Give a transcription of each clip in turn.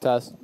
Test.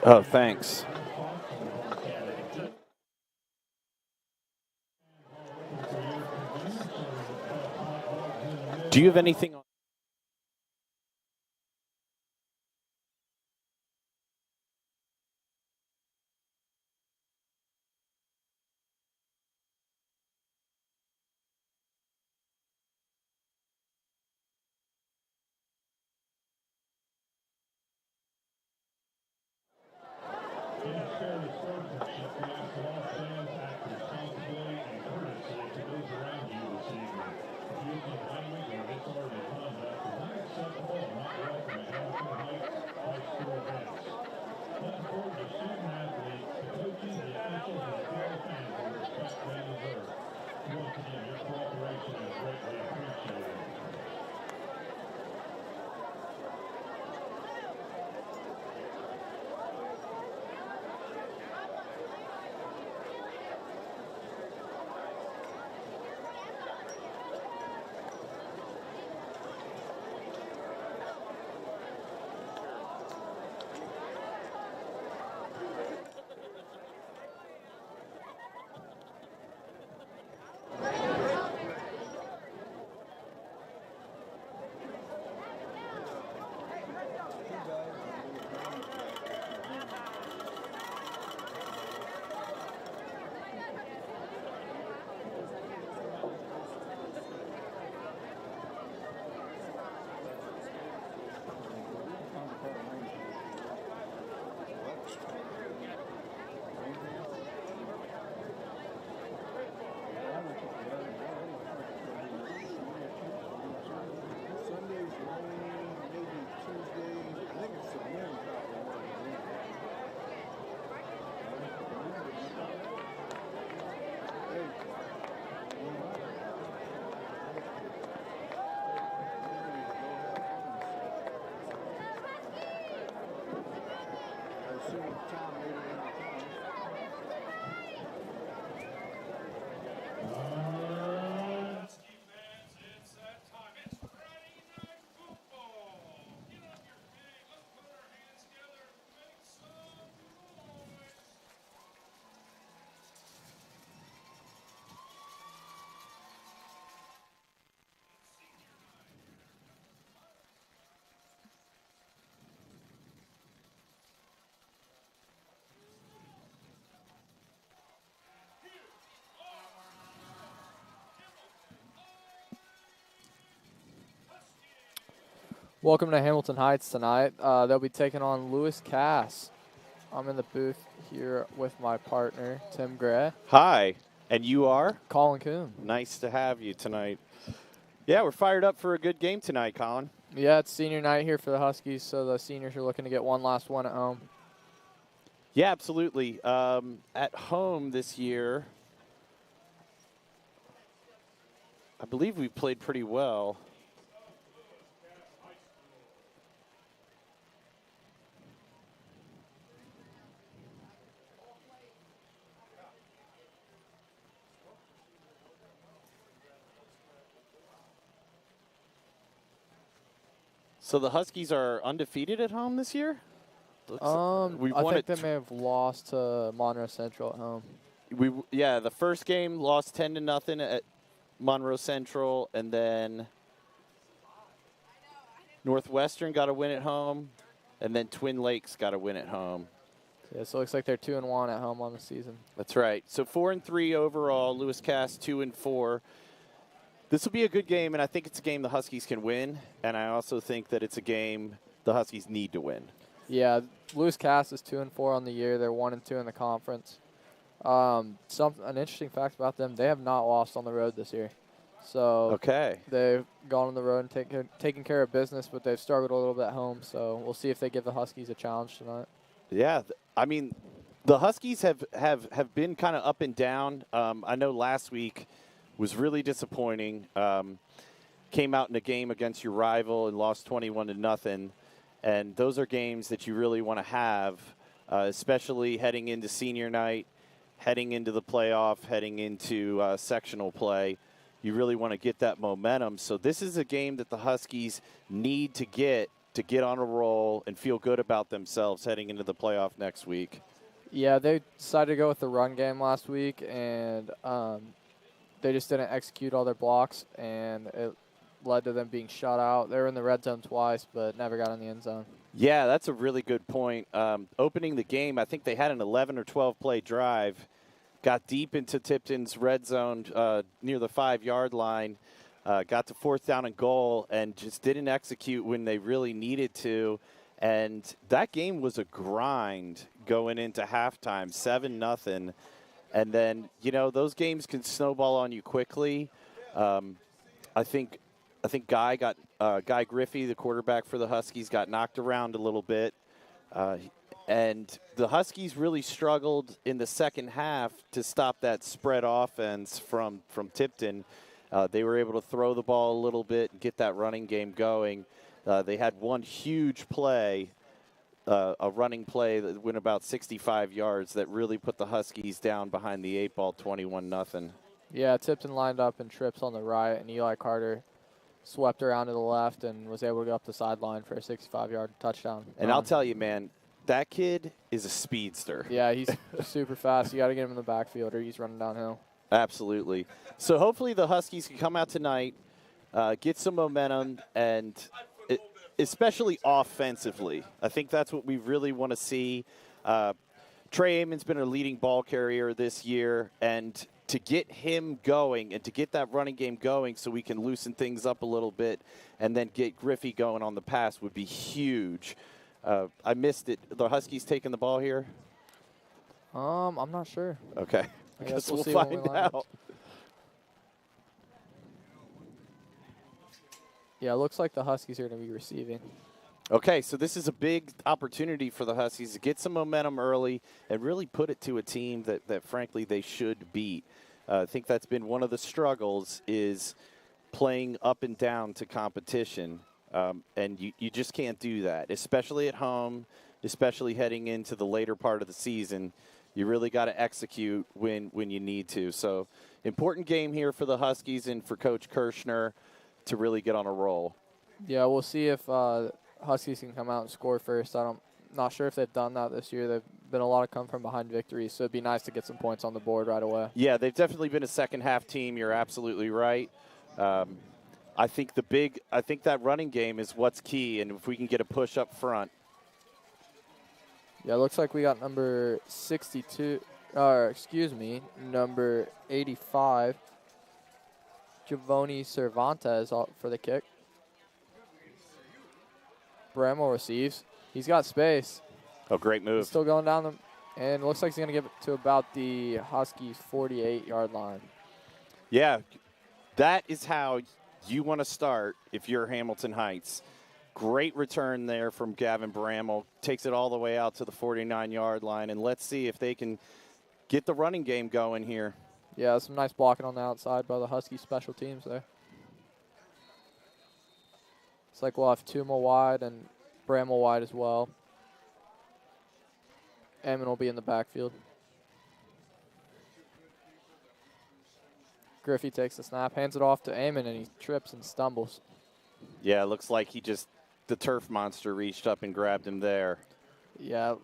Oh, thanks. Do you have anything on? Welcome to Hamilton Heights tonight. They'll be taking on Lewis Cass. I'm in the booth here with my partner, Tim Gray. Hi, and you are? Colin Coon. Nice to have you tonight. Yeah, we're fired up for a good game tonight, Colin. Yeah, it's senior night here for the Huskies, so the seniors are looking to get one last one at home. Yeah, absolutely. At home this year, I believe we played pretty well. So the Huskies are undefeated at home this year? I think they may have lost to Monroe Central at home. The first game lost 10-0 at Monroe Central, and then Northwestern got a win at home, and then Twin Lakes got a win at home. Yeah, so it looks like they're 2-1 at home on the season. That's right. So 4-3 overall. Lewis Cass 2-4. This will be a good game, and I think it's a game the Huskies can win, and I also think that it's a game the Huskies need to win. Yeah, Lewis Cass is 2-4 on the year. They're 1-2 in the conference. An interesting fact about them: they have not lost on the road this year. So they've gone on the road and taken care of business, but they've struggled a little bit at home. So we'll see if they give the Huskies a challenge tonight. Yeah, I mean, the Huskies have been kind of up and down. I know last week was really disappointing. Came out in a game against your rival and lost 21-0. And those are games that you really want to have, especially heading into senior night, heading into the playoff, heading into sectional play. You really want to get that momentum. So this is a game that the Huskies need to get on a roll and feel good about themselves heading into the playoff next week. Yeah, they decided to go with the run game last week, and they just didn't execute all their blocks, and it led to them being shut out. They were in the red zone twice, but never got in the end zone. Yeah, that's a really good point. Opening the game, I think they had an 11 or 12 play drive, got deep into Tipton's red zone near the 5-yard line, got to 4th down and goal, and just didn't execute when they really needed to. And that game was a grind going into halftime, 7-0. And then, those games can snowball on you quickly. I think Guy Griffey, the quarterback for the Huskies, got knocked around a little bit. And the Huskies really struggled in the second half to stop that spread offense from Tipton. They were able to throw the ball a little bit and get that running game going. They had one huge play, a running play that went about 65 yards that really put the Huskies down behind the 8-ball 21-0. Yeah, Tipton lined up in trips on the right, and Eli Carter swept around to the left and was able to go up the sideline for a 65-yard touchdown. And I'll tell you, man, that kid is a speedster. Yeah, he's super fast. You got to get him in the backfield or he's running downhill. Absolutely. So hopefully the Huskies can come out tonight, get some momentum, and especially offensively. I think that's what we really want to see. Trey Amon's been a leading ball carrier this year, and to get him going and to get that running game going so we can loosen things up a little bit and then get Griffey going on the pass would be huge. I missed it. The Huskies taking the ball here? I'm not sure. Okay. I guess we'll find out. Yeah, it looks like the Huskies are going to be receiving. Okay, so this is a big opportunity for the Huskies to get some momentum early and really put it to a team that frankly, they should beat. I think that's been one of the struggles is playing up and down to competition, and you just can't do that, especially at home, especially heading into the later part of the season. You really got to execute when you need to. So important game here for the Huskies and for Coach Kirshner to really get on a roll. Yeah, we'll see if Huskies can come out and score first. Not sure if they've done that this year. They've been a lot of come from behind victories, so it'd be nice to get some points on the board right away. Yeah, they've definitely been a second half team. You're absolutely right. I think that running game is what's key, and if we can get a push up front. Yeah, it looks like we got number 85, Javoni Cervantes for the kick. Bramwell receives. He's got space. Oh, great move. He's still going down and it looks like he's going to give it to about the Huskies' 48-yard line. Yeah, that is how you want to start if you're Hamilton Heights. Great return there from Gavin Bramwell. Takes it all the way out to the 49-yard line, and let's see if they can get the running game going here. Yeah, some nice blocking on the outside by the Husky special teams there. It's like we'll have Tuma wide and Bramwell wide as well. Ammon will be in the backfield. Griffey takes the snap, hands it off to Ammon, and he trips and stumbles. Yeah, it looks like the turf monster reached up and grabbed him there. Yeah.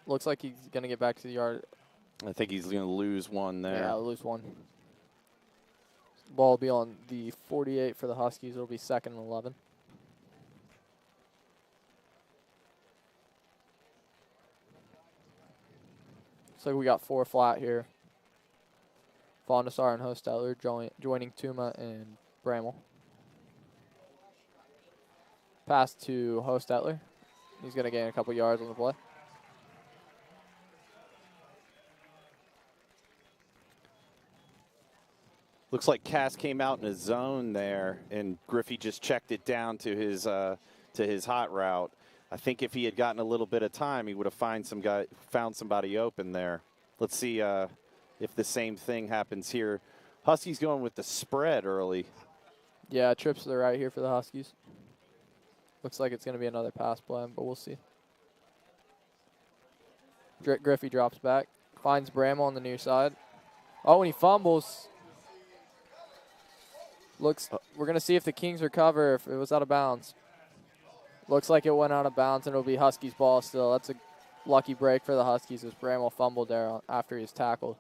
Looks like he's going to get back to the yard. I think he's going to lose one there. Yeah, lose one. Ball will be on the 48 for the Huskies. It'll be 2nd and 11. Looks like we got 4 flat here. Fondasar and Hostetler joining Tuma and Bramwell. Pass to Hostetler. He's going to gain a couple yards on the play. Looks like Cass came out in a zone there, and Griffey just checked it down to his hot route. I think if he had gotten a little bit of time, he would have found somebody open there. Let's see if the same thing happens here. Huskies going with the spread early. Yeah, trips to the right here for the Huskies. Looks like it's going to be another pass play, but we'll see. Griffey drops back, Finds Bramall on the near side. Oh, and he fumbles. We're going to see if the Kings recover if it was out of bounds. Looks like it went out of bounds, and it'll be Huskies ball still. That's a lucky break for the Huskies as Bramall fumbled there after he was tackled.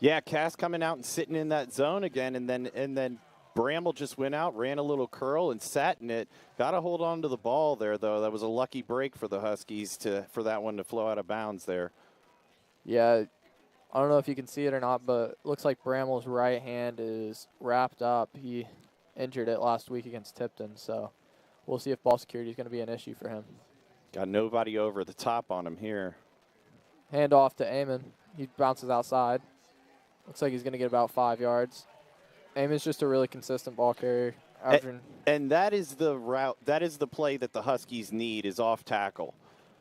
Yeah, Cass coming out and sitting in that zone again, and then Bramall just went out, ran a little curl, and sat in it. Got to hold on to the ball there, though. That was a lucky break for the Huskies for that one to flow out of bounds there. Yeah, I don't know if you can see it or not, but it looks like Bramall's right hand is wrapped up. He injured it last week against Tipton, so we'll see if ball security is going to be an issue for him. Got nobody over the top on him here. Hand off to Amon. He bounces outside. Looks like he's going to get about 5 yards. Amon's just a really consistent ball carrier. And that is the route, that is the play that the Huskies need, is off tackle.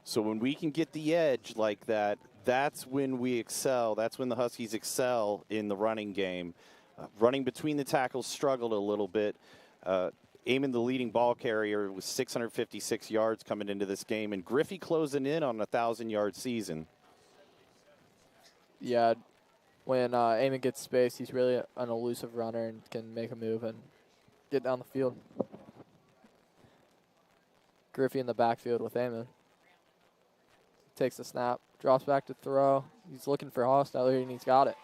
So when we can get the edge like that, that's when we excel. That's when the Huskies excel in the running game. Running between the tackles struggled a little bit. Amon, the leading ball carrier, was 656 yards coming into this game, and Griffey closing in on a 1,000-yard season. Yeah, when Amon gets space, he's really an elusive runner and can make a move and get down the field. Griffey in the backfield with Amon. Takes the snap, drops back to throw. He's looking for Hosteller, and he's got it.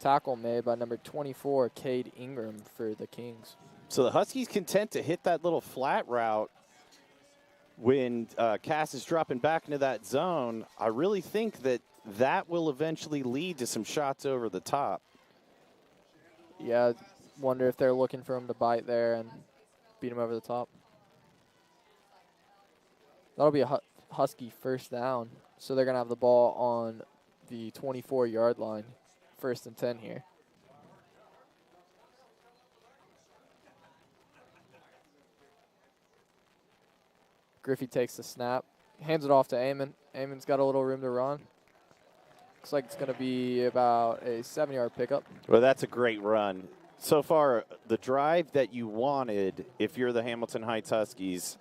Tackle made by number 24, Cade Ingram for the Kings. So the Huskies content to hit that little flat route when Cass is dropping back into that zone. I really think that will eventually lead to some shots over the top. Yeah, wonder if they're looking for him to bite there and beat him over the top. That'll be a Husky first down. So they're going to have the ball on the 24-yard line. 1st and 10 here. Griffey takes the snap, hands it off to Amon. Amon's got a little room to run. Looks like it's going to be about a 7-yard pickup. Well, that's a great run. So far, the drive that you wanted if you're the Hamilton Heights Huskies.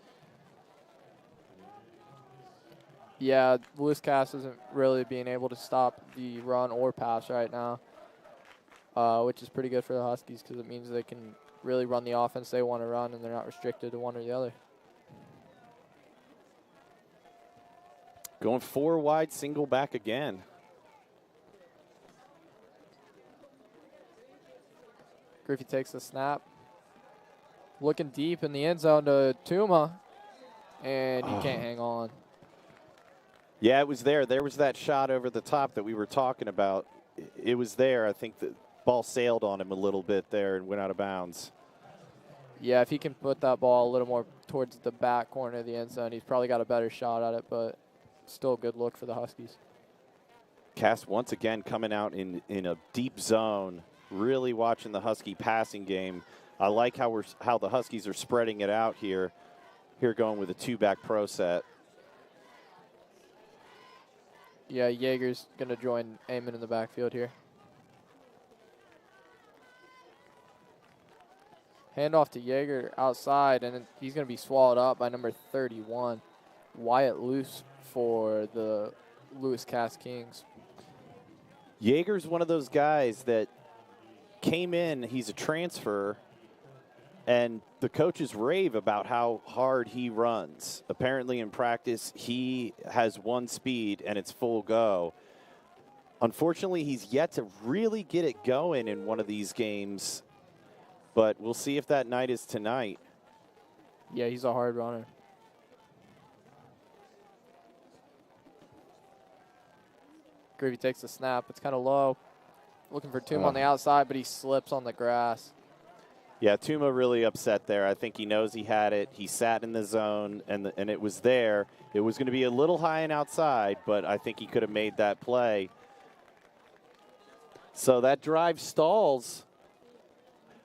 Yeah, Lewis Cass isn't really being able to stop the run or pass right now, which is pretty good for the Huskies because it means they can really run the offense they want to run and they're not restricted to one or the other. Going 4 wide, single back again. Griffey takes the snap. Looking deep in the end zone to Tuma, and he can't hang on. Yeah, it was there. There was that shot over the top that we were talking about. It was there. I think the ball sailed on him a little bit there and went out of bounds. Yeah, if he can put that ball a little more towards the back corner of the end zone, he's probably got a better shot at it, but still a good look for the Huskies. Cass once again coming out in a deep zone, really watching the Husky passing game. I like how the Huskies are spreading it out here. Here going with a 2-back pro set. Yeah, Yeager's going to join Amon in the backfield here. Handoff to Yeager outside, and he's going to be swallowed up by number 31, Wyatt Luce for the Lewis Cass Kings. Yeager's one of those guys that came in, he's a transfer, and the coaches rave about how hard he runs. Apparently in practice, he has one speed, and it's full go. Unfortunately, he's yet to really get it going in one of these games, but we'll see if that night is tonight. Yeah, he's a hard runner. Griffey takes the snap. It's kind of low. Looking for Tuma on the outside, but he slips on the grass. Yeah, Tuma really upset there. I think he knows he had it. He sat in the zone, and it was there. It was going to be a little high and outside, but I think he could have made that play. So that drive stalls.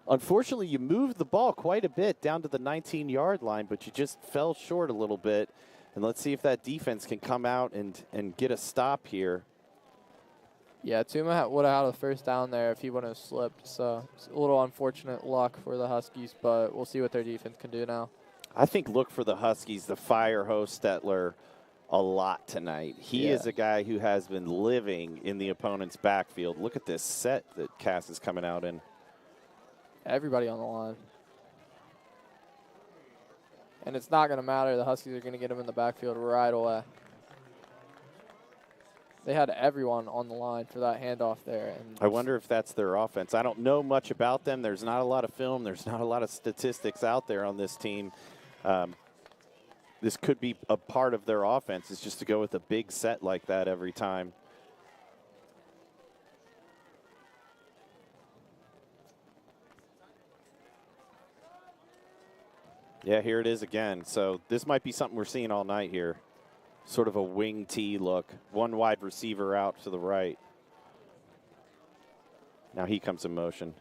Unfortunately, you moved the ball quite a bit down to the 19-yard line, but you just fell short a little bit. And let's see if that defense can come out and get a stop here. Yeah, Tuma would have had a first down there if he wouldn't have slipped. So it's a little unfortunate luck for the Huskies, but we'll see what their defense can do now. I think look for the Huskies to fire Hostetler a lot tonight. He is a guy who has been living in the opponent's backfield. Look at this set that Cass is coming out in. Everybody on the line. And it's not going to matter. The Huskies are going to get him in the backfield right away. They had everyone on the line for that handoff there. And I wonder if that's their offense. I don't know much about them. There's not a lot of film. There's not a lot of statistics out there on this team. This could be a part of their offense, is just to go with a big set like that every time. Yeah, here it is again. So this might be something we're seeing all night here. Sort of a wing T look. One wide receiver out to the right. Now he comes in motion.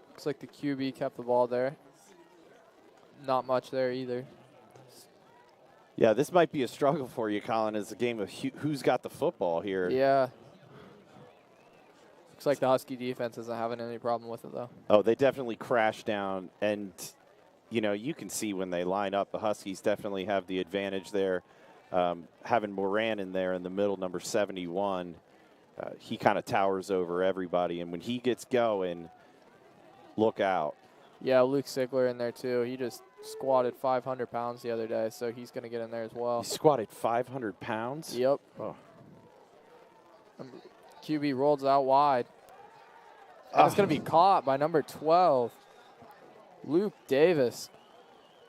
Looks like the QB kept the ball there. Not much there either. Yeah, this might be a struggle for you, Colin, as a game of who's got the football here. Yeah. Looks like the Husky defense isn't having any problem with it, though. Oh, they definitely crashed down. And, you know, you can see when they line up, the Huskies definitely have the advantage there. Having Moran in there in the middle, number 71, he kind of towers over everybody. And when he gets going, look out. Yeah, Luke Sigler in there, too. He just squatted 500 pounds the other day, so he's going to get in there as well. He squatted 500 pounds? Yep. Oh. QB rolls out wide. And it's going to be caught by number 12, Luke Davis.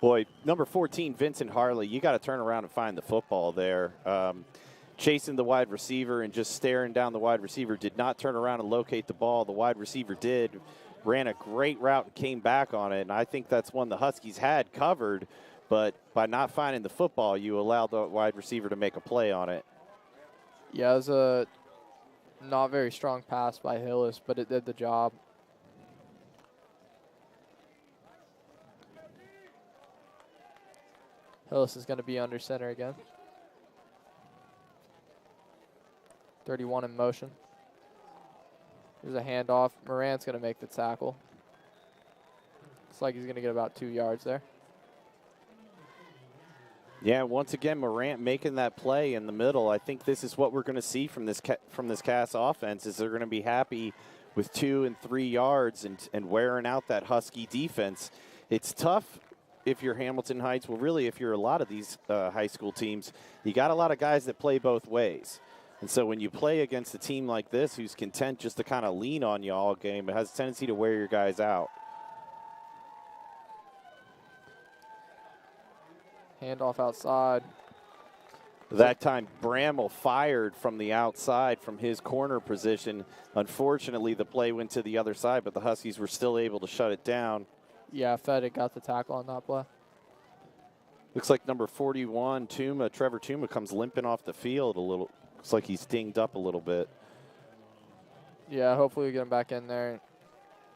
Boy, number 14, Vincent Harley, you got to turn around and find the football there. Chasing the wide receiver and just staring down the wide receiver, did not turn around and locate the ball. The wide receiver did. Ran a great route and came back on it, and I think that's one the Huskies had covered, but by not finding the football, you allowed the wide receiver to make a play on it. Yeah, it was a not very strong pass by Hillis, but it did the job. Hillis is going to be under center again. 31 in motion. There's a handoff. Moran's going to make the tackle. Looks like he's going to get about 2 yards there. Yeah, once again, Morant making that play in the middle. I think this is what we're going to see from this Cass offense, is they're going to be happy with 2 and 3 yards and wearing out that Husky defense. It's tough if you're Hamilton Heights. Well, really, if you're a lot of these high school teams, you got a lot of guys that play both ways. And so when you play against a team like this who's content just to kind of lean on you all game, it has a tendency to wear your guys out. Handoff outside. That time, Bramall fired from the outside from his corner position. Unfortunately, the play went to the other side, but the Huskies were still able to shut it down. Yeah, Fedek got the tackle on that play. Looks like number 41, Trevor Tuma, comes limping off the field a little. Looks like he's dinged up a little bit. Yeah, hopefully we get him back in there.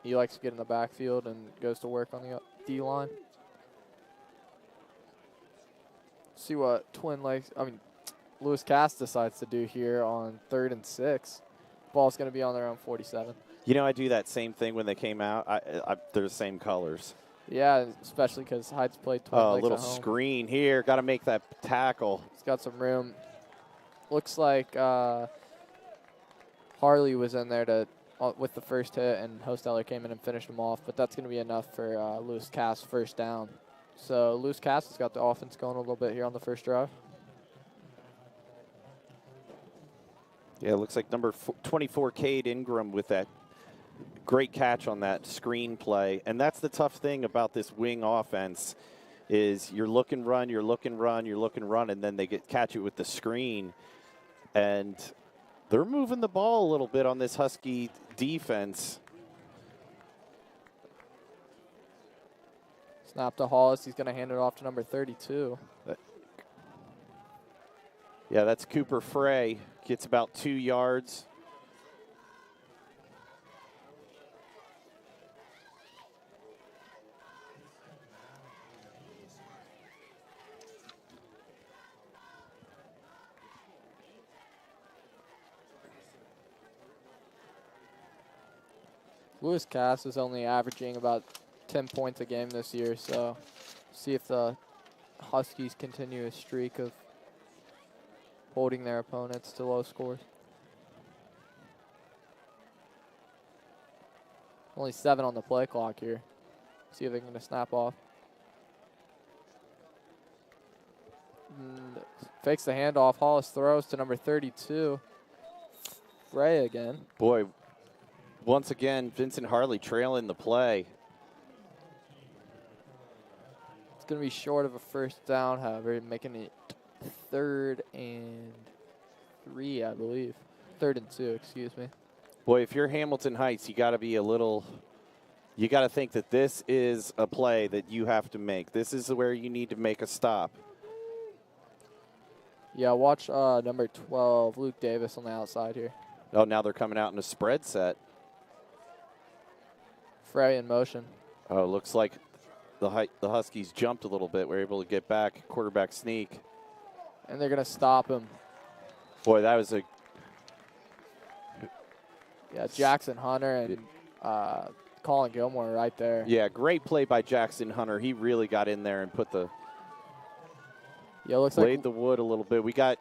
He likes to get in the backfield and goes to work on the D-line. See what Lewis Cass decides to do here on 3rd and 6. Ball's going to be on their own 47. You know, I do that same thing when they came out. They're the same colors. Yeah, especially because Heights played Twin Lakes a little at home. Screen here. Got to make that tackle. He's got some room. Looks like Harley was in there with the first hit, and Hosteller came in and finished him off. But that's going to be enough for Lewis Cass first down. So Lewis Cass has got the offense going a little bit here on the first drive. Yeah, it looks like number 24, Cade Ingram, with that great catch on that screen play. And that's the tough thing about this wing offense, is you're looking run, and then they catch it with the screen. And they're moving the ball a little bit on this Husky defense. Snap to Hollis. He's going to hand it off to number 32. Yeah, that's Cooper Frey. Gets about 2 yards. Lewis Cass is only averaging about 10 points a game this year, so see if the Huskies continue a streak of holding their opponents to low scores. Only 7 on the play clock here. See if they're going to snap off. Fakes the handoff. Hollis throws to number 32. Frey again. Boy, once again, Vincent Harley trailing the play. It's going to be short of a first down, however, making it 3rd and 3, I believe. 3rd and 2, excuse me. Boy, if you're Hamilton Heights, you got to be a little, you got to think that this is a play that you have to make. This is where you need to make a stop. Yeah, watch number 12, Luke Davis on the outside here. Oh, now they're coming out in a spread set. Frey in motion. Oh, looks like the Huskies jumped a little bit. We're able to get back, quarterback sneak. And they're going to stop him. Boy, that was a... Yeah, Jackson Hunter and Colin Gilmore right there. Yeah, great play by Jackson Hunter. He really got in there and put the... Yeah, looks laid like the wood a little bit. We got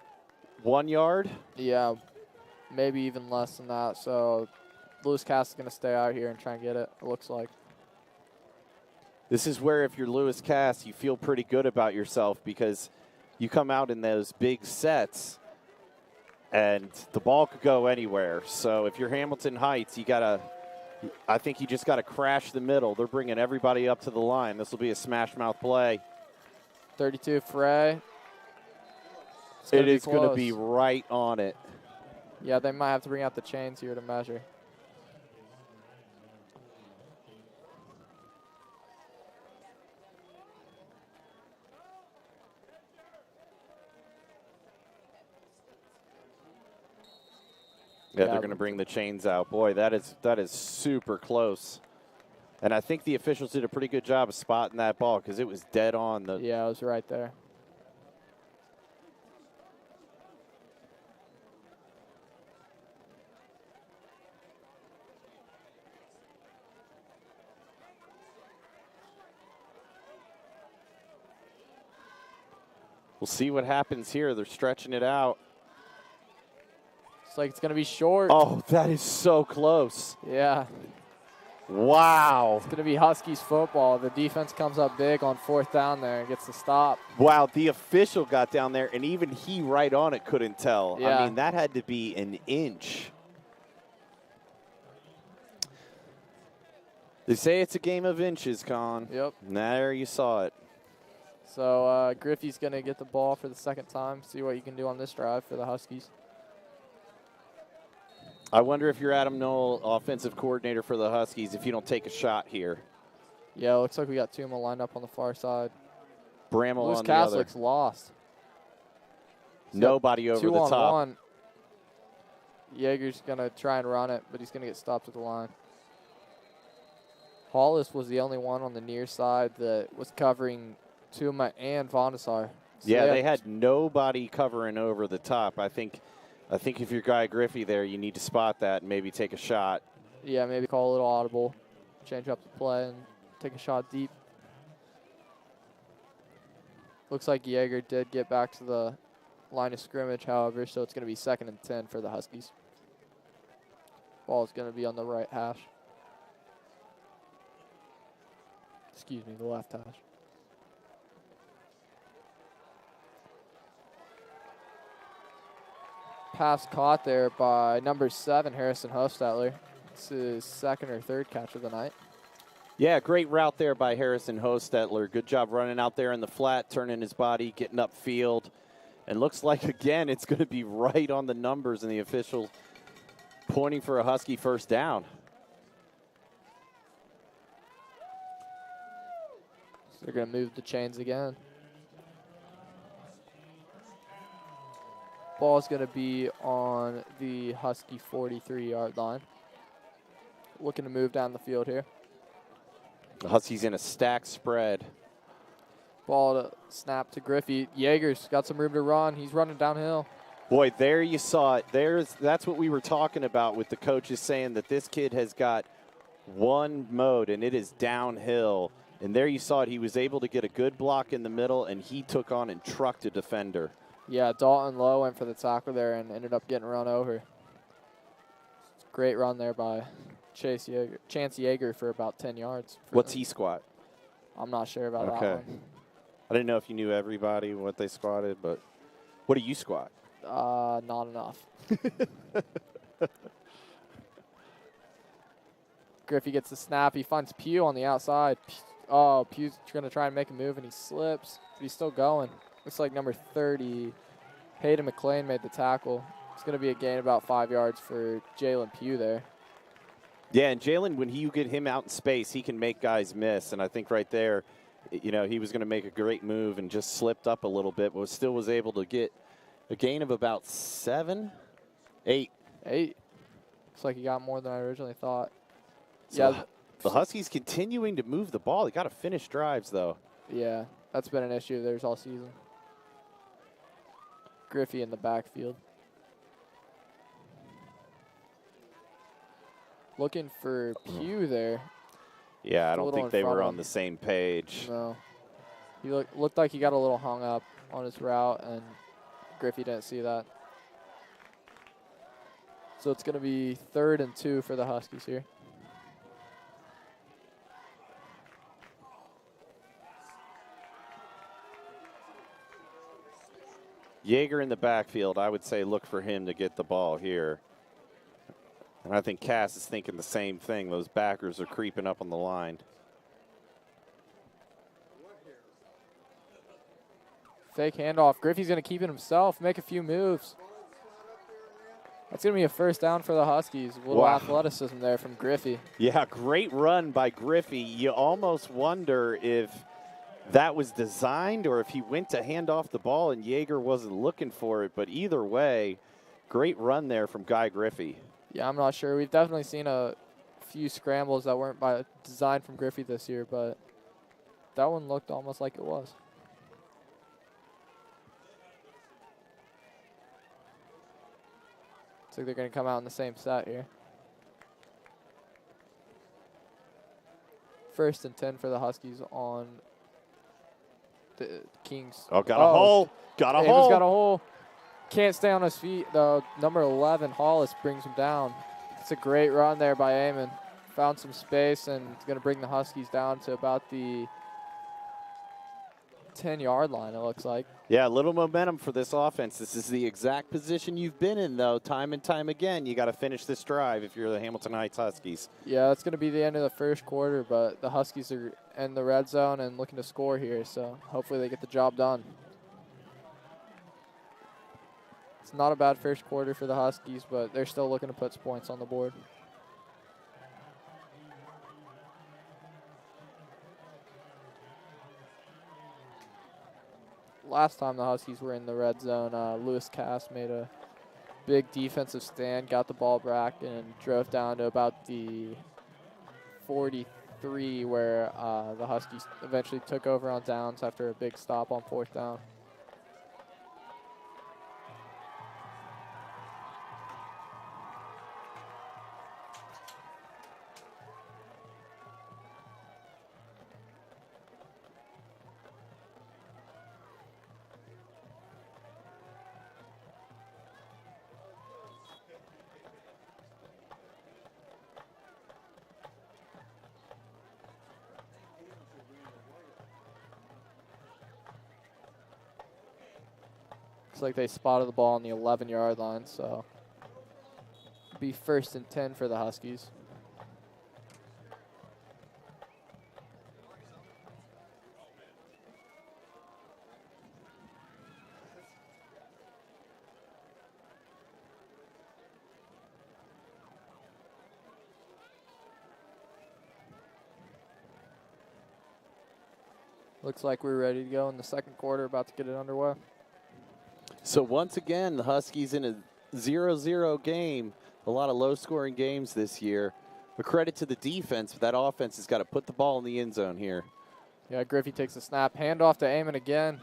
1 yard. Yeah, maybe even less than that. So Lewis Cass is going to stay out here and try and get it, it looks like. This is where if you're Lewis Cass, you feel pretty good about yourself because you come out in those big sets and the ball could go anywhere. So if you're Hamilton Heights, I think you just got to crash the middle. They're bringing everybody up to the line. This will be a smash mouth play. 32 Frey. It is going to be right on it. Yeah, they might have to bring out the chains here to measure. Yeah, they're going to bring the chains out. Boy, that is super close. And I think the officials did a pretty good job of spotting that ball because it was dead on. Yeah, it was right there. We'll see what happens here. They're stretching it out. It's like it's going to be short. Oh, that is so close. Yeah. Wow. It's going to be Huskies football. The defense comes up big on 4th down there and gets the stop. Wow, the official got down there, and even he right on it couldn't tell. Yeah. I mean, that had to be an inch. They say it's a game of inches, Con. Yep. There you saw it. So Griffey's going to get the ball for the 2nd time, see what you can do on this drive for the Huskies. I wonder if you're Adam Knoll, offensive coordinator for the Huskies, if you don't take a shot here. Yeah, it looks like we got Tuma lined up on the far side. Bramall Lewis on the Cass other. looks lost. Nobody over the top. 2-on-1. Yeager's going to try and run it, but he's going to get stopped at the line. Hollis was the only one on the near side that was covering Tuma and Vondasar. So yeah, they had nobody covering over the top. I think if you're Guy Griffey there, you need to spot that and maybe take a shot. Yeah, maybe call a little audible, change up the play, and take a shot deep. Looks like Yeager did get back to the line of scrimmage, however, so it's going to be 2nd and 10 for the Huskies. Ball is going to be on the right hash. Excuse me, the left hash. Pass caught there by number 7, Harrison Hostetler. It's his 2nd or 3rd catch of the night. Yeah, great route there by Harrison Hostetler. Good job running out there in the flat, turning his body, getting upfield. And looks like, again, it's going to be right on the numbers and the official pointing for a Husky first down. So they're going to move the chains again. Ball is going to be on the Husky 43-yard line. Looking to move down the field here. The Huskies in a stack spread. Ball to snap to Griffey. Yeager's got some room to run. He's running downhill. Boy, there you saw it. That's what we were talking about with the coaches saying that this kid has got one mode, and it is downhill. And there you saw it. He was able to get a good block in the middle, and he took on and trucked a defender. Yeah, Dalton Lowe went for the tackle there and ended up getting run over. Great run there by Chance Yeager for about 10 yards. What's he squat? I'm not sure about that one. I didn't know if you knew everybody what they squatted, but what do you squat? Not enough. Griffey gets the snap. He finds Pugh on the outside. Oh, Pugh's going to try and make a move, and he slips. But he's still going. Looks like number 30, Hayden McLean, made the tackle. It's going to be a gain about 5 yards for Jalen Pugh there. Yeah, and Jalen, when you get him out in space, he can make guys miss. And I think right there, you know, he was going to make a great move and just slipped up a little bit, but still was able to get a gain of about 8. 8. Looks like he got more than I originally thought. So yeah, the Huskies continuing to move the ball. They got to finish drives, though. Yeah, that's been an issue of theirs all season. Griffey in the backfield. Looking for Pugh there. Yeah, I don't think they were on the same page. No. He looked like he got a little hung up on his route, and Griffey didn't see that. So it's going to be 3rd and 2 for the Huskies here. Yeager in the backfield, I would say look for him to get the ball here. And I think Cass is thinking the same thing. Those backers are creeping up on the line. Fake handoff. Griffey's going to keep it himself, make a few moves. That's going to be a first down for the Huskies. A little athleticism there from Griffey. Yeah, great run by Griffey. You almost wonder if that was designed or if he went to hand off the ball and Yeager wasn't looking for it. But either way, great run there from Guy Griffey. Yeah, I'm not sure. We've definitely seen a few scrambles that weren't by design from Griffey this year, but that one looked almost like it was. Looks like they're going to come out in the same set here. 1st and 10 for the Huskies on the Kings. Oh, got a hole. Got a hole. Got a hole. Can't stay on his feet, though. Number 11, Hollis, brings him down. It's a great run there by Eamon. Found some space, and it's going to bring the Huskies down to about the 10-yard line, it looks like. Yeah, a little momentum for this offense. This is the exact position you've been in, though, time and time again. You got to finish this drive if you're the Hamilton Heights Huskies. Yeah, that's going to be the end of the first quarter, but the Huskies are in the red zone and looking to score here, so hopefully they get the job done. It's not a bad first quarter for the Huskies, but they're still looking to put some points on the board. Last time the Huskies were in the red zone, Lewis Cass made a big defensive stand, got the ball back, and drove down to about the 43 where the Huskies eventually took over on downs after a big stop on 4th down. Looks like they spotted the ball on the 11-yard line, so it'll be 1st and 10 for the Huskies. Looks like we're ready to go in the second quarter, about to get it underway. So once again, the Huskies in a 0-0 game. A lot of low-scoring games this year. A credit to the defense, but that offense has got to put the ball in the end zone here. Yeah, Griffey takes a snap. Handoff to Eamon again.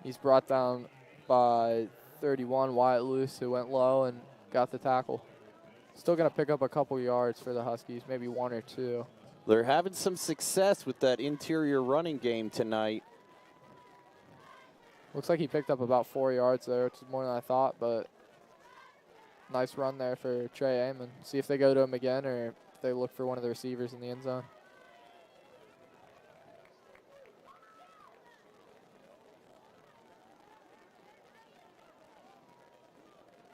He's brought down by 31, Wyatt Luce, who went low and got the tackle. Still going to pick up a couple yards for the Huskies, maybe 1 or 2. They're having some success with that interior running game tonight. Looks like he picked up about 4 yards there, which is more than I thought, but nice run there for Trey Amon. See if they go to him again or if they look for one of the receivers in the end zone.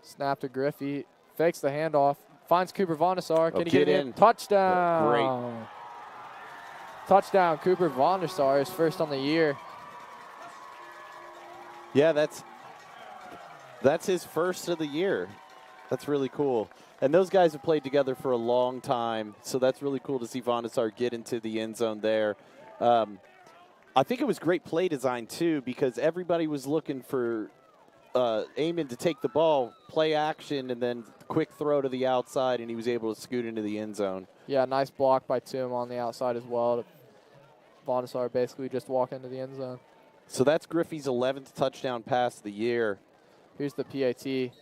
Snap to Griffey, fakes the handoff, finds Cooper Vonasar. Can he get it in? Touchdown. Great. Touchdown, Cooper Vonasar, his first on the year. Yeah, that's his first of the year. That's really cool. And those guys have played together for a long time, so that's really cool to see Vonasar get into the end zone there. I think it was great play design, too, because everybody was looking for Amon to take the ball, play action, and then quick throw to the outside, and he was able to scoot into the end zone. Yeah, nice block by Toom on the outside as well. Vonasar basically just walk into the end zone. So that's Griffey's 11th touchdown pass of the year. Here's the PAT.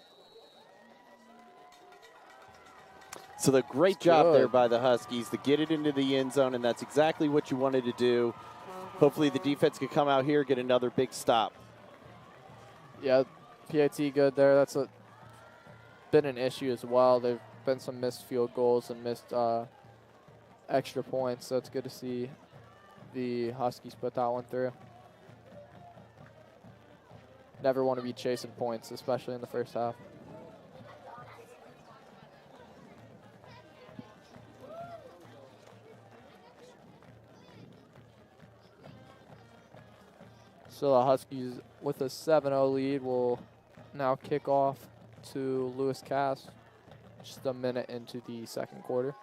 So the great job there by the Huskies to get it into the end zone, and that's exactly what you wanted to do. Hopefully the defense can come out here and get another big stop. Yeah, PAT good there. That's been an issue as well. There have been some missed field goals and missed extra points, so it's good to see the Huskies put that one through. Never want to be chasing points, especially in the first half. So the Huskies with a 7-0 lead will now kick off to Lewis Cass just a minute into the second quarter.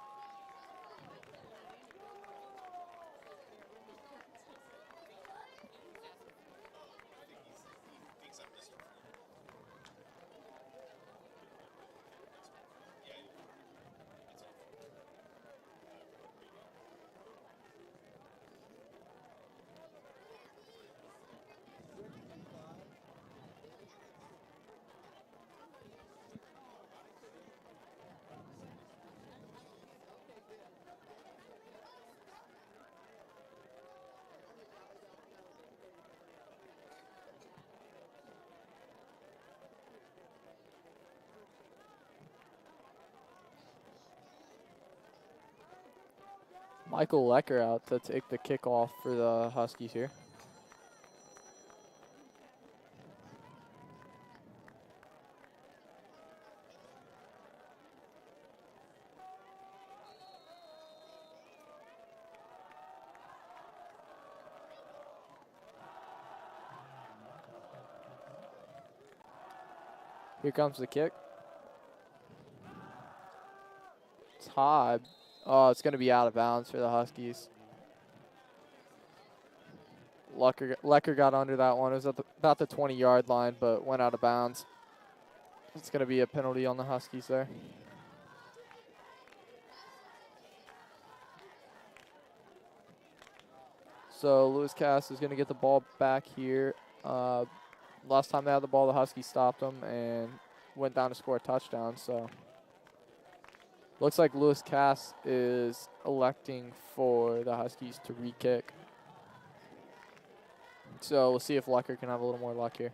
Michael Lecker out to take the kickoff for the Huskies here. Here comes the kick. It's high. Oh, it's going to be out of bounds for the Huskies. Lecker got under that one. It was at about the 20-yard line, but went out of bounds. It's going to be a penalty on the Huskies there. So Lewis Cass is going to get the ball back here. Last time they had the ball, the Huskies stopped them and went down to score a touchdown. So looks like Lewis Cass is electing for the Huskies to re-kick. So we'll see if Lecker can have a little more luck here.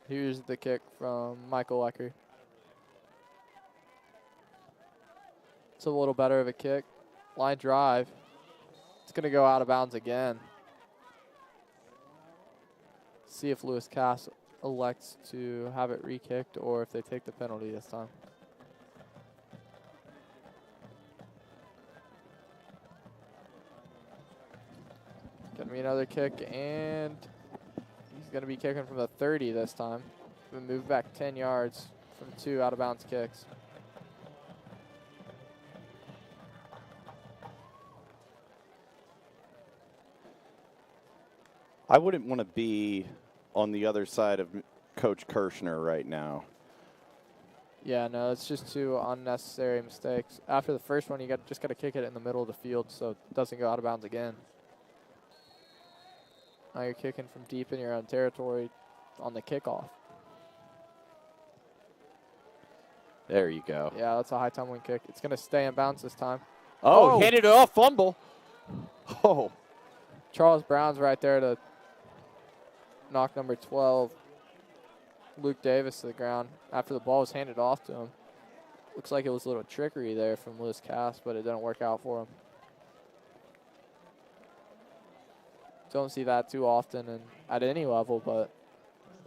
Here's the kick from Michael Lecker. It's a little better of a kick. Line drive. It's going to go out of bounds again. See if Lewis Cass elects to have it re-kicked or if they take the penalty this time. Going to be another kick, and he's going to be kicking from the 30 this time. We'll move back 10 yards from 2 out-of-bounds kicks. I wouldn't want to be on the other side of Coach Kirshner right now. Yeah, no, it's just two unnecessary mistakes. After the first one, you just got to kick it in the middle of the field so it doesn't go out of bounds again. Now you're kicking from deep in your own territory on the kickoff. There you go. Yeah, that's a high tumbling kick. It's going to stay in bounds this time. Oh, handed it off, fumble. Oh. Charles Brown's right there to knock number 12, Luke Davis, to the ground after the ball was handed off to him. Looks like it was a little trickery there from Lewis Cass, but it didn't work out for him. Don't see that too often and at any level, but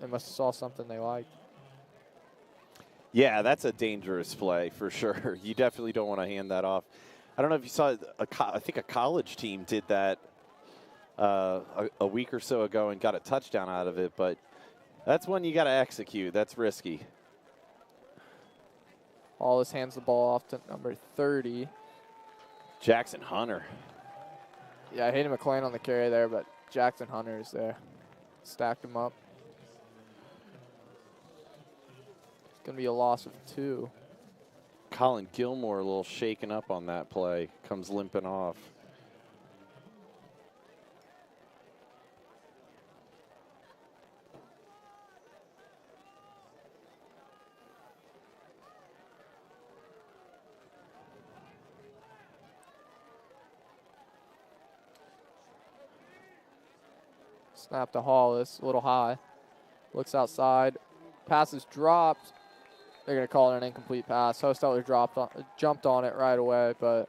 they must have saw something they liked. Yeah, that's a dangerous play for sure. You definitely don't want to hand that off. I don't know if you saw, I think a college team did that a week or so ago and got a touchdown out of it, but that's one you got to execute. That's risky. Hollis hands the ball off to number 30. Jackson Hunter. Yeah, Hayden McClain on the carry there, but Jackson Hunter is there. Stacked him up. It's going to be a loss of 2. Colin Gilmore a little shaken up on that play. Comes limping off. Snap to Hollis, a little high. Looks outside. Pass is dropped. They're going to call it an incomplete pass. Hostetler jumped on it right away, but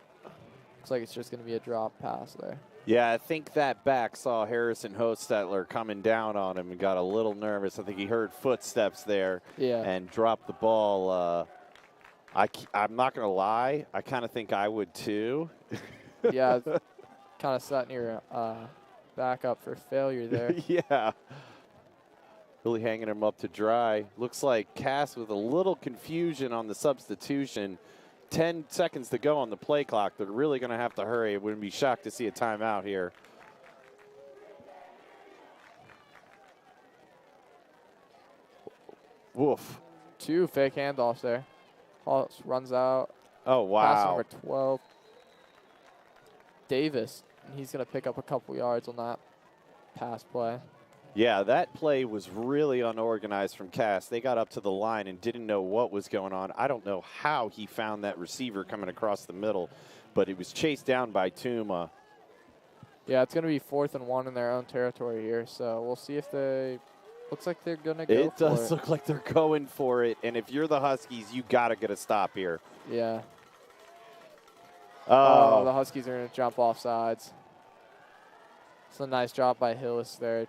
looks like it's just going to be a drop pass there. Yeah, I think that back saw Harrison Hostetler coming down on him and got a little nervous. I think he heard footsteps there and dropped the ball. I'm not going to lie. I kind of think I would too. Yeah, kind of setting your back up for failure there. Yeah. Really hanging him up to dry. Looks like Cass with a little confusion on the substitution. 10 seconds to go on the play clock. They're really going to have to hurry. I wouldn't be shocked to see a timeout here. Woof. 2 fake handoffs there. Hollis runs out. Oh, wow. Pass number 12. Davis. He's going to pick up a couple yards on that pass play. Yeah, that play was really unorganized from Cass. They got up to the line and didn't know what was going on. I don't know how he found that receiver coming across the middle, but it was chased down by Tuma. Yeah, it's going to be 4th and 1 in their own territory here, so we'll see if they – looks like they're going to go for it. It does look like they're going for it, and if you're the Huskies, you got to get a stop here. Yeah. Oh, the Huskies are going to jump off sides. It's a nice job by Hillis there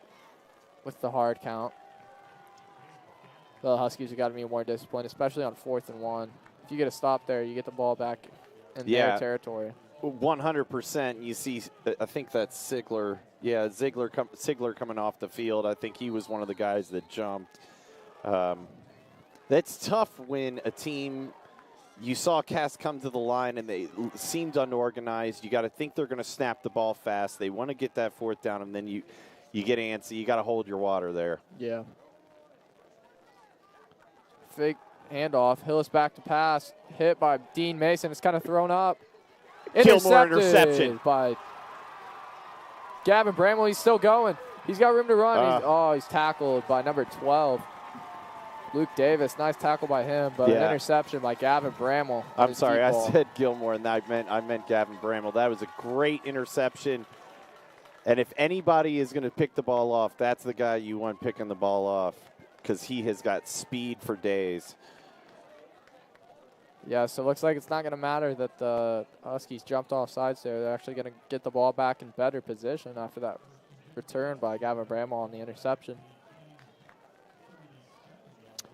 with the hard count. The Huskies have got to be more disciplined, especially on 4th and 1. If you get a stop there, you get the ball back in their territory. 100%. You see, I think that's Sigler. Yeah, Sigler coming off the field. I think he was one of the guys that jumped. That's tough when a team, you saw Cass come to the line and they seemed unorganized. You got to think they're going to snap the ball fast. They want to get that 4th down, and then you get antsy. You got to hold your water there. Yeah. Fake handoff. Hillis back to pass. Hit by Dean Mason. It's kind of thrown up. Gilmore interception by Gavin Bramwell. He's still going. He's got room to run. He's tackled by number 12. Luke Davis, nice tackle by him, but an interception by Gavin Bramwell. I'm sorry, I said Gilmore, and I meant Gavin Bramwell. That was a great interception. And if anybody is going to pick the ball off, that's the guy you want picking the ball off because he has got speed for days. Yeah, so it looks like it's not going to matter that the Huskies jumped off sides there. They're actually going to get the ball back in better position after that return by Gavin Bramwell on the interception.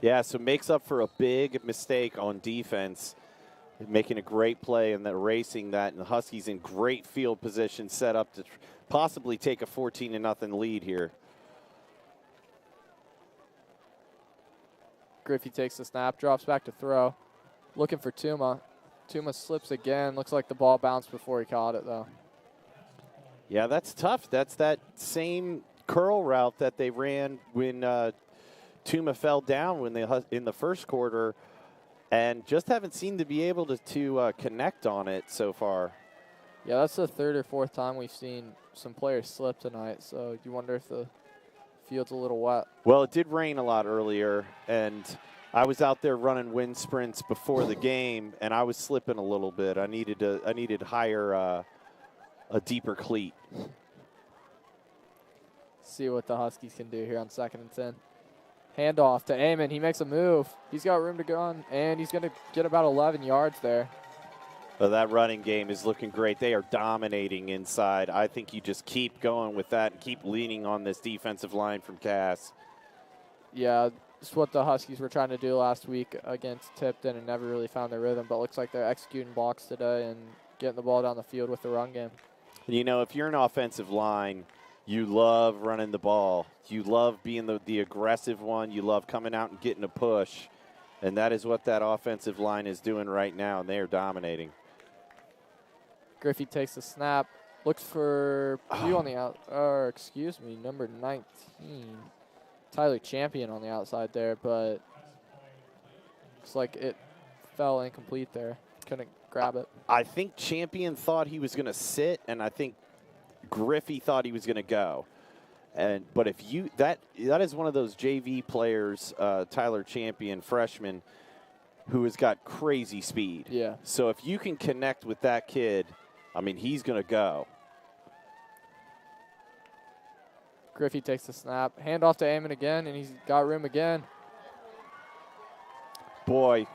Yeah, so makes up for a big mistake on defense, making a great play and then erasing that. And the Huskies in great field position, set up to possibly take a 14-0 lead here. Griffey takes the snap, drops back to throw. Looking for Tuma. Tuma slips again. Looks like the ball bounced before he caught it, though. Yeah, that's tough. That's that same curl route that they ran when Tuma fell down in the first quarter, and just haven't seemed to be able to connect on it so far. Yeah, that's the third or fourth time we've seen some players slip tonight, so you wonder if the field's a little wet. Well, it did rain a lot earlier, and I was out there running wind sprints before the game, and I was slipping a little bit. I needed to hire a deeper cleat. See what the Huskies can do here on 2nd and 10. Handoff to Amon. He makes a move. He's got room to go on, and he's going to get about 11 yards there. Well, that running game is looking great. They are dominating inside. I think you just keep going with that and keep leaning on this defensive line from Cass. Yeah, it's what the Huskies were trying to do last week against Tipton and never really found their rhythm, but looks like they're executing blocks today and getting the ball down the field with the run game. You know, if you're an offensive line, you love running the ball. You love being the aggressive one. You love coming out and getting a push. And that is what that offensive line is doing right now, and they are dominating. Griffey takes the snap, looks for Pugh on the out, or excuse me, number 19. Tyler Champion on the outside there, but looks like it fell incomplete there. Couldn't grab it. I think Champion thought he was going to sit, and I think Griffey thought he was going to go. But if you that is one of those JV players, Tyler Champion, freshman, who has got crazy speed. Yeah. So if you can connect with that kid, I mean, he's going to go. Griffey takes the snap. Handoff to Amon again, and he's got room again. Boy,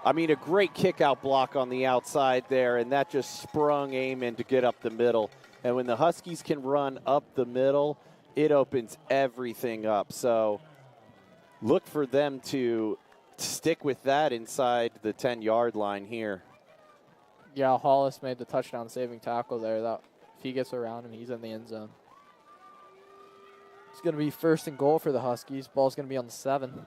I mean, a great kick-out block on the outside there, and that just sprung Amon to get up the middle. And when the Huskies can run up the middle, it opens everything up. So look for them to stick with that inside the 10-yard line here. Yeah, Hollis made the touchdown-saving tackle there. That if he gets around him, he's in the end zone. It's going to be 1st and goal for the Huskies. Ball's going to be on the 7.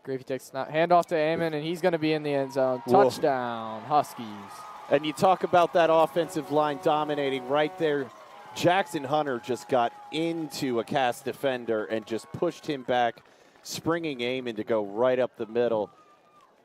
Griffey takes a snap. Handoff to Amon, and he's going to be in the end zone. Touchdown, Huskies. And you talk about that offensive line dominating right there. Jackson Hunter just got into a Cass defender and just pushed him back, springing Amon to go right up the middle.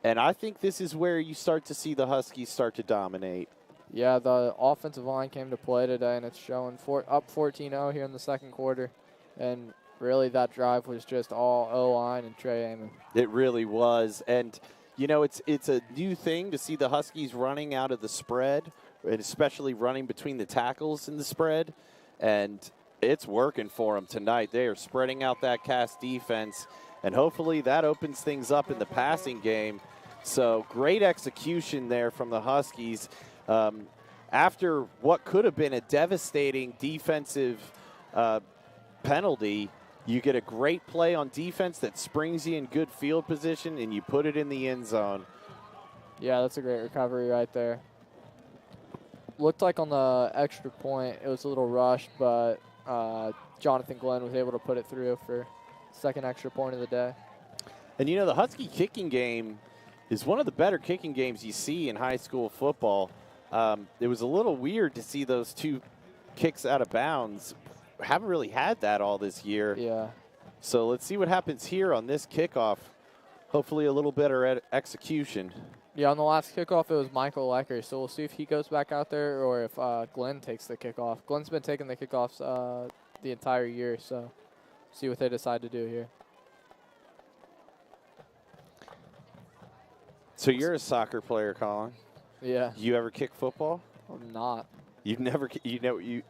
And I think this is where you start to see the Huskies start to dominate. Yeah, the offensive line came to play today, and it's showing up 14-0 here in the second quarter. And really that drive was just all O-line and Trey Amon. It really was. And, you know, it's a new thing to see the Huskies running out of the spread, and especially running between the tackles in the spread. And it's working for them tonight. They are spreading out that Cass defense, and hopefully that opens things up in the passing game. So great execution there from the Huskies. After what could have been a devastating defensive penalty, you get a great play on defense that springs you in good field position, and you put it in the end zone. Yeah, that's a great recovery right there. Looked like on the extra point it was a little rushed, but Jonathan Glenn was able to put it through for second extra point of the day. And, you know, the Husky kicking game is one of the better kicking games you see in high school football. It was a little weird to see those two kicks out of bounds. Haven't really had that all this year. Yeah. So let's see what happens here on this kickoff. Hopefully a little better execution. Yeah, on the last kickoff, it was Michael Lecker, so we'll see if he goes back out there or if Glenn takes the kickoff. Glenn's been taking the kickoffs the entire year, so see what they decide to do here. So you're a soccer player, Colin. Yeah. You ever kick football? I'm not. You've never,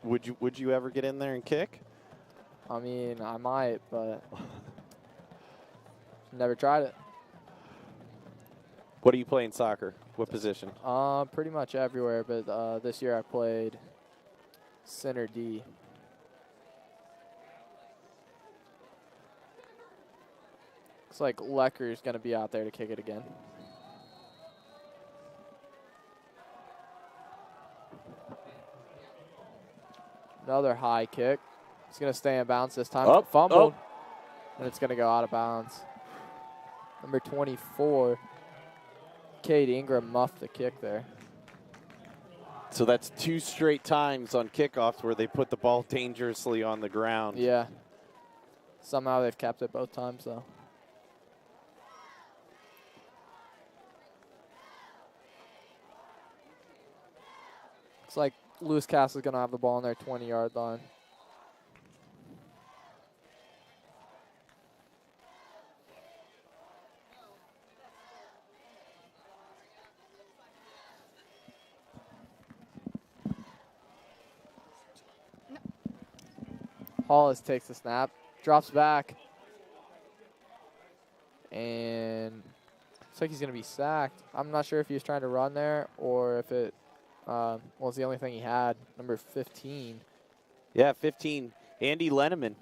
would you ever get in there and kick? I mean, I might, but never tried it. What do you play in soccer? What position? Pretty much everywhere, but this year I played center D. Looks like Lecker's going to be out there to kick it again. Another high kick. It's going to stay in bounds this time. Fumbled. And it's going to go out of bounds. Number 24. Cade Ingram muffed the kick there. So that's 2 straight times on kickoffs where they put the ball dangerously on the ground. Yeah. Somehow they've kept it both times, though. Looks like Lewis Cass is going to have the ball on their 20-yard line. Hollis takes the snap, drops back, and looks like he's going to be sacked. I'm not sure if he was trying to run there or if it was the only thing he had, number 15. Yeah, 15, Andy Lenneman.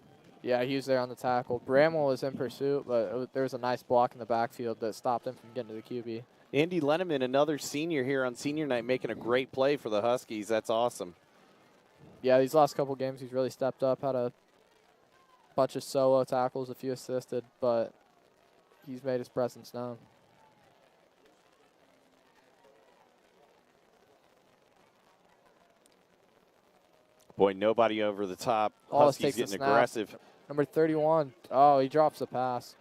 Yeah, he was there on the tackle. Bramwell was in pursuit, but there was a nice block in the backfield that stopped him from getting to the QB. Andy Lenneman, another senior here on senior night, making a great play for the Huskies. That's awesome. Yeah, these last couple games he's really stepped up, had a bunch of solo tackles, a few assisted, but he's made his presence known. Boy, nobody over the top. Huskies getting aggressive. Number 31. Oh, he drops the pass.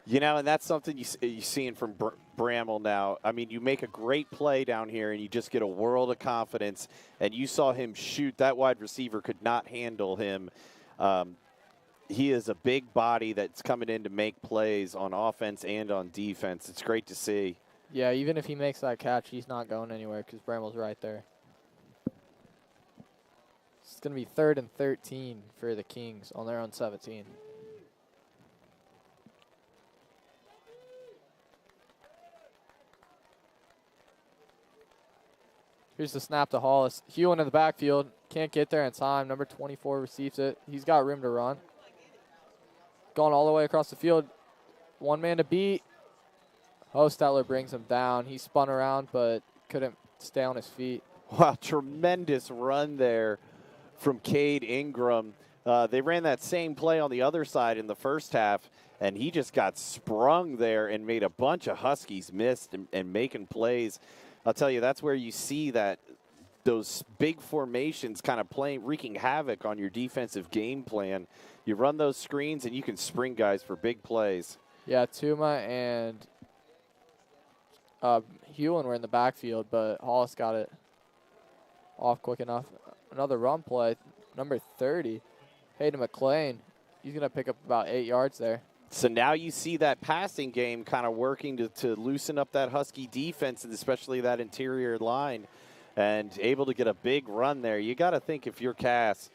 You know, and that's something you're seeing from Bramwell now. I mean, you make a great play down here, and you just get a world of confidence. And you saw him shoot. That wide receiver could not handle him. He is a big body that's coming in to make plays on offense and on defense. It's great to see. Yeah, even if he makes that catch, he's not going anywhere because Bramwell's right there. It's going to be 3rd and 13 for the Kings on their own 17. Here's the snap to Hollis. Hewin in the backfield. Can't get there in time. Number 24 receives it. He's got room to run. Going all the way across the field. One man to beat. Hostetler brings him down. He spun around but couldn't stay on his feet. Wow, tremendous run there from Cade Ingram. They ran that same play on the other side in the first half, and he just got sprung there and made a bunch of Huskies miss and making plays. I'll tell you, that's where you see that those big formations kind of wreaking havoc on your defensive game plan. You run those screens, and you can spring guys for big plays. Yeah, Tuma and Hewlin were in the backfield, but Hollis got it off quick enough. Another run play, number 30, Hayden McLean. He's going to pick up about 8 yards there. So now you see that passing game kind of working to loosen up that Husky defense, and especially that interior line, and able to get a big run there. You got to think, if you're Cass,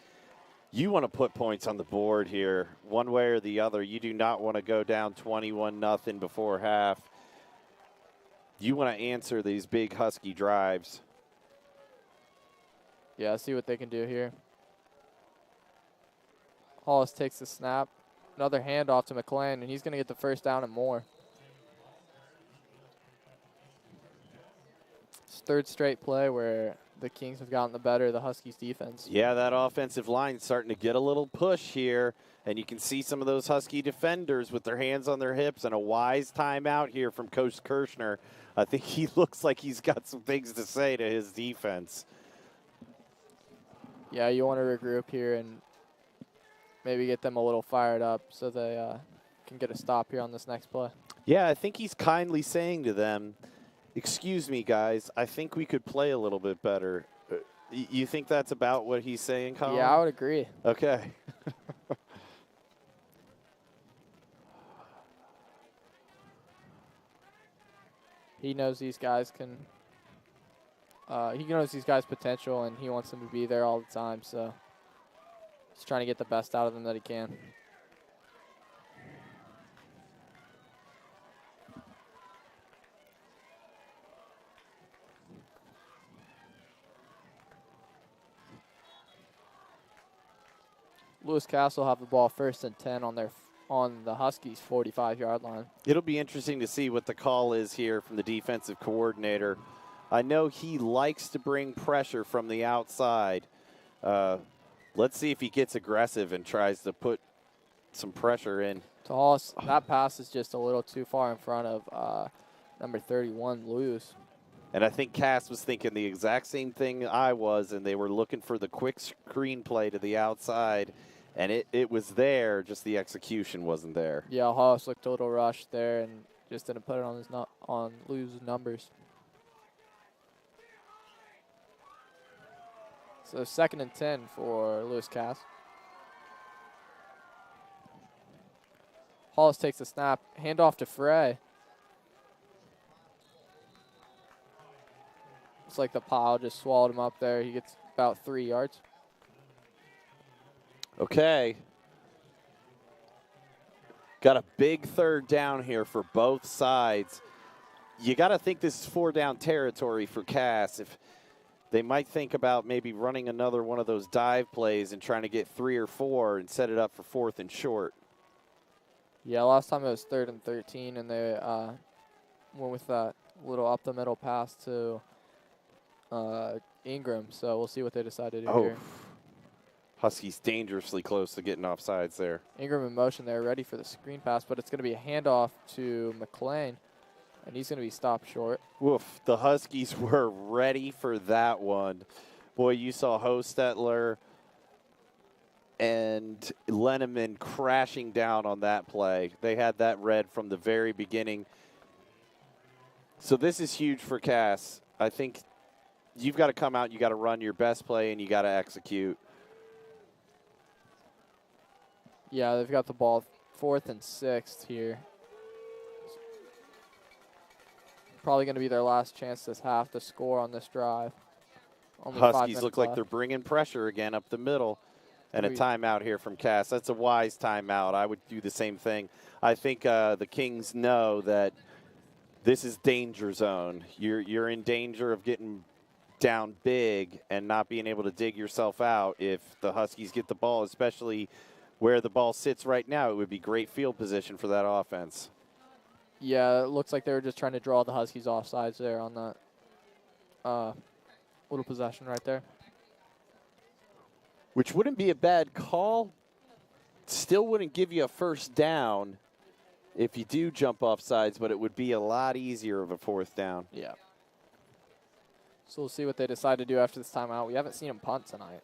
you want to put points on the board here one way or the other. You do not want to go down 21-0 before half. You want to answer these big Husky drives. Yeah, see what they can do here. Hollis takes the snap. Another handoff to McLean, and he's going to get the first down and more. It's 3rd straight play where the Kings have gotten the better of the Huskies defense. Yeah, that offensive line starting to get a little push here, and you can see some of those Husky defenders with their hands on their hips, and a wise timeout here from Coach Kirshner. I think he looks like he's got some things to say to his defense. Yeah, you want to regroup here and maybe get them a little fired up so they can get a stop here on this next play. Yeah, I think he's kindly saying to them, excuse me, guys, I think we could play a little bit better. You think that's about what he's saying, Colin? Yeah, I would agree. Okay. He knows these guys can he knows these guys' potential, and he wants them to be there all the time, so he's trying to get the best out of them that he can. Lewis Castle have the ball 1st and 10 on the Huskies' 45-yard line. It'll be interesting to see what the call is here from the defensive coordinator. I know he likes to bring pressure from the outside. Let's see if he gets aggressive and tries to put some pressure in. To Hollis, that pass is just a little too far in front of number 31, loose. And I think Cass was thinking the exact same thing I was, and they were looking for the quick screen play to the outside, and it was there, just the execution wasn't there. Yeah, Hollis looked a little rushed there and just didn't put it on on Lou's numbers. So 2nd and 10 for Lewis Cass. Hollis takes the snap, handoff to Frey. It's like the pile just swallowed him up there. He gets about 3 yards. Okay. Got a big 3rd down here for both sides. You got to think this is 4-down territory for Cass. If they might think about maybe running another one of those dive plays and trying to get 3 or 4 and set it up for 4th and short. Yeah, last time it was 3rd and 13, and they went with that little up the middle pass to Ingram. So we'll see what they decide to do here. Huskies dangerously close to getting offsides there. Ingram in motion there, ready for the screen pass, but it's going to be a handoff to McLean, and he's going to be stopped short. Woof, the Huskies were ready for that one. Boy, you saw Hostetler and Lenneman crashing down on that play. They had that read from the very beginning. So this is huge for Cass. I think you've got to come out, you got to run your best play, and you got to execute. Yeah, they've got the ball 4th and 6th here. Probably going to be their last chance this half to score on this drive. Only Huskies look like they're bringing pressure again up the middle. And a timeout here from Cass. That's a wise timeout. I would do the same thing. I think the Kings know that this is danger zone. You're in danger of getting down big and not being able to dig yourself out if the Huskies get the ball, especially where the ball sits right now. It would be great field position for that offense. Yeah, it looks like they were just trying to draw the Huskies offsides there on that little possession right there. Which wouldn't be a bad call. Still wouldn't give you a 1st down if you do jump off sides, but it would be a lot easier of a 4th down. Yeah. So we'll see what they decide to do after this timeout. We haven't seen them punt tonight.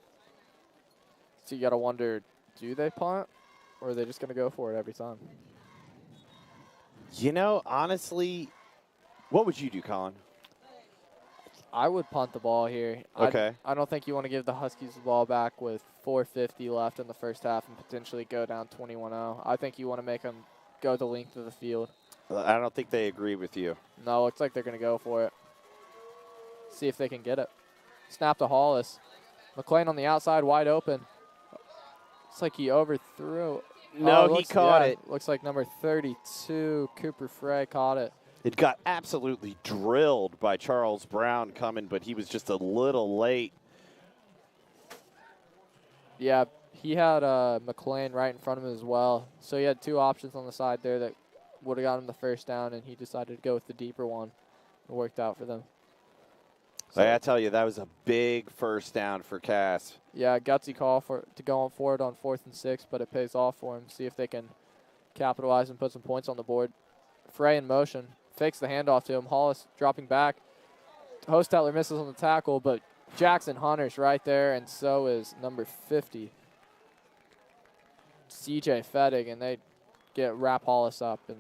So you got to wonder, do they punt, or are they just going to go for it every time? You know, honestly, what would you do, Colin? I would punt the ball here. Okay. I don't think you want to give the Huskies the ball back with 4:50 left in the first half and potentially go down 21-0. I think you want to make them go the length of the field. I don't think they agree with you. No, looks like they're going to go for it. See if they can get it. Snap to Hollis. McLean on the outside, wide open. Looks like he overthrew. No, he caught it. Looks like number 32, Cooper Frey, caught it. It got absolutely drilled by Charles Brown coming, but he was just a little late. Yeah, he had McLean right in front of him as well. So he had 2 options on the side there that would have got him the 1st down, and he decided to go with the deeper one. It worked out for them. So I tell you, that was a big 1st down for Cass. Yeah, gutsy call to go on for it on 4th and 6, but it pays off for him. See if they can capitalize and put some points on the board. Frey in motion. Fakes the handoff to him. Hollis dropping back. Hostetler misses on the tackle, but Jackson Hunter's right there, and so is number 50, CJ Fettig, and they wrap Hollis up and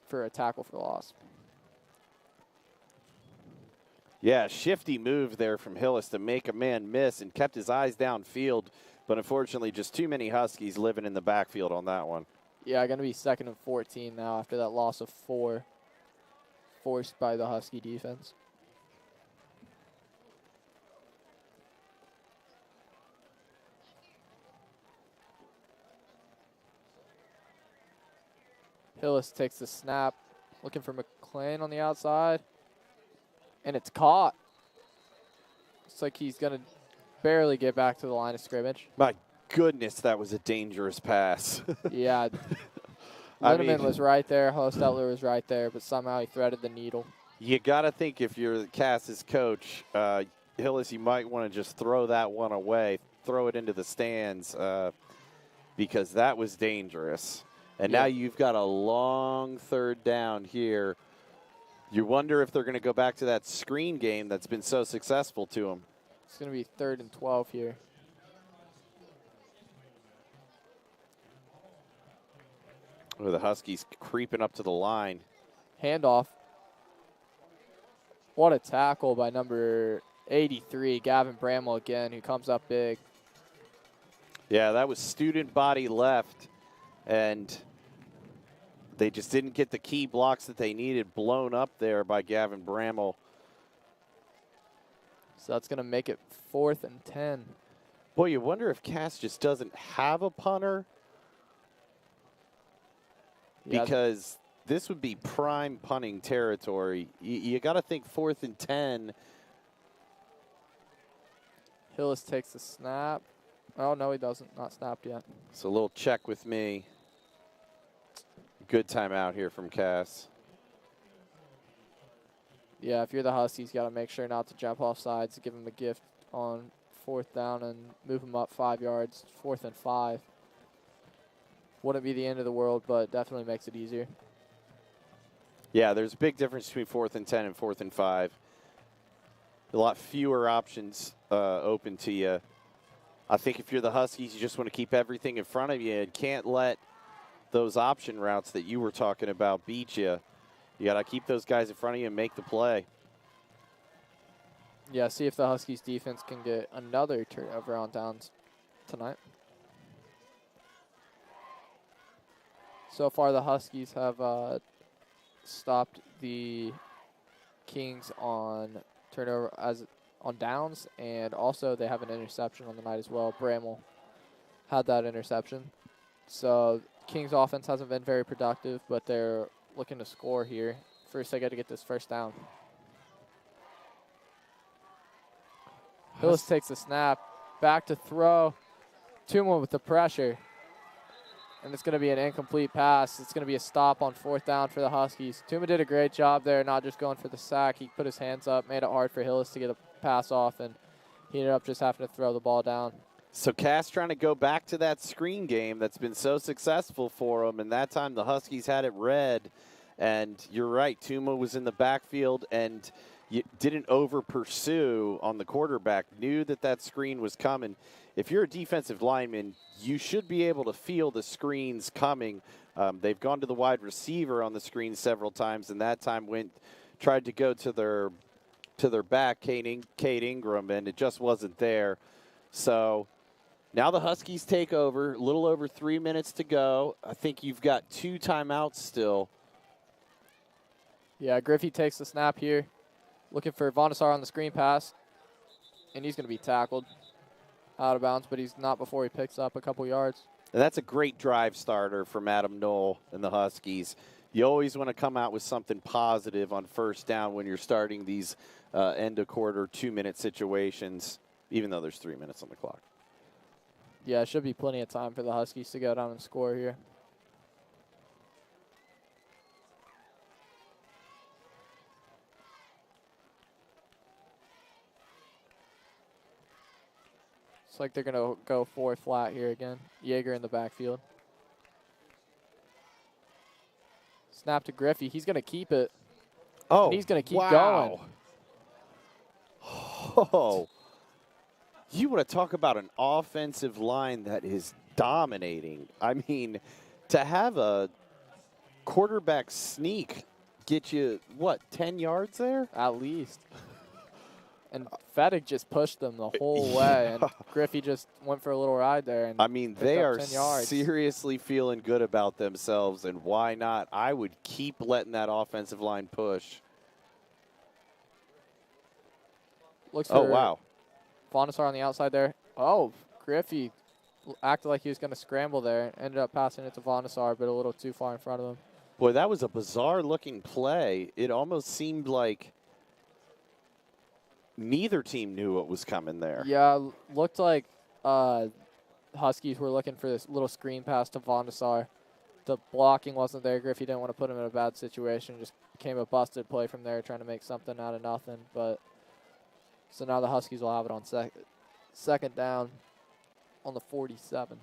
for a tackle for loss. Yeah, shifty move there from Hillis to make a man miss and kept his eyes downfield, but unfortunately just too many Huskies living in the backfield on that one. Yeah, going to be 2nd and 14 now after that loss of 4 forced by the Husky defense. Hillis takes the snap, looking for McLean on the outside, and it's caught. Looks like he's going to barely get back to the line of scrimmage. My goodness, that was a dangerous pass. Yeah. Linneman was right there. Hostetler was right there, but somehow he threaded the needle. You got to think if you're Cass's coach, Hillis, you might want to just throw that one away, throw it into the stands because that was dangerous. And now you've got a long 3rd down here You wonder if they're going to go back to that screen game that's been so successful to them. It's going to be 3rd and 12 here. Oh, the Huskies creeping up to the line. Handoff. What a tackle by number 83, Gavin Bramwell again, who comes up big. Yeah, that was student body left, and they just didn't get the key blocks that they needed blown up there by Gavin Bramwell. So that's going to make it 4th and 10. Boy, you wonder if Cass just doesn't have a punter. Yeah, because this would be prime punting territory. You got to think 4th and 10. Hillis takes the snap. Oh, no, he doesn't. Not snapped yet. So a little check with me. Good timeout here from Cass. Yeah, if you're the Huskies, you got to make sure not to jump off sides, give him a gift on 4th down and move him up 5 yards, 4th and 5. Wouldn't be the end of the world, but definitely makes it easier. Yeah, there's a big difference between 4th and 10 and 4th and 5. A lot fewer options open to you. I think if you're the Huskies, you just want to keep everything in front of you and can't let those option routes that you were talking about beat you. You got to keep those guys in front of you and make the play. Yeah, see if the Huskies defense can get another turnover on downs tonight. So far, the Huskies have stopped the Kings on turnover on downs, and also they have an interception on the night as well. Bramwell had that interception. So Kings offense hasn't been very productive, but they're looking to score here. First, they got to get this 1st down. Hillis takes the snap, back to throw. Tuma with the pressure. And it's going to be an incomplete pass. It's going to be a stop on 4th down for the Huskies. Tuma did a great job there, not just going for the sack. He put his hands up, made it hard for Hillis to get a pass off, and he ended up just having to throw the ball down. So Cass trying to go back to that screen game that's been so successful for him, and that time the Huskies had it red. And you're right, Tuma was in the backfield and didn't over-pursue on the quarterback, knew that that screen was coming. If you're a defensive lineman, you should be able to feel the screens coming. They've gone to the wide receiver on the screen several times, and that time tried to go to their back, Cade Ingram, and it just wasn't there. So now the Huskies take over, a little over 3 minutes to go. I think you've got 2 timeouts still. Yeah, Griffey takes the snap here, looking for Vonasar on the screen pass, and he's going to be tackled out of bounds, but he's not before he picks up a couple yards. And that's a great drive starter from Adam Knoll and the Huskies. You always want to come out with something positive on 1st down when you're starting these end-of-quarter 2-minute situations, even though there's 3 minutes on the clock. Yeah, it should be plenty of time for the Huskies to go down and score here. It's like they're going to go 4 flat here again. Yeager in the backfield. Snap to Griffey. He's going to keep it. Oh, and he's going to keep going. Oh, you want to talk about an offensive line that is dominating. I mean, to have a quarterback sneak get you, what, 10 yards there? At least. And Fettig just pushed them the whole way, and Griffey just went for a little ride there. And I mean, they are seriously feeling good about themselves, and why not? I would keep letting that offensive line push. Looks for wow. Vonasar on the outside there. Oh, Griffey acted like he was going to scramble there. Ended up passing it to Vonasar, but a little too far in front of him. Boy, that was a bizarre-looking play. It almost seemed like neither team knew what was coming there. Yeah, looked like Huskies were looking for this little screen pass to Vonasar. The blocking wasn't there. Griffey didn't want to put him in a bad situation. Just became a busted play from there, trying to make something out of nothing. But so now the Huskies will have it on second down on the 47.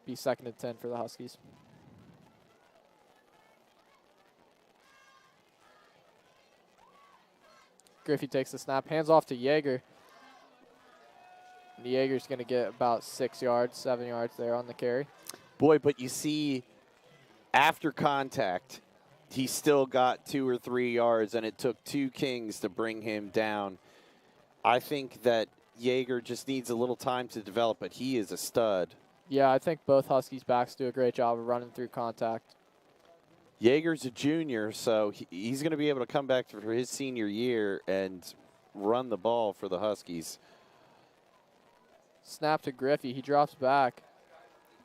Be 2nd and 10 for the Huskies. Griffey takes the snap, hands off to Yeager. And Yeager's going to get about 6 yards, 7 yards there on the carry. Boy, but you see, after contact, he still got 2 or 3 yards, and it took 2 Kings to bring him down. I think that Yeager just needs a little time to develop, but he is a stud. Yeah, I think both Huskies backs do a great job of running through contact. Yeager's a junior, so he's going to be able to come back for his senior year and run the ball for the Huskies. Snap to Griffey. He drops back.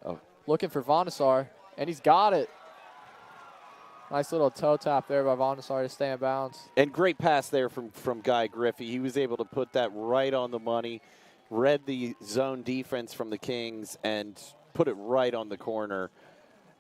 Oh. Looking for Vondesar, and he's got it. Nice little toe tap there by Vondesar to stay in bounds. And great pass there from Guy Griffey. He was able to put that right on the money, read the zone defense from the Kings, and put it right on the corner.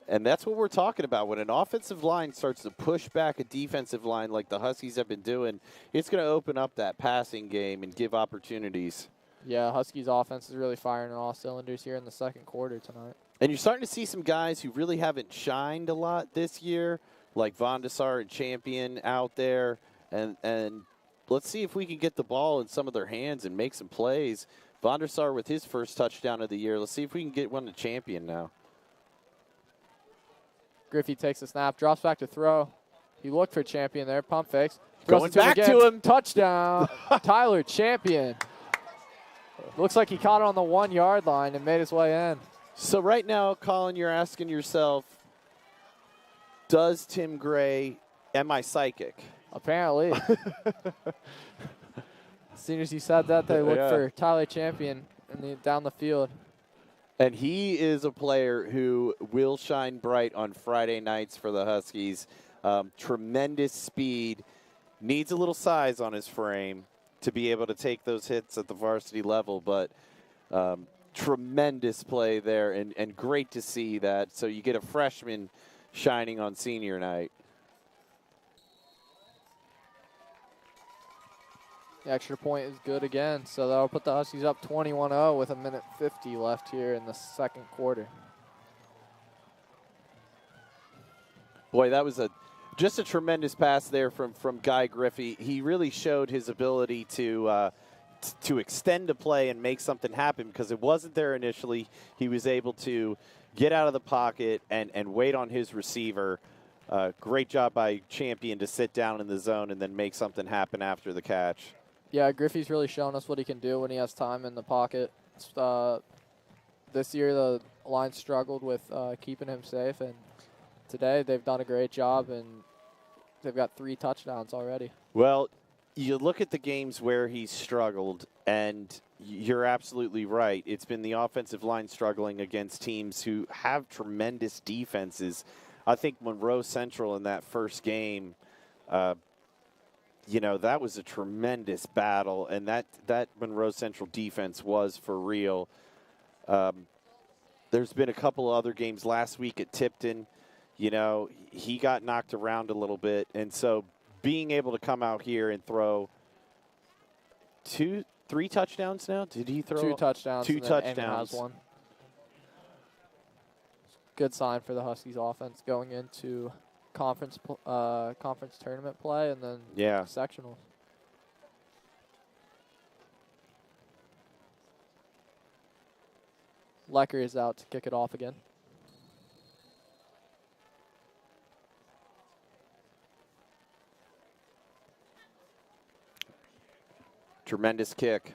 And that's what we're talking about. When an offensive line starts to push back a defensive line like the Huskies have been doing, it's going to open up that passing game and give opportunities. Yeah, Huskies offense is really firing on all cylinders here in the second quarter tonight. And you're starting to see some guys who really haven't shined a lot this year, like Vondesar and Champion out there. And let's see if we can get the ball in some of their hands and make some plays. Vondesar with his first touchdown of the year. Let's see if we can get one to Champion now. Griffey takes the snap, drops back to throw. He looked for Champion there, pump fakes. Going back to him. Touchdown, Tyler Champion. Looks like he caught it on the 1 yard line and made his way in. So right now, Colin, you're asking yourself, does Tim Gray, am I psychic? Apparently. As soon as you said that, they looked for Tyler Champion down the field. And he is a player who will shine bright on Friday nights for the Huskies. Tremendous speed, needs a little size on his frame to be able to take those hits at the varsity level, but tremendous play there, and great to see that. So you get a freshman shining on senior night. The extra point is good again, so that'll put the Huskies up 21-0 with 1:50 left here in the second quarter. Boy, that was just a tremendous pass there from Guy Griffey. He really showed his ability to extend a play and make something happen, because it wasn't there initially. He was able to get out of the pocket and wait on his receiver. Great job by Champion to sit down in the zone and then make something happen after the catch. Yeah, Griffey's really shown us what he can do when he has time in the pocket. This year the line struggled with keeping him safe, and today they've done a great job, and they've got 3 touchdowns already. Well, you look at the games where he's struggled, and you're absolutely right. It's been the offensive line struggling against teams who have tremendous defenses. I think Monroe Central in that first game, that was a tremendous battle, and that Monroe Central defense was for real. There's been a couple of other games last week at Tipton. He got knocked around a little bit, and so being able to come out here and throw 3 touchdowns now? Did he throw 2 touchdowns? 2 touchdowns. Has one. Good sign for the Huskies offense going into conference tournament play and then sectionals. Lecker is out to kick it off again. Tremendous kick.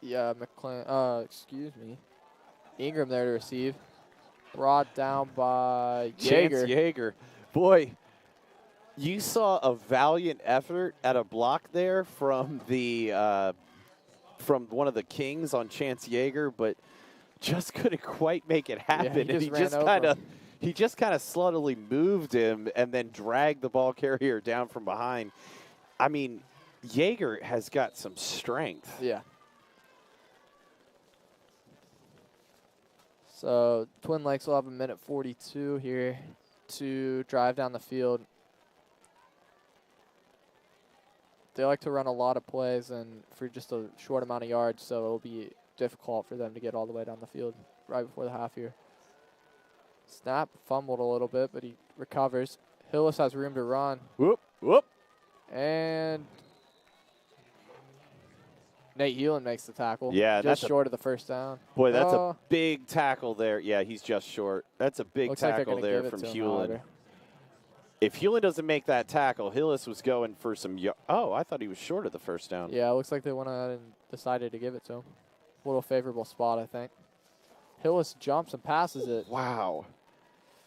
Yeah, Ingram there to receive. Brought down by Yeager. Yeager. Boy, you saw a valiant effort at a block there from from one of the Kings on Chance Yeager, but just couldn't quite make it happen. Yeah, he just kind of sluggily moved him and then dragged the ball carrier down from behind. I mean, Yeager has got some strength. Yeah. So Twin Lakes will have 1:42 here to drive down the field. They like to run a lot of plays and for just a short amount of yards, so it'll be difficult for them to get all the way down the field right before the half here. Snap, fumbled a little bit, but he recovers. Hillis has room to run. Whoop, whoop. And Nate Hewlin makes the tackle. Yeah, just short of the first down. Boy, that's a big tackle there. Yeah, he's just short. That's a big tackle there from Hewlin. If Hewlin doesn't make that tackle, Hillis was going for some. Oh, I thought he was short of the first down. Yeah, it looks like they went ahead and decided to give it to him. A little favorable spot, I think. Hillis jumps and passes it. Wow.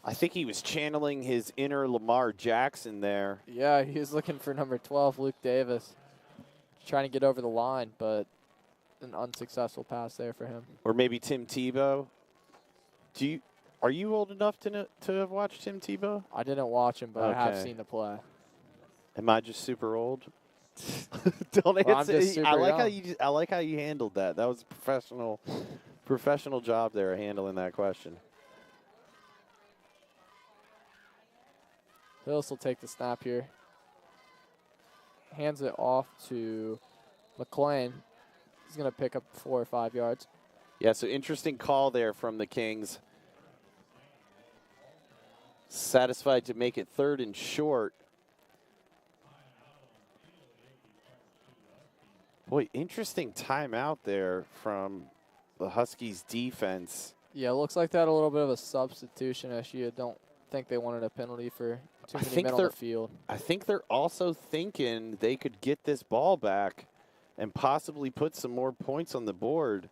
I think he was channeling his inner Lamar Jackson there. Yeah, he was looking for number 12, Luke Davis. Trying to get over the line, but an unsuccessful pass there for him. Or maybe Tim Tebow. Are you old enough to have watched Tim Tebow? I didn't watch him, but I have seen the play. Am I just super old? Don't answer. I like how you handled that. That was a professional job there handling that question. Hillis will take the snap here. Hands it off to McLean. He's going to pick up 4 or 5 yards. Yeah, so interesting call there from the Kings. Satisfied to make it 3rd and short. Boy, interesting timeout there from the Huskies defense. Yeah, it looks like they had a little bit of a substitution issue. I don't think they wanted a penalty for too many men on the field. I think they're also thinking they could get this ball back and possibly put some more points on the board.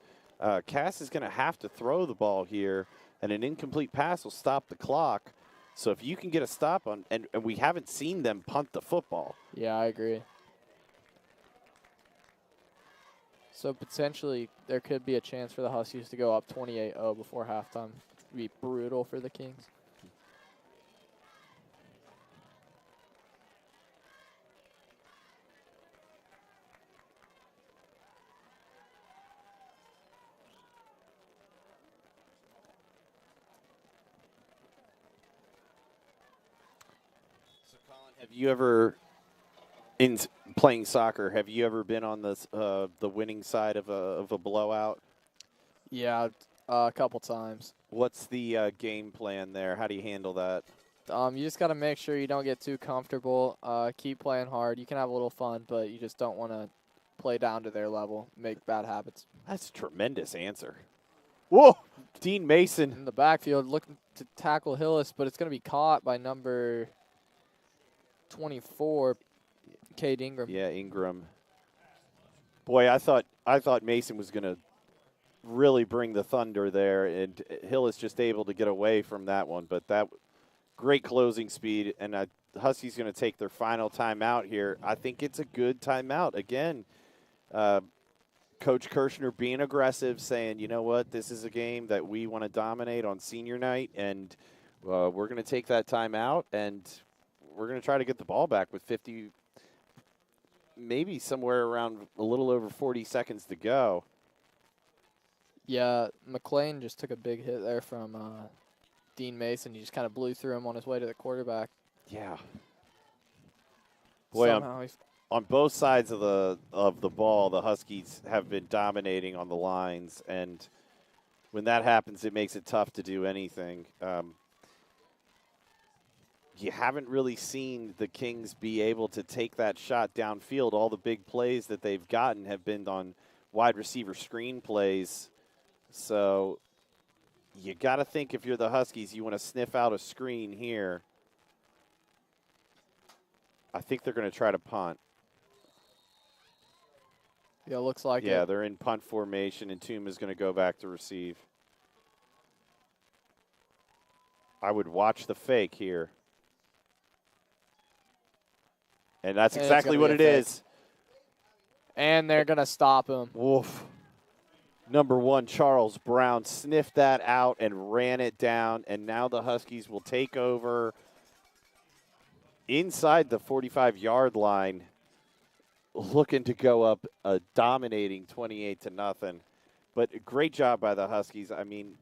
Cass is going to have to throw the ball here, and an incomplete pass will stop the clock. So if you can get a stop on, and we haven't seen them punt the football. Yeah, I agree. So potentially there could be a chance for the Huskies to go up 28-0 before halftime. It would be brutal for the Kings. Have you ever, in playing soccer, have you ever been on the winning side of a blowout? Yeah, a couple times. What's the game plan there? How do you handle that? You just got to make sure you don't get too comfortable. Keep playing hard. You can have a little fun, but you just don't want to play down to their level, make bad habits. That's a tremendous answer. Whoa! Dean Mason. In the backfield looking to tackle Hillis, but it's going to be caught by number 24, Cade Ingram. Yeah, Ingram. Boy, I thought Mason was going to really bring the thunder there, and Hill is just able to get away from that one. But that great closing speed, and Huskies going to take their final timeout here. I think it's a good timeout. Again, Coach Kirshner being aggressive, saying, you know what, this is a game that we want to dominate on senior night, and we're going to take that timeout, and we're going to try to get the ball back with 50, maybe somewhere around a little over 40 seconds to go. Yeah, McLean just took a big hit there from Dean Mason. He just kind of blew through him on his way to the quarterback. Yeah. Boy, on both sides of the ball, the Huskies have been dominating on the lines, and when that happens, it makes it tough to do anything. You haven't really seen the Kings be able to take that shot downfield. All the big plays that they've gotten have been on wide receiver screen plays. So you got to think if you're the Huskies, you want to sniff out a screen here. I think they're going to try to punt. Yeah, looks like it. Yeah, they're in punt formation, and Toom is going to go back to receive. I would watch the fake here. And that's exactly what it is. And they're going to stop him. Woof. Number 1, Charles Brown, sniffed that out and ran it down. And now the Huskies will take over inside the 45-yard line, looking to go up a dominating 28-0. But a great job by the Huskies. I mean,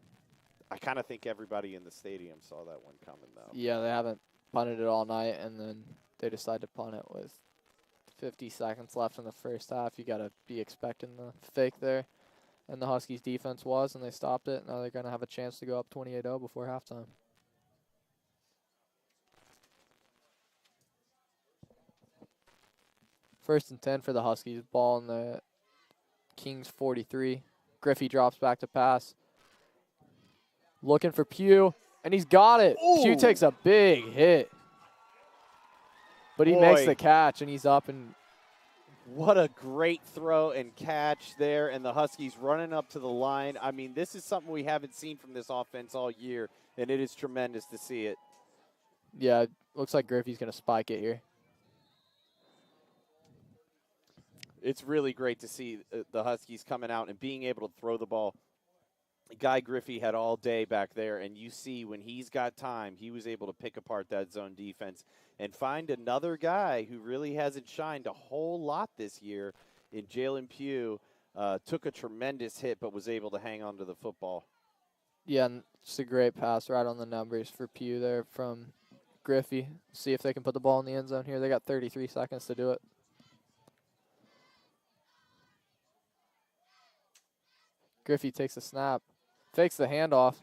I kind of think everybody in the stadium saw that one coming, though. Yeah, they haven't punted it all night, and then they decide to punt it with 50 seconds left in the first half. You got to be expecting the fake there. And the Huskies defense was, and they stopped it. Now they're going to have a chance to go up 28-0 before halftime. First and 10 for the Huskies. Ball in the Kings 43. Griffey drops back to pass. Looking for Pugh, and he's got it. Ooh. Pugh takes a big hit. But he makes the catch, and he's up. And what a great throw and catch there, and the Huskies running up to the line. I mean, this is something we haven't seen from this offense all year, and it is tremendous to see it. Yeah, looks like Griffey's going to spike it here. It's really great to see the Huskies coming out and being able to throw the ball. Guy Griffey had all day back there, and you see when he's got time, he was able to pick apart that zone defense and find another guy who really hasn't shined a whole lot this year in Jalen Pugh. Took a tremendous hit but was able to hang on to the football. Yeah, and just a great pass right on the numbers for Pugh there from Griffey. See if they can put the ball in the end zone here. They got 33 seconds to do it. Griffey takes a snap, fakes the handoff.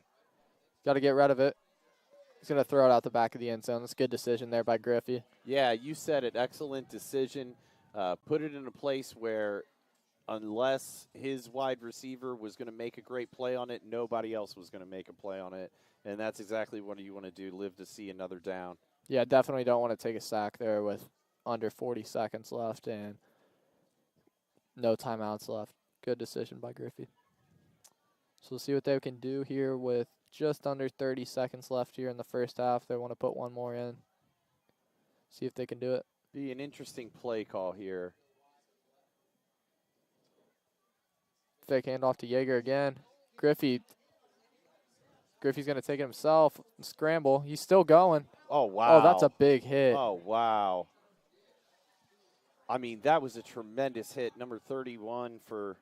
Got to get rid of it. He's going to throw it out the back of the end zone. That's a good decision there by Griffey. Yeah, you said it. Excellent decision. Put it in a place where unless his wide receiver was going to make a great play on it, nobody else was going to make a play on it. And that's exactly what you want to do, live to see another down. Yeah, definitely don't want to take a sack there with under 40 seconds left and no timeouts left. Good decision by Griffey. So we'll see what they can do here with just under 30 seconds left here in the first half. They want to put one more in. See if they can do it. Be an interesting play call here. Fake handoff to Yeager again. Griffey's going to take it himself and scramble. He's still going. Oh, wow. Oh, that's a big hit. Oh, wow. I mean, that was a tremendous hit. Number 31 for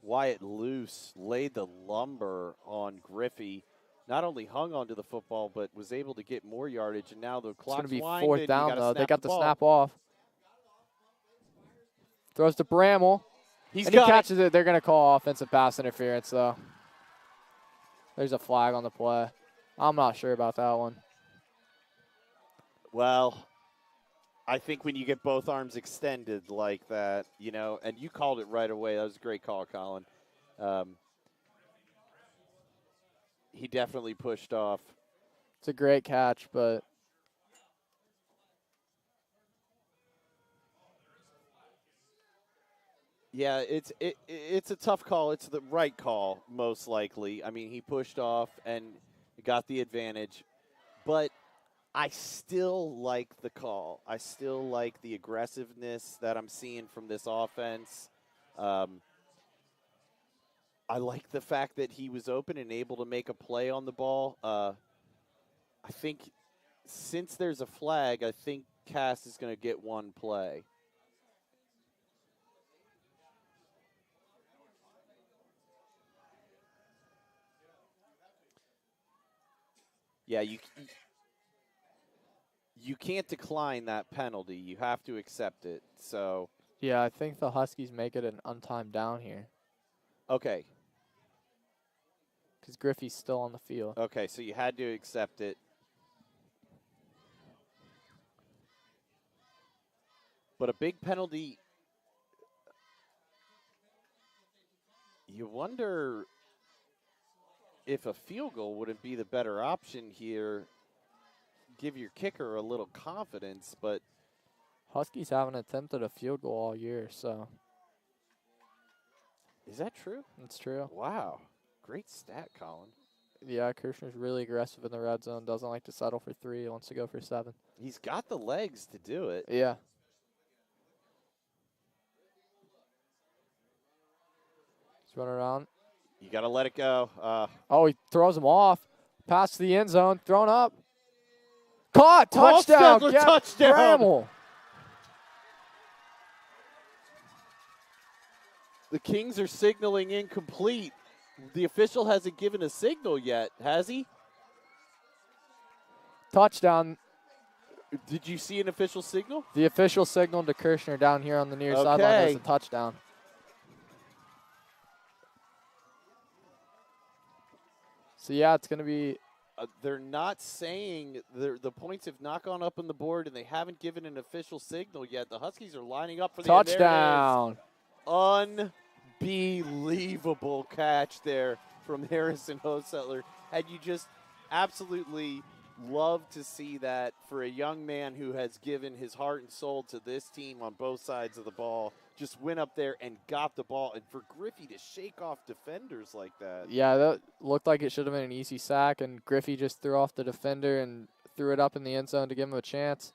Wyatt Luce laid the lumber on Griffey. Not only hung onto the football, but was able to get more yardage. And now the clock's winding. It's going going to be 4th down, though. They got the snap off. Throws to Bramall. He catches it. They're going to call offensive pass interference, though. There's a flag on the play. I'm not sure about that one. Well, I think when you get both arms extended like that, you know, and you called it right away. That was a great call, Colin. He definitely pushed off. It's a great catch, but yeah, it's a tough call. It's the right call, most likely. I mean, he pushed off and got the advantage, but I still like the call. I still like the aggressiveness that I'm seeing from this offense. I like the fact that he was open and able to make a play on the ball. I think since there's a flag, I think Cass is going to get one play. Yeah, you can't decline that penalty. You have to accept it. So yeah, I think the Huskies make it an untimed down here. Okay. Because Griffey's still on the field. Okay, so you had to accept it. But a big penalty, you wonder if a field goal wouldn't be the better option here. Give your kicker a little confidence, but Huskies haven't attempted a field goal all year, so. Is that true? It's true. Wow. Great stat, Colin. Yeah, Kirshner's really aggressive in the red zone. Doesn't like to settle for 3. He wants to go for 7. He's got the legs to do it. Yeah. He's running around. You got to let it go. Oh, he throws him off. Pass to the end zone. Thrown up. Caught. Touchdown. Touchdown. Bramall. The Kings are signaling incomplete. The official hasn't given a signal yet, has he? Touchdown. Did you see an official signal? The official signaled to Kirshner down here on the near sideline as a touchdown. So, yeah, it's going to be. They're not saying the points have not gone up on the board, and they haven't given an official signal yet. The Huskies are lining up for the touchdown. Unbelievable. unbelievable catch there from Harrison Hosettler. And you just absolutely love to see that for a young man who has given his heart and soul to this team on both sides of the ball. Just went up there and got the ball. And for Griffey to shake off defenders like that. Yeah, that looked like it should have been an easy sack, and Griffey just threw off the defender and threw it up in the end zone to give him a chance.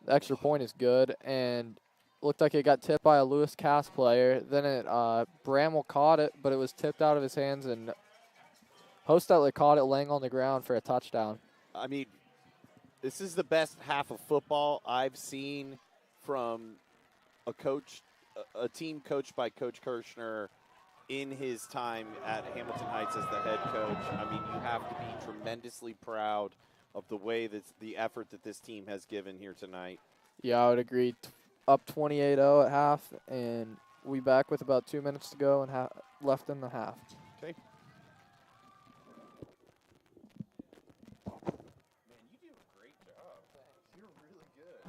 The extra point is good, and looked like it got tipped by a Lewis Cass player. Then Bramwell caught it, but it was tipped out of his hands, and Hostettler caught it laying on the ground for a touchdown. I mean, this is the best half of football I've seen from a team coached by Coach Kirshner in his time at Hamilton Heights as the head coach. I mean, you have to be tremendously proud of the way that the effort that this team has given here tonight. Yeah, I would agree. Up 28-0 at half, and we back with about 2 minutes to go and left in the half. Okay. Man, you do a great job. Thanks. You're really good.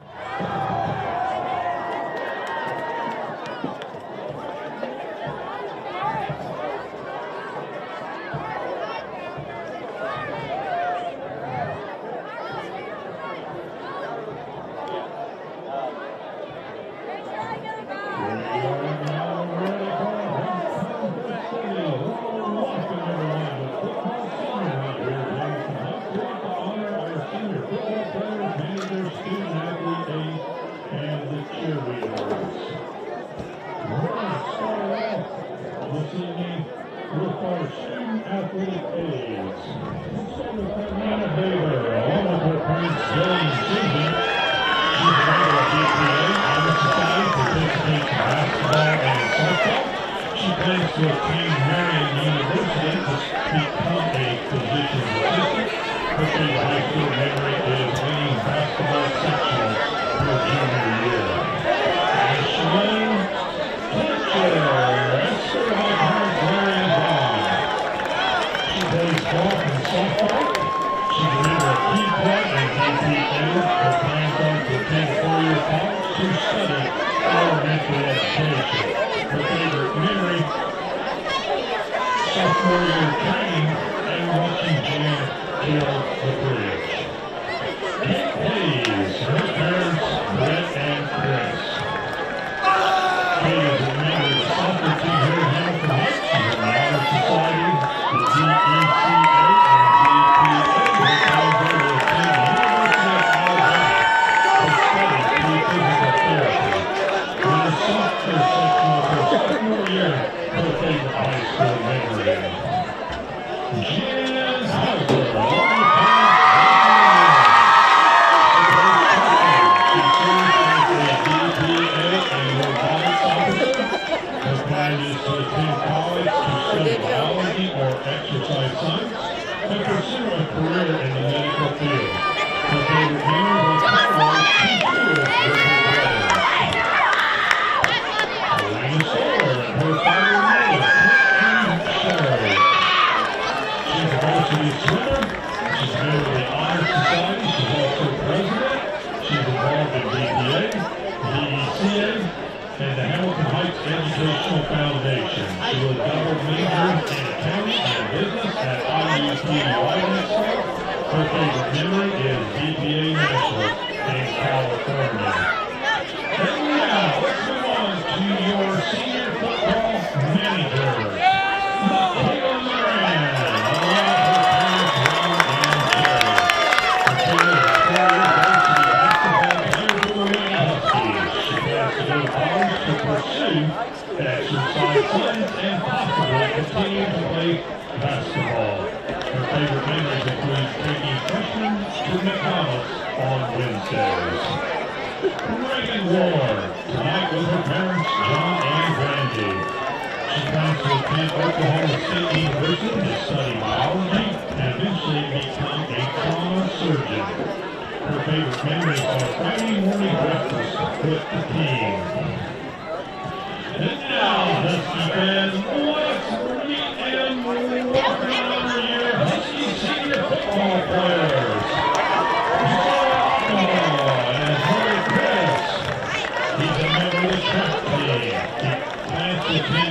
He's a member of the track team. He plans to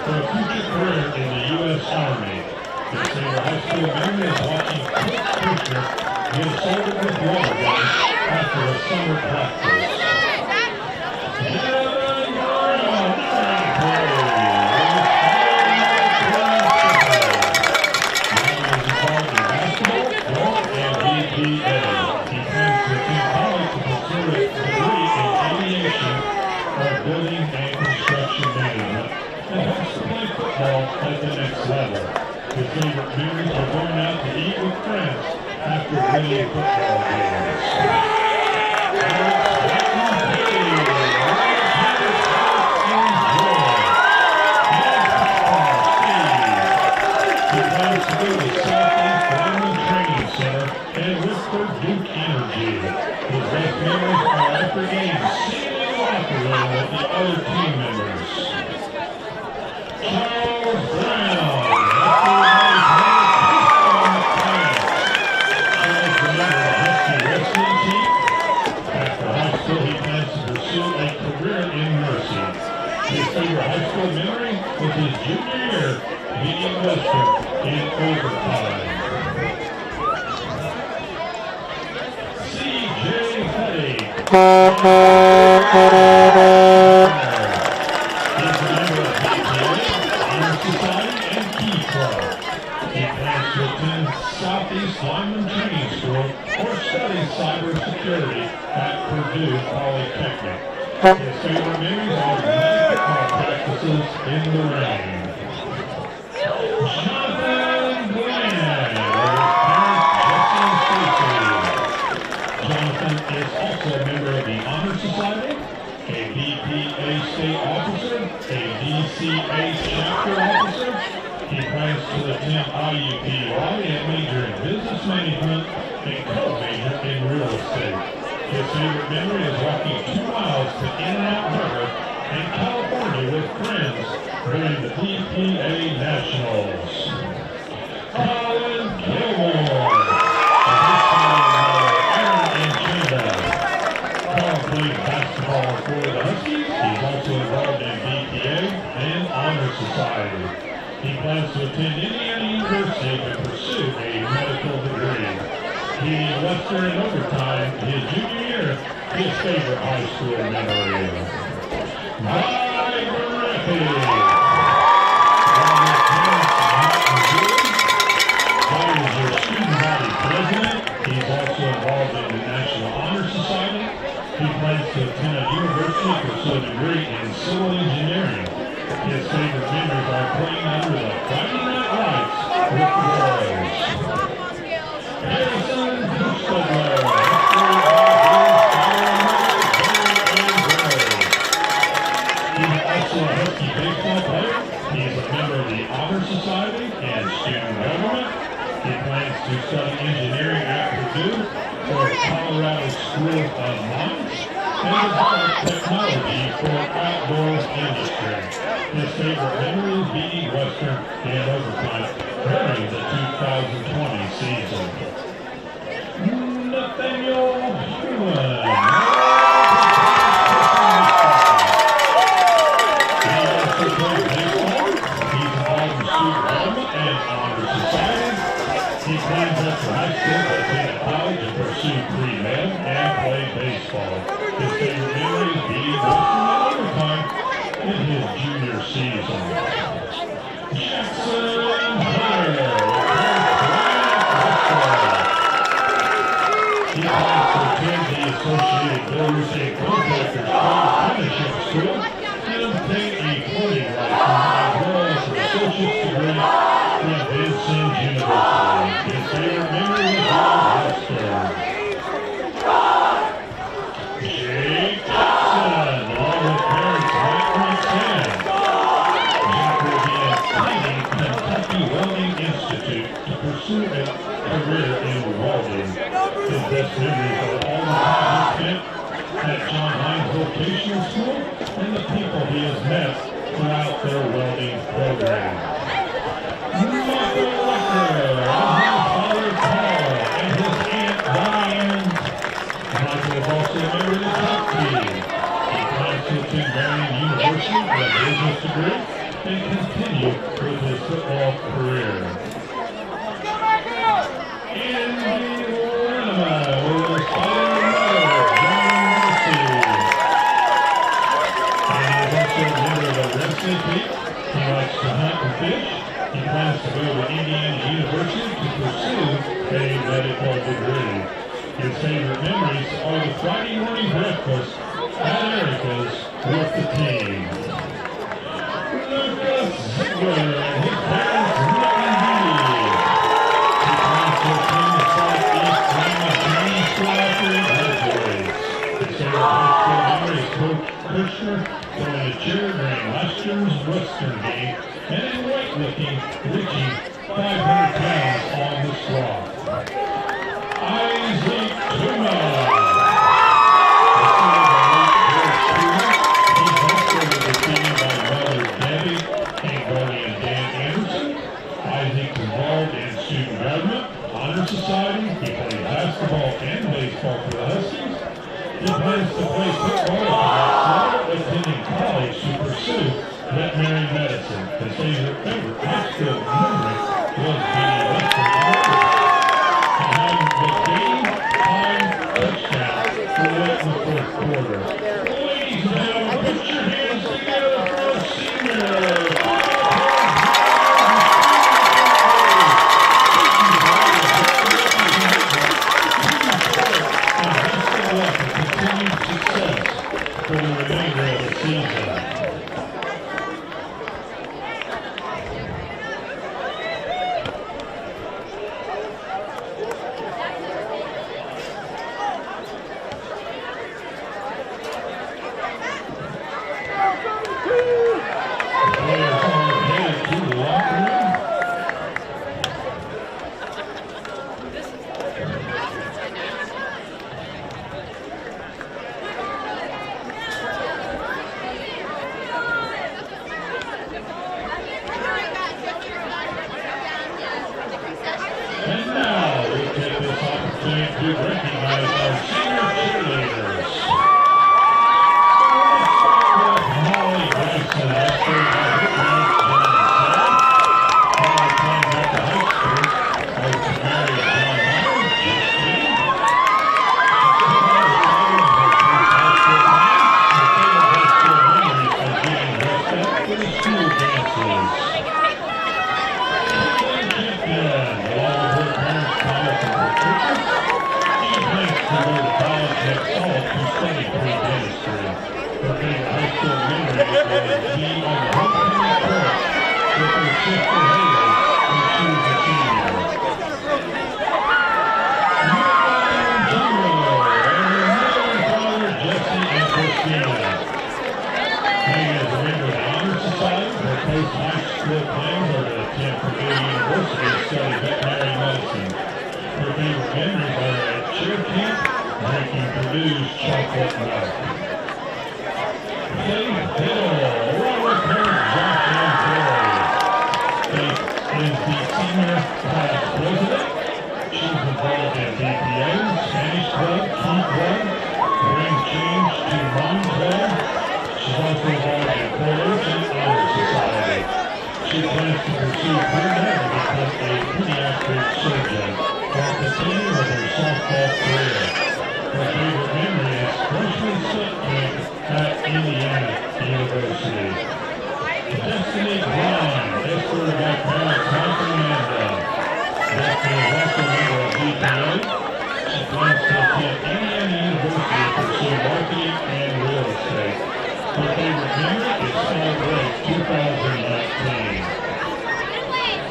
for a future career in the U.S. Army. His favorite high school memory is watching Coach Fisher get assaulted with water guns after a summer practice. Building and construction management, and hopes to play football at the next level. His favorite memories are going out to eat with friends after winning football games. He plans to go to Southeast Lineman Training Center and work for Duke Energy. His best memories are after games with the other team members. Charles Brown. Charles is a member of the Husky wrestling team. After high school, he plans to pursue a career in nursing. His favorite high school memory was his junior year beating Western in overtime. C.J. Huddy. He's a member of PTA, Honor Society, and Key Club. He plans to attend Southeast Lineman Training School or study cybersecurity at Purdue Polytechnic. His favorite memories are many football practices in the rain. Jonathan Glenn, with his parents Jesse and Stacy. Jonathan is also a member of the Honor Society, a BPA state officer, a DCA chapter officer. He plans to attend IUPUI and major in business management and co-major in real estate. His favorite memory is walking 2 miles to In-N-Out Burger in California with friends during the BPA Nationals. Colin Gilmore. Played basketball for the Huskies. He's also involved in BPA and Honor Society. He plans to attend Indiana University to pursue a medical degree. Beating Western in overtime his junior year, his favorite high school memory. Mike Rappi. Mike is your student body president. He's also involved in the National Honor Society. He plans to attend a university to pursue a degree in civil engineering. His favorite memories are playing under the Friday Night Lights with the boys. Harrison Christopher. He's also a Husky baseball player. He is a member of the Honor Society and student government. He plans to study engineering at Purdue for Colorado School of Mines and develop technology for outdoor industry. His favorite memory is beating Western in overtime during the 2020 season. Nathaniel Hewlin. He also plays baseball. He's involved in student government and Honor Society. He plans after high school to attend college and pursue pre-med and play baseball. His favorite memory is beating Western in overtime in his junior season. Jackson Hunter. He plans to attend the Associated Builders and Contractors Apprenticeship School and obtain a plumbing license as well as an associate's degree from Vincennes University. His favorite memory is Western. Jake Jackson, along with parents Mike and Roxanne. Jack will be attending Kentucky Welding Institute to pursue a career in welding. His best memories are all the time he spent at John Hines Vocational School and the people he has met throughout their welding program. Michael Walker, his father Paul, and his aunt Diane. Michael is also a member of the top team. He plans to attend Marion University with a business degree and continue football career. In the arena, we're starting Varsity. He likes to hunt and fish. He plans to go to Indiana University to pursue a medical degree. His favorite memories are the Friday morning breakfast at Erica's with the team. Lucas Ziegler and his parents, Rick and Dee. He plans to attend the Southeast Miami Training School after he graduates. His favorite high school memory is Coach Kushner throwing a cheer during last year's Western game, and in weightlifting, reaching 500 pounds on the squat. Isaac Tuma. He's also defeated by brother Debbie and guardian Dan Anderson. Isaac's involved in student government, honor society. He plays basketball and baseball for the Huskies. He plans to play football attending college to pursue veterinary medicine. His favorite high school memory was being Western and having the game-time touchdown late in the fourth quarter. Ladies and gentlemen, put your hands together for a senior. For the remainder of the season. To recognize our senior cheerleaders. Molly Gregson, escorted by her parents, John and Sarah. While attending at the high school, was to marry John Hunter, Justine. Her first high school memories are getting dressed up for the school dances. Along with her parents, Thomas and Patricia, plans to go to college next fall to study pre-dentistry. Her favorite high school memory was being on the homecoming court with her sister Haley when she was a senior. Meanwhile, Jumbo and her mother and father, Jesse and Christina. Haley is a member of the Honor Society. Her post-high school plans are to attend Purdue University to study veterinary medicine. Her favorite memories are at cheer camp, drinking Purdue's chocolate milk. Faith Hill, along with parents Josh and Corey. Faith is the senior class president. She's involved in BPA, Spanish Club, Key Club, Bring Change to Mom Club. She's also involved in Pillars and Honor Society. She plans to pursue career and become a pediatric surgeon while continuing with her softball career. Her favorite memory is freshman set camp at Indiana University. Destiny Brown, escorted by parents Mike and Amanda. Destiny is also a member of BPA. She plans to attend Indiana University to pursue marketing and real estate. Her favorite memory is Celebrate 2019.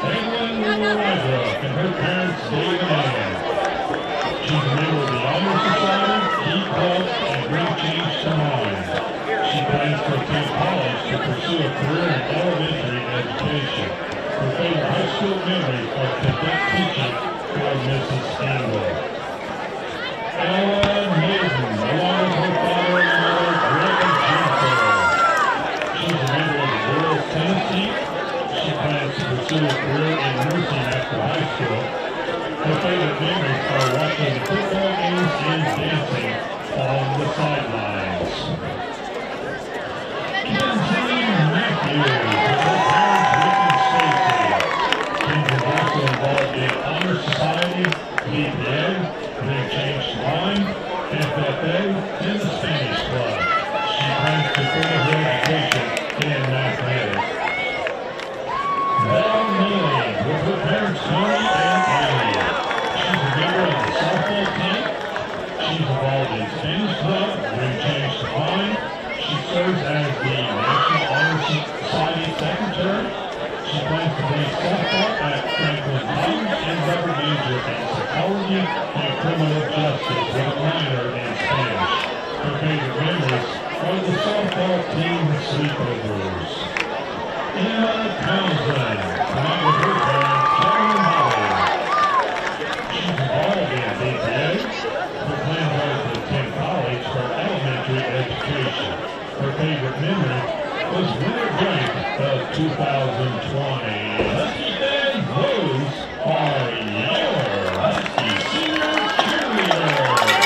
Evelyn Laragra and her parents Dave and Ann. She's a member of the Honor Society, Key Club, and Bring Change to Mind. She plans to attend college to pursue a career in elementary education. Her favorite high school memories are cadet teaching for Mrs. Engel. Ella Maiden, along with her father and mother, Greg and Jennifer. She's a member of the Girls Tennis team. She plans to pursue a career in nursing after high school. Her favorite memories are watching the football games and dancing on the sidelines. Kenzie Matthews, with her parents Rick and Stacy. 20. Husky fans, those are your Husky senior cheerleaders.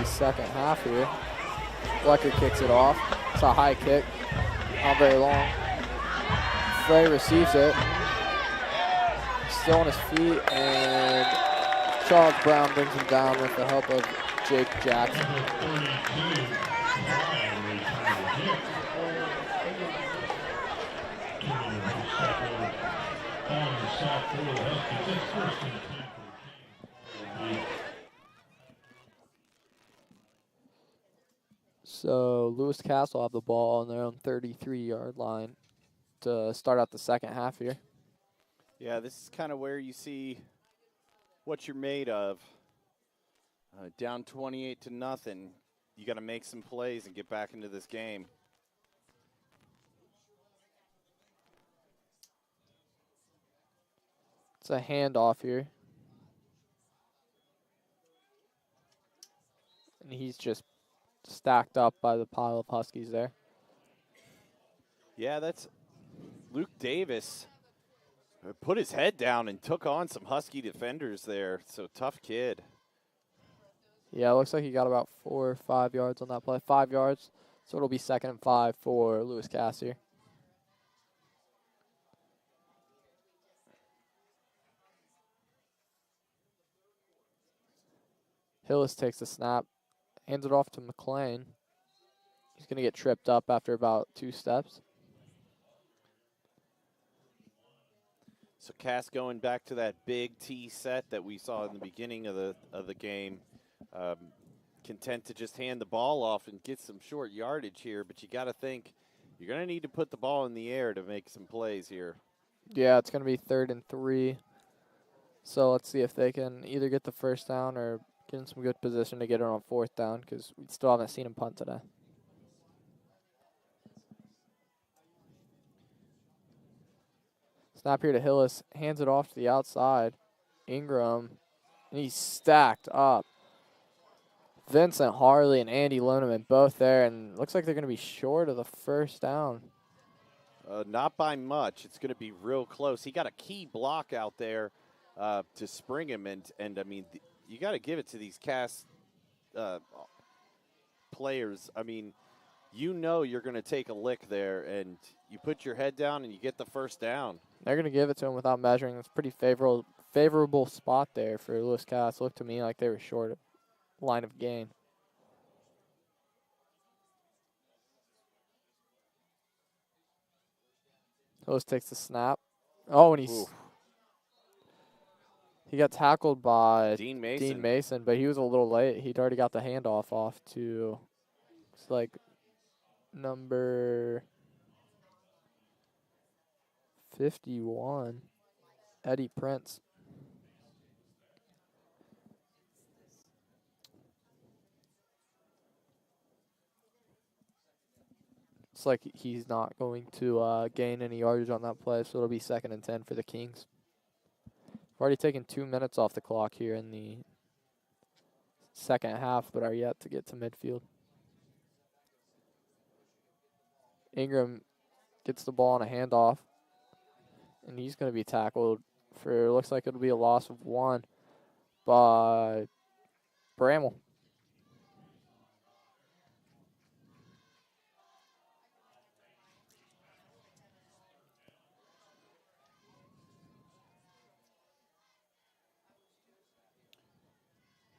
Second half here. Flecker kicks it off. It's a high kick, not very long. Frey receives it. Still on his feet, and Charles Brown brings him down with the help of Jake Jackson. So Lewis Cass will have the ball on their own 33-yard line to start out the second half here. Yeah, this is kind of where you see what you're made of. Down 28-0. You got to make some plays and get back into this game. It's a handoff here. And he's just stacked up by the pile of Huskies there. Yeah, that's Luke Davis. Put his head down and took on some Husky defenders there. So tough kid. Yeah, it looks like he got about 4 or 5 yards on that play. 5 yards. So it'll be 2nd and 5 for Lewis Cass here. Hillis takes the snap, hands it off to McLean. He's going to get tripped up after about 2 steps. So Cass going back to that big T set that we saw in the beginning of the game. Content to just hand the ball off and get some short yardage here, but you got to think you're going to need to put the ball in the air to make some plays here. Yeah, it's going to be 3rd and 3. So let's see if they can either get the first down or get in some good position to get it on 4th down, because we still haven't seen him punt today. Snap here to Hillis, hands it off to the outside. Ingram, and he's stacked up. Vincent Harley and Andy Loneman both there, and looks like they're going to be short of the first down. Not by much. It's going to be real close. He got a key block out there to spring him, and I mean, you got to give it to these Cass players. I mean, you know you're going to take a lick there, and you put your head down and you get the first down. They're going to give it to him without measuring. It's a pretty favorable spot there for Lewis Cass. Looked to me like they were short line of gain. Hillis takes the snap. Oh, and he got tackled by Dean Mason, but he was a little late. He'd already got the handoff off to, it's like, number 51, Eddie Prince. It's like he's not going to gain any yardage on that play, so it'll be 2nd and 10 for the Kings. We've already taken 2 minutes off the clock here in the second half, but are yet to get to midfield. Ingram gets the ball on a handoff, and he's going to be tackled for, looks like it'll be a loss of 1 by Bramwell.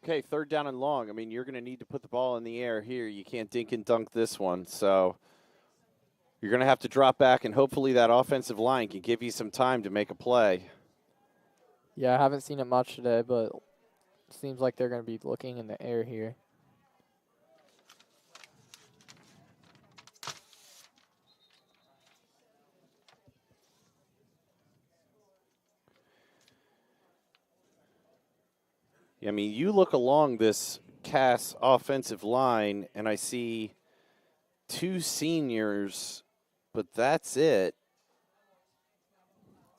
Okay, 3rd down and long. I mean, you're going to need to put the ball in the air here. You can't dink and dunk this one. So you're going to have to drop back, and hopefully that offensive line can give you some time to make a play. Yeah, I haven't seen it much today, but it seems like they're going to be looking in the air here. I mean, you look along this Cass offensive line, and I see 2 seniors, but that's it.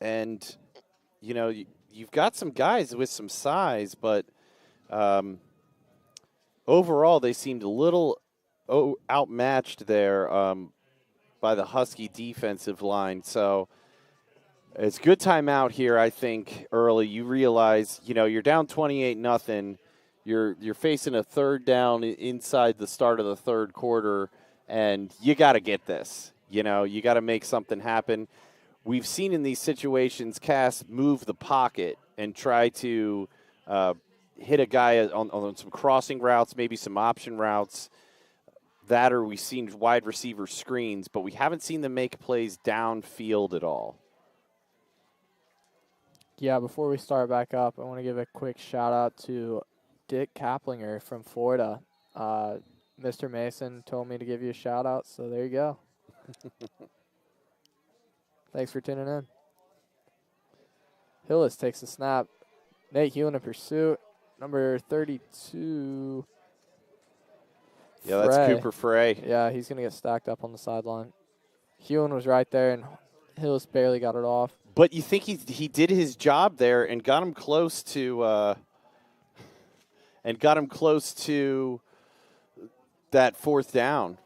And, you know, you've got some guys with some size, but overall they seemed a little outmatched there by the Husky defensive line. So it's good timeout here, I think, early. You realize, you know, you're down 28-0. You're facing a 3rd down inside the start of the 3rd quarter, and you got to get this. You know, you got to make something happen. We've seen in these situations Cass move the pocket and try to hit a guy on some crossing routes, maybe some option routes. That or we've seen wide receiver screens, but we haven't seen them make plays downfield at all. Yeah, before we start back up, I want to give a quick shout-out to Dick Kaplinger from Florida. Mr. Mason told me to give you a shout-out, so there you go. Thanks for tuning in. Hillis takes the snap. Nate Hewin in pursuit. Number 32. Yeah, that's Cooper Frey. Yeah, he's going to get stacked up on the sideline. Hewin was right there, and Hillis barely got it off. But you think he did his job there and got him close to that fourth down.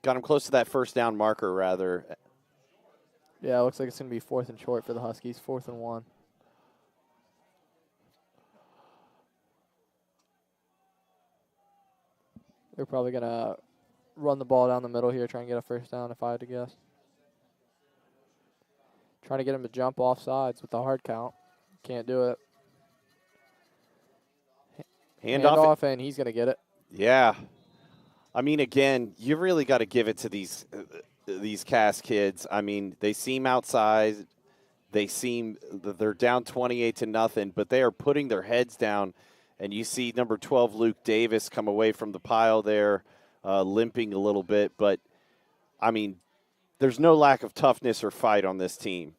Got him close to that first down marker, rather. Yeah, it looks like it's going to be 4th and short for the Huskies, 4th and 1. They're probably going to run the ball down the middle here, try and get a first down, if I had to guess. Trying to get him to jump off sides with the hard count. Can't do it. Handoff, and he's going to get it. Yeah. I mean, again, you really got to give it to these Cass kids. I mean, they seem outside. They're down 28-0, but they are putting their heads down. And you see number 12, Luke Davis, come away from the pile there, limping a little bit. But, I mean, there's no lack of toughness or fight on this team.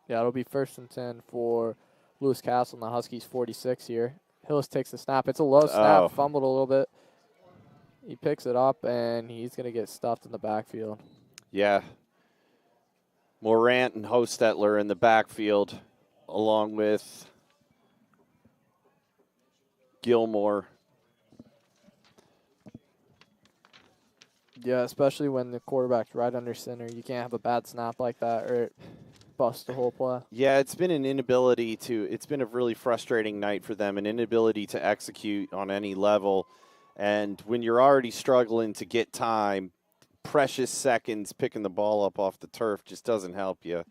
Yeah, it'll be 1st and 10 for Lewis Castle and the Huskies, 46 here. Hillis takes the snap. It's a low snap, fumbled a little bit. He picks it up, and he's going to get stuffed in the backfield. Yeah. Morant and Hostetler in the backfield, along with Gilmore. Yeah, especially when the quarterback's right under center. You can't have a bad snap like that or it busts the whole play. Yeah, it's been it's been a really frustrating night for them, an inability to execute on any level. And when you're already struggling to get time, precious seconds picking the ball up off the turf just doesn't help you.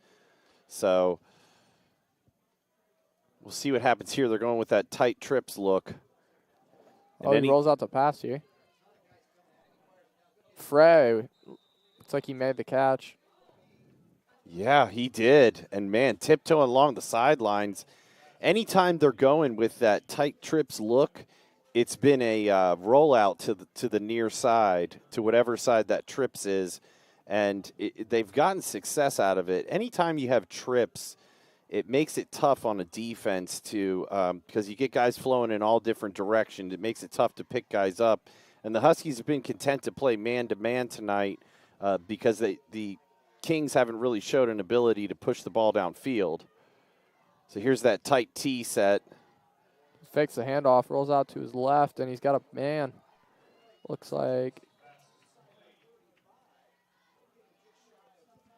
So we'll see what happens here. They're going with that tight trips look. And he rolls out the pass here. Frey, looks like he made the catch. Yeah, he did. And, man, tiptoeing along the sidelines. Anytime they're going with that tight trips look, it's been a rollout to the near side, to whatever side that trips is, and they've gotten success out of it. Anytime you have trips, it makes it tough on a defense to because you get guys flowing in all different directions. It makes it tough to pick guys up. And the Huskies have been content to play man-to-man tonight because the Kings haven't really showed an ability to push the ball downfield. So here's that tight T set. Fakes the handoff, rolls out to his left, and he's got a man. Looks like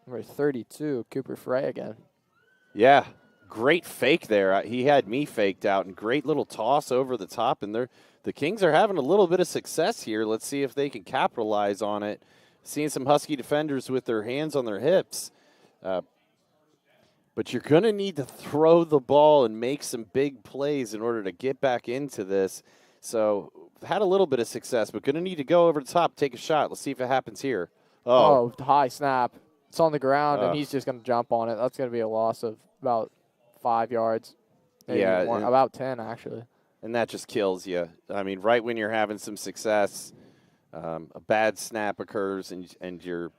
number 32, Cooper Frey again. Yeah, great fake there. He had me faked out, and great little toss over the top. And the Kings are having a little bit of success here. Let's see if they can capitalize on it. Seeing some Husky defenders with their hands on their hips. But you're going to need to throw the ball and make some big plays in order to get back into this. So had a little bit of success, but going to need to go over the top, take a shot. Let's see if it happens here. Oh, high snap. It's on the ground, and he's just going to jump on it. That's going to be a loss of about 5 yards. Yeah. About 10, actually. And that just kills you. I mean, right when you're having some success, a bad snap occurs, and you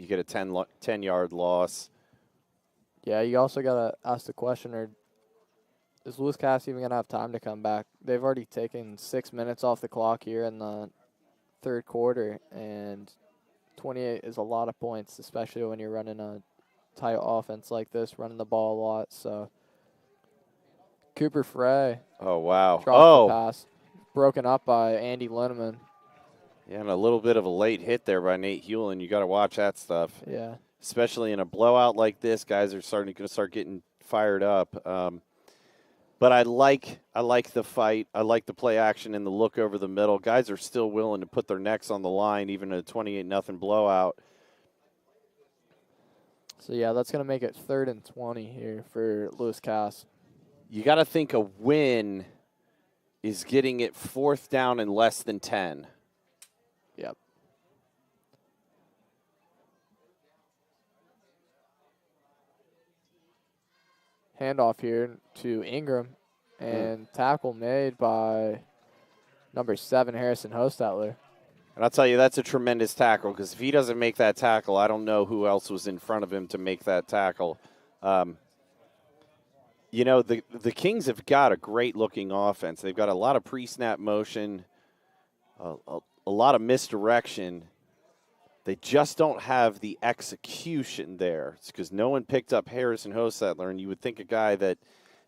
get a 10-yard loss. Yeah, you also got to ask the question, is Lewis Cass even going to have time to come back? They've already taken 6 minutes off the clock here in the third quarter, and 28 is a lot of points, especially when you're running a tight offense like this, running the ball a lot. So Cooper Frey. Oh, wow. Drops the pass. Broken up by Andy Linneman. Yeah, and a little bit of a late hit there by Nate Hewlin. You got to watch that stuff. Yeah. Especially in a blowout like this, guys are going to start getting fired up. But I like the fight. I like the play action and the look over the middle. Guys are still willing to put their necks on the line, even in a 28-0 blowout. So, yeah, that's going to make it 3rd and 20 here for Lewis Cass. You got to think a win is getting it 4th down and less than 10. Yep. Handoff here to Ingram, and tackle made by number 7, Harrison Hostetler. And I'll tell you, that's a tremendous tackle, because if he doesn't make that tackle, I don't know who else was in front of him to make that tackle. You know, the Kings have got a great-looking offense. They've got a lot of pre-snap motion, a lot of misdirection. They just don't have the execution there. It's because no one picked up Harrison Hostetler, and you would think a guy that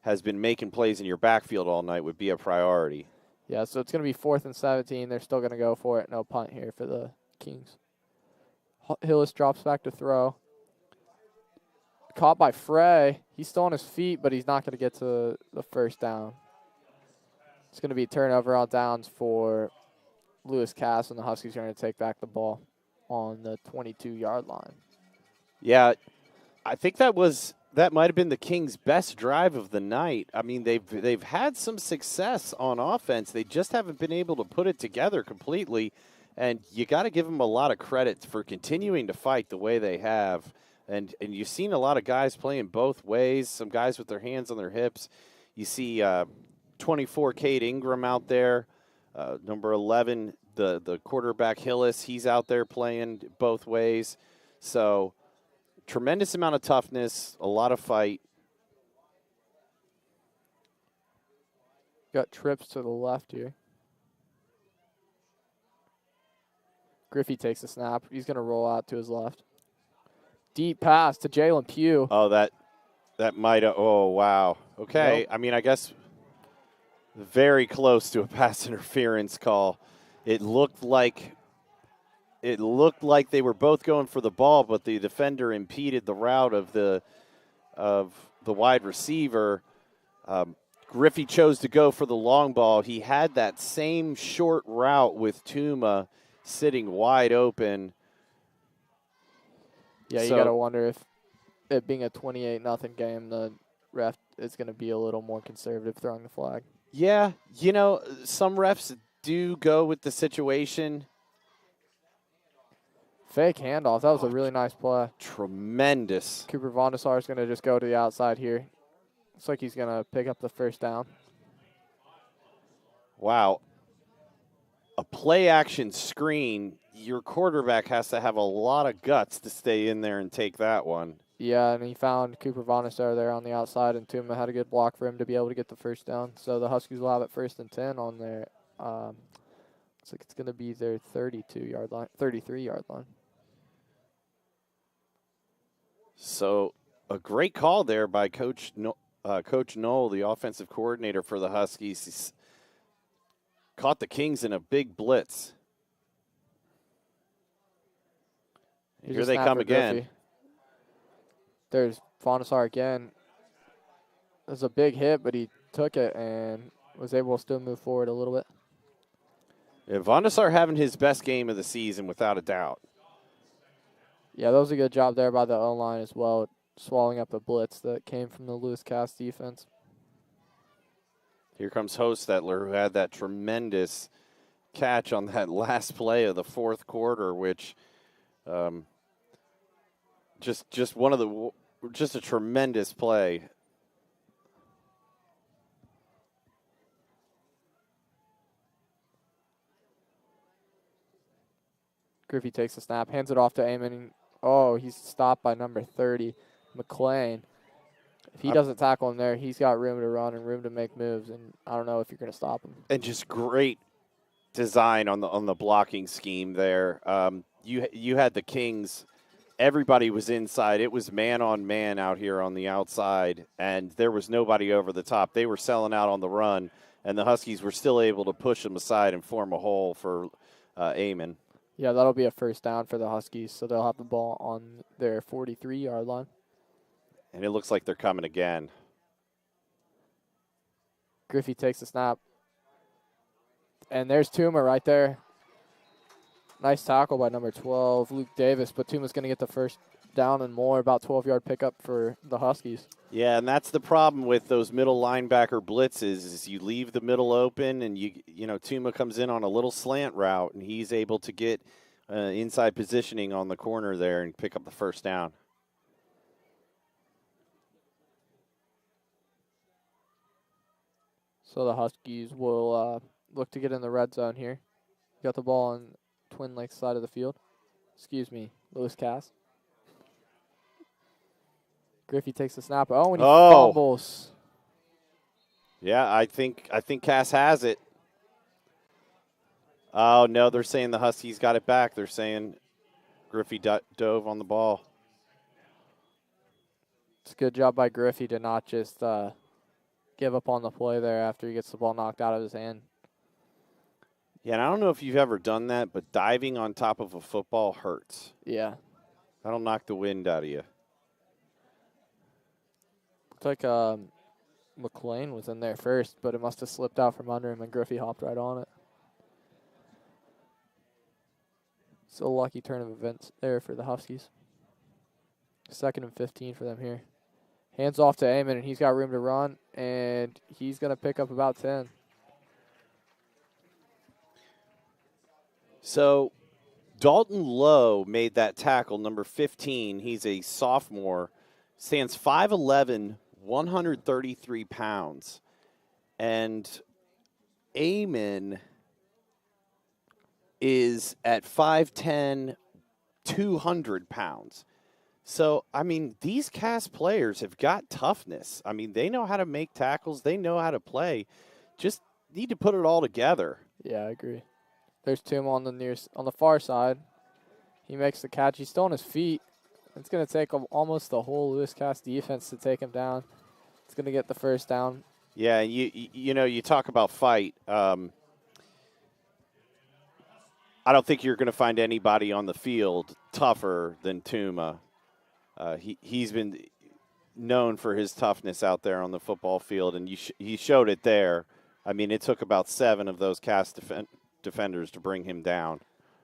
has been making plays in your backfield all night would be a priority. Yeah, so it's going to be 4th and 17. They're still going to go for it. No punt here for the Kings. Hillis drops back to throw. Caught by Frey. He's still on his feet, but he's not going to get to the first down. It's going to be turnover on downs for Lewis Cass, and the Huskies are going to take back the ball on the 22-yard line. Yeah, I think that might have been the Kings' best drive of the night. I mean, they've had some success on offense. They just haven't been able to put it together completely, and you got to give them a lot of credit for continuing to fight the way they have. And you've seen a lot of guys playing both ways, some guys with their hands on their hips. You see 24 Cade Ingram out there, number 11, the quarterback Hillis, he's out there playing both ways. So tremendous amount of toughness, a lot of fight. Got trips to the left here. Griffey takes a snap. He's going to roll out to his left. Deep pass to Jalen Pugh. Oh, that might have. Oh, wow. Okay. Nope. I mean, I guess very close to a pass interference call. It looked like they were both going for the ball, but the defender impeded the route of the wide receiver. Griffey chose to go for the long ball. He had that same short route with Tuma sitting wide open. Yeah, you got to wonder if it being a 28-0 game, the ref is going to be a little more conservative throwing the flag. Yeah, you know, some refs do go with the situation. Fake handoff. That was a really nice play. Tremendous. Cooper Vondesar is going to just go to the outside here. Looks like he's going to pick up the first down. Wow. A play-action screen, your quarterback has to have a lot of guts to stay in there and take that one. Yeah, and he found Cooper Vondesar there on the outside, and Tuma had a good block for him to be able to get the first down. So the Huskies will have it 1st and 10 on their, looks like it's going to be their 33-yard line. So a great call there by Coach Knoll, the offensive coordinator for the Huskies. He's caught the Kings in a big blitz. Here they come again. Griffey. There's Vondesar again. It was a big hit, but he took it and was able to still move forward a little bit. Yeah, Vondesar having his best game of the season without a doubt. Yeah, that was a good job there by the O-line as well, swallowing up the blitz that came from the Lewis Cass defense. Here comes Hostetler, who had that tremendous catch on that last play of the fourth quarter, which just a tremendous play. Griffey takes the snap, hands it off to Amon. Oh, he's stopped by number 30, McLean. If he doesn't tackle him there, he's got room to run and room to make moves, and I don't know if you're going to stop him. And just great design on the blocking scheme there. You had the Kings. Everybody was inside. It was man on man out here on the outside, and there was nobody over the top. They were selling out on the run, and the Huskies were still able to push them aside and form a hole for Amon. Yeah, that'll be a first down for the Huskies, so they'll have the ball on their 43-yard line. And it looks like they're coming again. Griffey takes the snap. And there's Tuma right there. Nice tackle by number 12, Luke Davis, but Tuma's going to get the first down and more, about 12-yard pickup for the Huskies. Yeah, and that's the problem with those middle linebacker blitzes is you leave the middle open and you know Tuma comes in on a little slant route and he's able to get inside positioning on the corner there and pick up the first down. So the Huskies will look to get in the red zone here. Got the ball on Twin Lakes side of the field. Excuse me, Lewis Cass. Griffey takes the snap. Oh, and he fumbles. Yeah, I think Cass has it. Oh, no, they're saying the Huskies got it back. They're saying Griffey dove on the ball. It's a good job by Griffey to not just give up on the play there after he gets the ball knocked out of his hand. Yeah, and I don't know if you've ever done that, but diving on top of a football hurts. Yeah. That'll knock the wind out of you. Looked like McLean was in there first, but it must have slipped out from under him, and Griffey hopped right on it. So lucky turn of events there for the Huskies. 2nd and 15 for them here. Hands off to Amon, and he's got room to run, and he's going to pick up about 10. So Dalton Lowe made that tackle, number 15. He's a sophomore, stands 5'11", 133 pounds. And Amon is at 5'10", 200 pounds. So, I mean, these Cass players have got toughness. I mean, they know how to make tackles. They know how to play. Just need to put it all together. Yeah, I agree. There's Tim on the far side. He makes the catch. He's still on his feet. It's going to take almost the whole Lewis Cass defense to take him down. It's going to get the first down. Yeah, you know, you talk about fight. I don't think you're going to find anybody on the field tougher than Tuma. He's been known for his toughness out there on the football field, and he showed it there. I mean, it took about 7 of those Cass defenders to bring him down.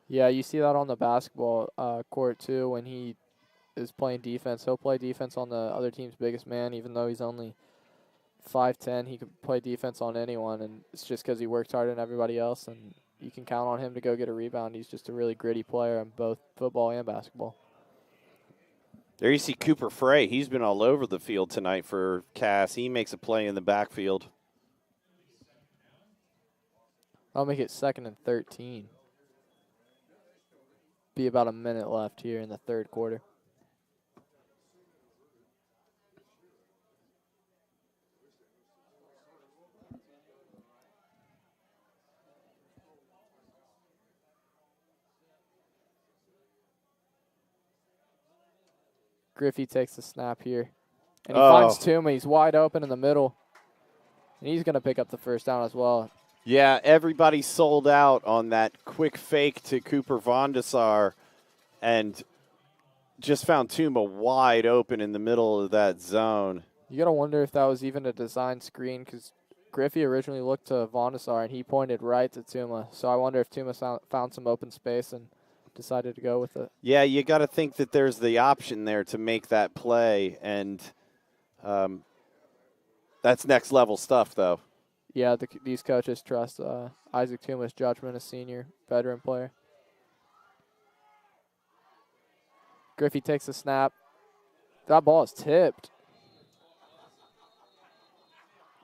Yeah, you see that on the basketball court, too, when he is playing defense. He'll play defense on the other team's biggest man, even though he's only 5'10". He can play defense on anyone, and it's just because he works harder than everybody else, and you can count on him to go get a rebound. He's just a really gritty player in both football and basketball. There you see Cooper Frey. He's been all over the field tonight for Cass. He makes a play in the backfield. I'll make it 2nd and 13. Be about a minute left here in the third quarter. Griffey takes the snap here. And he finds Tuma. He's wide open in the middle. And he's going to pick up the first down as well. Yeah, everybody sold out on that quick fake to Cooper Vondasar and just found Tuma wide open in the middle of that zone. You got to wonder if that was even a design screen because Griffey originally looked to Vondasar and he pointed right to Tuma. So I wonder if Tuma found some open space and decided to go with it. Yeah, you got to think that there's the option there to make that play, and that's next level stuff, though. Yeah, these coaches trust Isaac Tuma's judgment, a senior veteran player. Griffey takes a snap. That ball is tipped.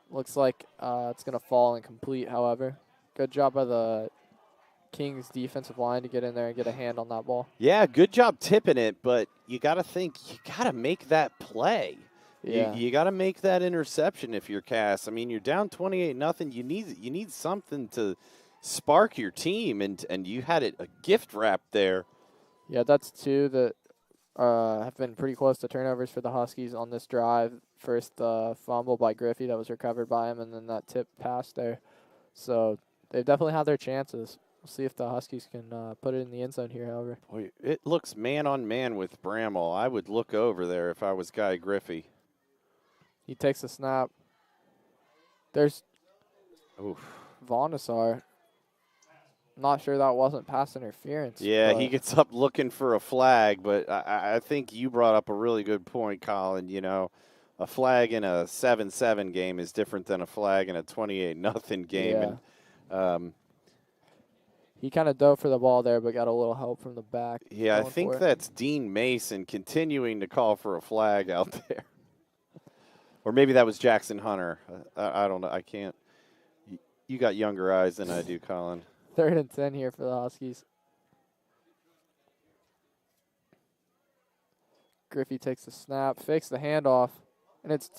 Looks like it's going to fall incomplete, however. Good job by the Kings defensive line to get in there and get a hand on that ball. Yeah, good job tipping it, but you got to think you got to make that play. Yeah. You got to make that interception if you're Cass. I mean, you're down 28-0. You need something to spark your team, and you had it a gift wrap there. Yeah, that's 2 that have been pretty close to turnovers for the Huskies on this drive. First fumble by Griffey that was recovered by him, and then that tip pass there. So they've definitely had their chances. We'll see if the Huskies can put it in the end zone here, however. Boy, it looks man-on-man with Bramall. I would look over there if I was Guy Griffey. He takes a snap. There's Vondasar. Not sure that wasn't pass interference. Yeah, he gets up looking for a flag, but I think you brought up a really good point, Colin. You know, a flag in a 7-7 game is different than a flag in a 28-0 game. Yeah. And, he kind of dove for the ball there, but got a little help from the back. Yeah, I think that's Dean Mason continuing to call for a flag out there. Or maybe that was Jackson Hunter. I don't know. I can't You got younger eyes than I do, Colin. 3rd and 10 here for the Huskies. Griffey takes the snap, fakes the handoff, and it's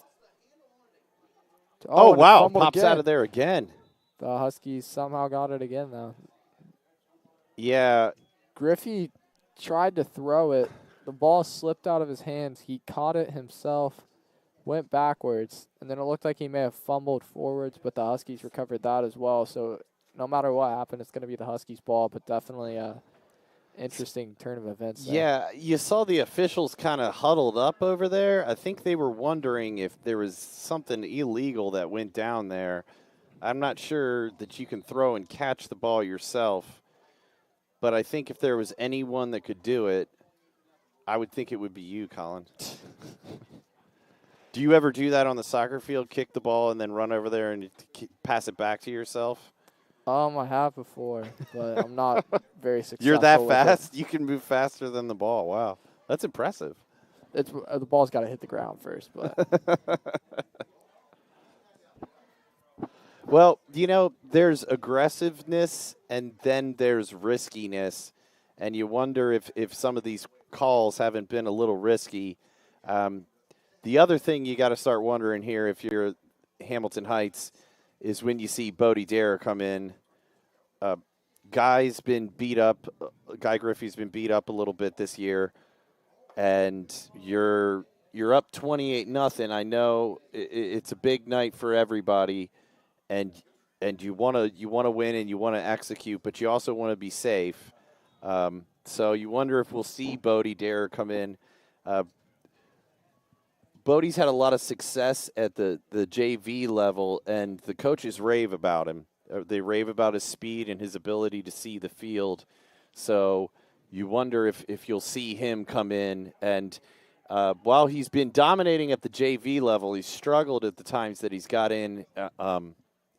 oh and wow, pops out of there again. The Huskies somehow got it again, though. Yeah. Griffey tried to throw it. The ball slipped out of his hands. He caught it himself, went backwards, and then it looked like he may have fumbled forwards, but the Huskies recovered that as well. So no matter what happened, it's going to be the Huskies' ball, but definitely a interesting turn of events there. Yeah, you saw the officials kind of huddled up over there. I think they were wondering if there was something illegal that went down there. I'm not sure that you can throw and catch the ball yourself, but I think if there was anyone that could do it, I would think it would be you, Colin. Do you ever do that on the soccer field, kick the ball and then run over there and pass it back to yourself? I have before, but I'm not very successful. You're that fast? You can move faster than the ball. Wow. That's impressive. The ball's got to hit the ground first, but well, you know, there's aggressiveness and then there's riskiness, and you wonder if some of these calls haven't been a little risky. The other thing you got to start wondering here if you're Hamilton Heights is when you see Bodie Dare come in. Guy's been beat up. Guy Griffey's been beat up a little bit this year, and you're up 28-0. I know it's a big night for everybody, and you want to win and you want to execute, but you also want to be safe. So you wonder if we'll see Bodie Dare come in. Bodie's had a lot of success at the JV level, and the coaches rave about him. They rave about his speed and his ability to see the field. So you wonder if you'll see him come in. And while he's been dominating at the JV level, he's struggled at the times that he's got in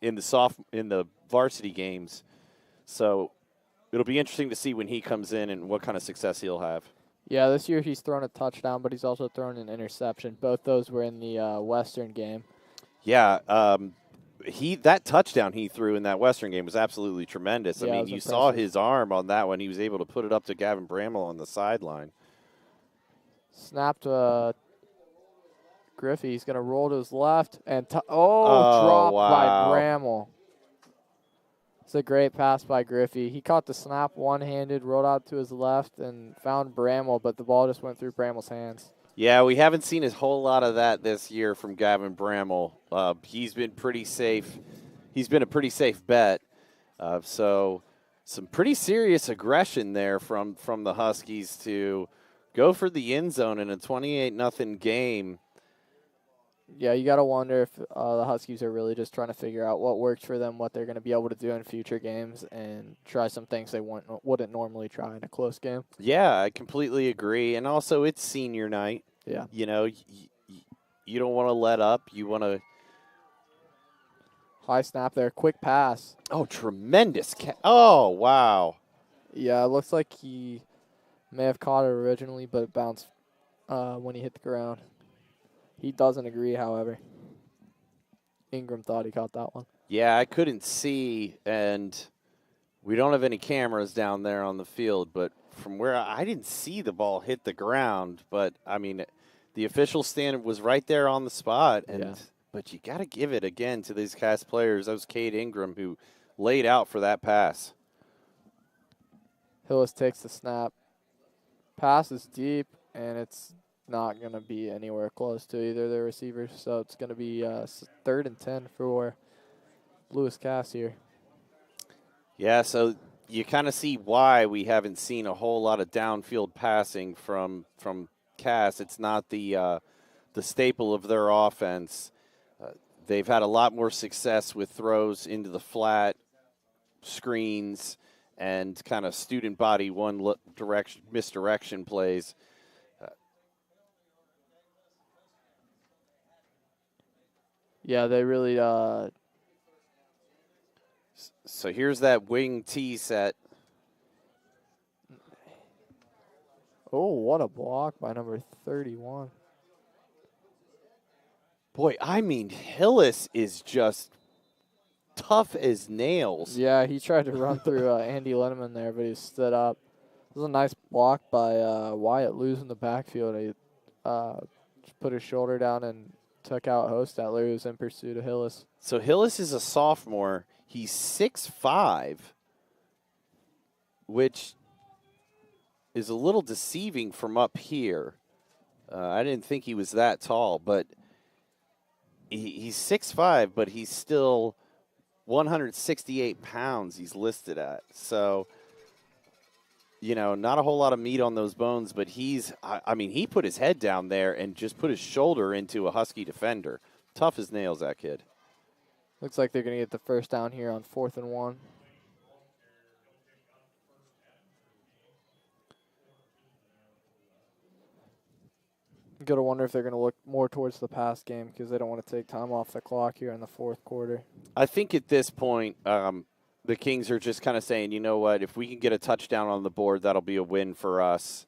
the varsity games. So it'll be interesting to see when he comes in and what kind of success he'll have. Yeah, this year he's thrown a touchdown, but he's also thrown an interception. Both those were in the Western game. Yeah, that touchdown he threw in that Western game was absolutely tremendous. Yeah, I mean, you saw his arm on that one. He was able to put it up to Gavin Bramall on the sideline. Snapped Griffey. He's going to roll to his left and dropped by Bramall. It's a great pass by Griffey. He caught the snap one-handed, rolled out to his left, and found Bramall, but the ball just went through Bramall's hands. Yeah, we haven't seen a whole lot of that this year from Gavin Bramall. He's been pretty safe. He's been a pretty safe bet. So some pretty serious aggression there from the Huskies to go for the end zone in a 28-0 game. Yeah, you got to wonder if the Huskies are really just trying to figure out what works for them, what they're going to be able to do in future games, and try some things they wouldn't normally try in a close game. Yeah, I completely agree. And also, it's senior night. Yeah. You know, you don't want to let up. You want to. High snap there. Quick pass. Oh, tremendous. Oh, wow. Yeah, it looks like he may have caught it originally, but it bounced when he hit the ground. He doesn't agree, however. Ingram thought he caught that one. Yeah, I couldn't see, and we don't have any cameras down there on the field, but from where I didn't see the ball hit the ground, but, I mean, the official stand was right there on the spot, but you got to give it again to these cast players. That was Cade Ingram who laid out for that pass. Hillis takes the snap. Pass is deep, and it's not going to be anywhere close to either of their receivers, so it's going to be 3rd and 10 for Lewis Cass here. Yeah, so you kind of see why we haven't seen a whole lot of downfield passing from Cass. It's not the staple of their offense. They've had a lot more success with throws into the flat, screens, and kind of student body misdirection plays. Yeah, they really. So here's that wing T set. Oh, what a block by number 31. Boy, I mean, Hillis is just tough as nails. Yeah, he tried to run through Andy Linneman there, but he stood up. It was a nice block by Wyatt Lewis in the backfield. He just put his shoulder down and took out Hostetler, who was in pursuit of Hillis. So Hillis is a sophomore. He's 6'5", which is a little deceiving from up here. I didn't think he was that tall, but he's 6'5", but he's still 168 pounds he's listed at. So, you know, not a whole lot of meat on those bones, but I mean, he put his head down there and just put his shoulder into a Husky defender. Tough as nails, that kid. Looks like they're going to get the first down here on 4th and 1. I'm going to wonder if they're going to look more towards the pass game because they don't want to take time off the clock here in the 4th quarter. I think at this point, the Kings are just kind of saying, you know what, if we can get a touchdown on the board, that'll be a win for us.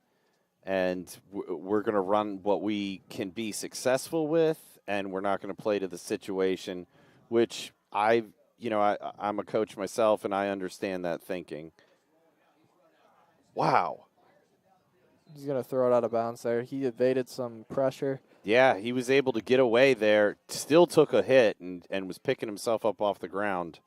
And we're going to run what we can be successful with, and we're not going to play to the situation, which I'm a coach myself, and I understand that thinking. Wow. He's going to throw it out of bounds there. He evaded some pressure. Yeah, he was able to get away there, still took a hit, and was picking himself up off the ground.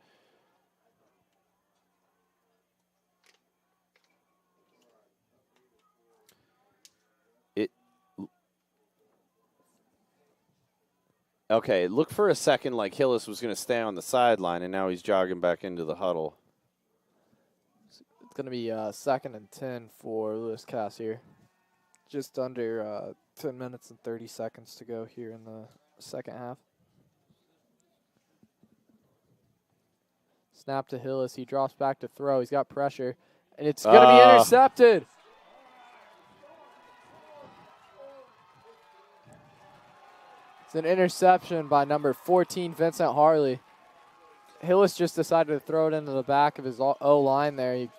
Okay, look for a second like Hillis was going to stay on the sideline, and now he's jogging back into the huddle. It's going to be 2nd and 10 for Lewis Cass here. Just under 10 minutes and 30 seconds to go here in the second half. Snap to Hillis. He drops back to throw. He's got pressure, and it's going to be intercepted. It's an interception by number 14, Vincent Harley. Hillis just decided to throw it into the back of his O-line there. He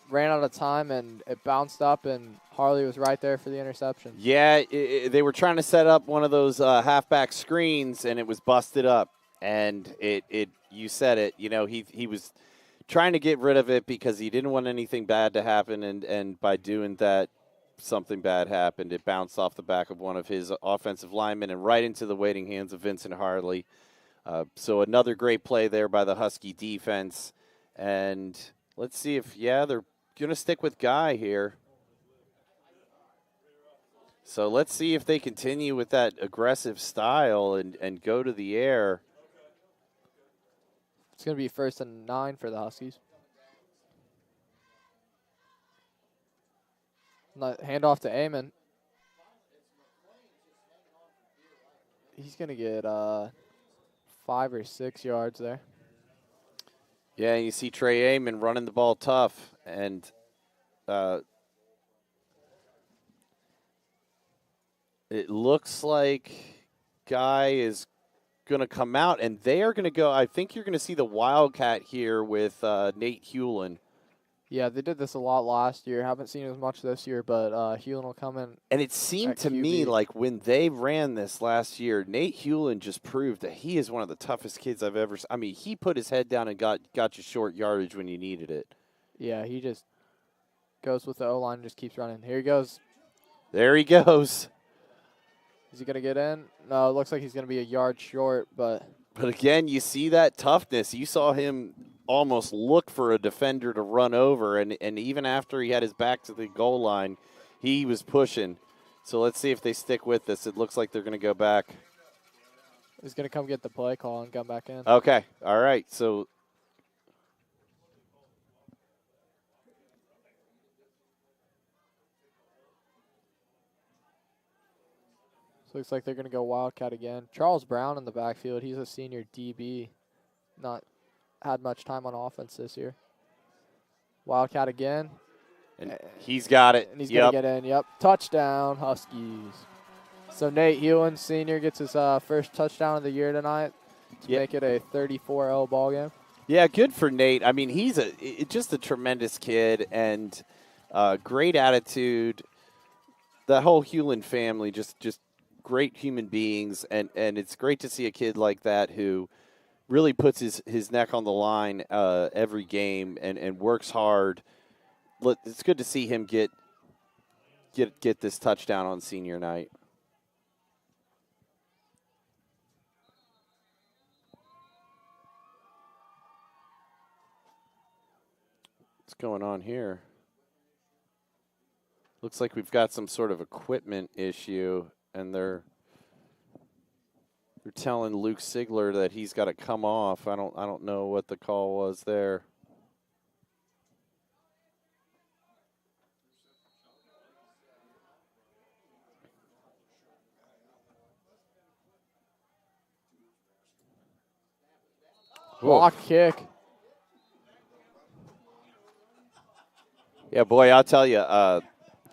ran out of time, and it bounced up, and Harley was right there for the interception. Yeah, they were trying to set up one of those halfback screens, and it was busted up. And you said it, you know, he was trying to get rid of it because he didn't want anything bad to happen, and by doing that, something bad happened. It bounced off the back of one of his offensive linemen and right into the waiting hands of Vincent Harley. So another great play there by the Husky defense. And let's see if, they're going to stick with Guy here. So let's see if they continue with that aggressive style and go to the air. It's going to be 1st and 9 for the Huskies. Hand off to Amon. He's going to get 5 or 6 yards there. Yeah, you see Trey Amon running the ball tough, and it looks like Guy is going to come out, and they are going to go. I think you're going to see the Wildcat here with Nate Hewlin. Yeah, they did this a lot last year. Haven't seen as much this year, but Hewlin will come in. And it seemed to me like when they ran this last year, Nate Hewlin just proved that he is one of the toughest kids I've ever seen. I mean, he put his head down and got you short yardage when you needed it. Yeah, he just goes with the O-line and just keeps running. Here he goes. There he goes. Is he going to get in? No, it looks like he's going to be a yard short, but. But again, you see that toughness. You saw him almost look for a defender to run over, and even after he had his back to the goal line, he was pushing. So let's see if they stick with this. It looks like they're going to go back. He's going to come get the play call and come back in. Okay, all right. So looks like they're going to go Wildcat again. Charles Brown in the backfield. He's a senior DB. Not had much time on offense this year. Wildcat again. And he's got it. And he's going to get in. Yep. Touchdown, Huskies. So Nate Hewlin, senior, gets his first touchdown of the year tonight to make it a 34-0 ball game. Yeah, good for Nate. I mean, he's just a tremendous kid and great attitude. The whole Hewlin family, just great human beings, and it's great to see a kid like that who really puts his neck on the line every game and works hard. It's good to see him get this touchdown on senior night. What's going on here? Looks like we've got some sort of equipment issue, and they're telling Luke Sigler that he's got to come off. I don't know what the call was there. Block kick. Yeah, boy, I'll tell you,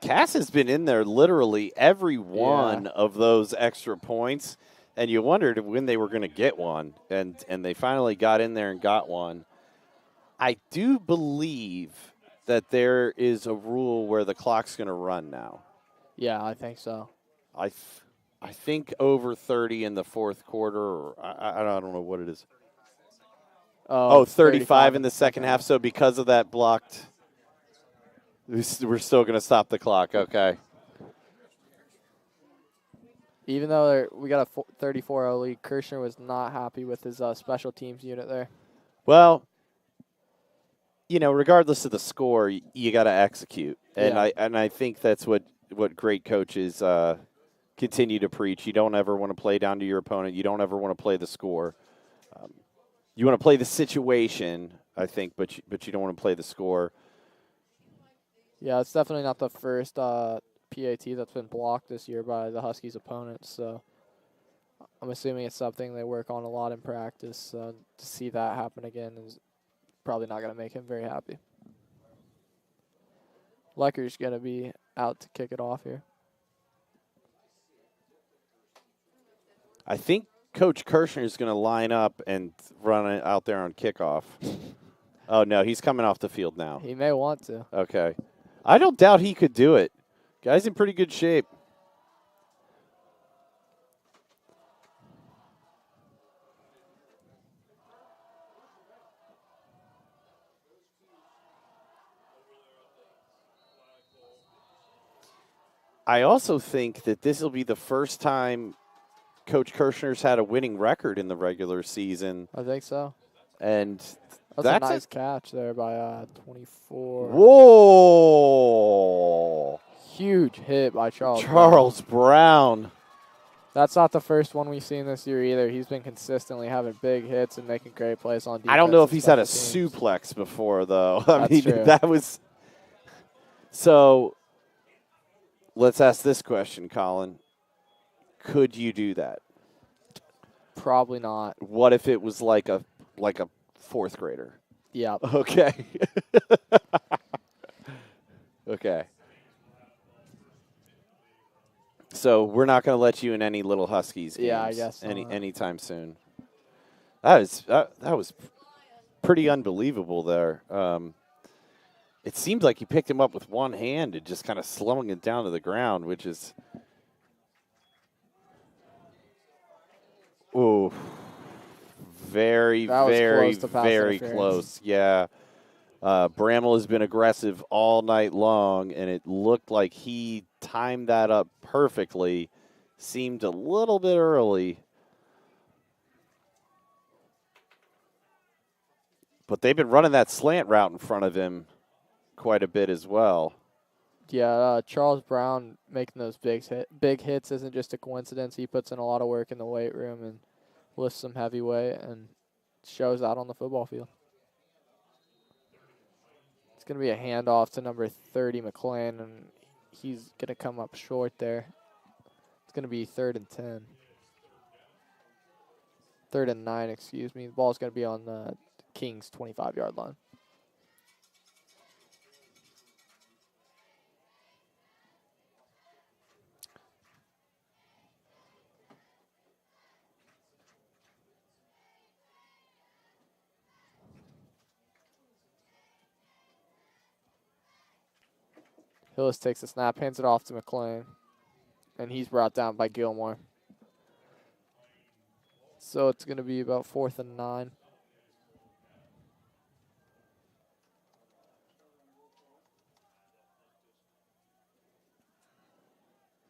Cass has been in there literally every one of those extra points, and you wondered when they were going to get one, and they finally got in there and got one. I do believe that there is a rule where the clock's going to run now. Yeah, I think so. I think over 30 in the fourth quarter, or I don't know what it is. Oh, 35 in the second half. So because of that blocked, we're still going to stop the clock. Okay. Even though we got a 34-0 lead, Kirshner was not happy with his special teams unit there. Well, regardless of the score, you got to execute, and I think that's what great coaches continue to preach. You don't ever want to play down to your opponent. You don't ever want to play the score. You want to play the situation, I think, but you don't want to play the score. Yeah, it's definitely not the first PAT that's been blocked this year by the Huskies' opponents. So I'm assuming it's something they work on a lot in practice. So to see that happen again is probably not going to make him very happy. Lecker's going to be out to kick it off here. I think Coach Kirshner is going to line up and run it out there on kickoff. Oh, no, he's coming off the field now. He may want to. Okay. I don't doubt he could do it. Guy's in pretty good shape. I also think that this will be the first time Coach Kirshner's had a winning record in the regular season. I think so. And that's a nice catch there by 24. Whoa! Huge hit by Charles Brown. That's not the first one we've seen this year either. He's been consistently having big hits and making great plays on defense. I don't know if he's had a suplex before, though. I mean, true. That was – so let's ask this question, Colin. Could you do that? Probably not. What if it was like a fourth grader? Yeah. Okay. Okay. So we're not going to let you in any little Huskies games. Yeah, I guess anytime soon. That was pretty unbelievable there. It seemed like he picked him up with one hand and just kind of slowing it down to the ground, which is very, very, very close. Yeah. Bramall has been aggressive all night long, and it looked like he timed that up perfectly. Seemed a little bit early. But they've been running that slant route in front of him quite a bit as well. Yeah, Charles Brown making those big hits isn't just a coincidence. He puts in a lot of work in the weight room and lifts some heavy weight and shows out on the football field. It's going to be a handoff to number 30, McLean, and he's going to come up short there. It's going to be 3rd and 10. 3rd and 9, excuse me. The ball's going to be on the Kings' 25-yard line. Hillis takes the snap, hands it off to McLean, and he's brought down by Gilmore. So it's going to be about 4th and 9.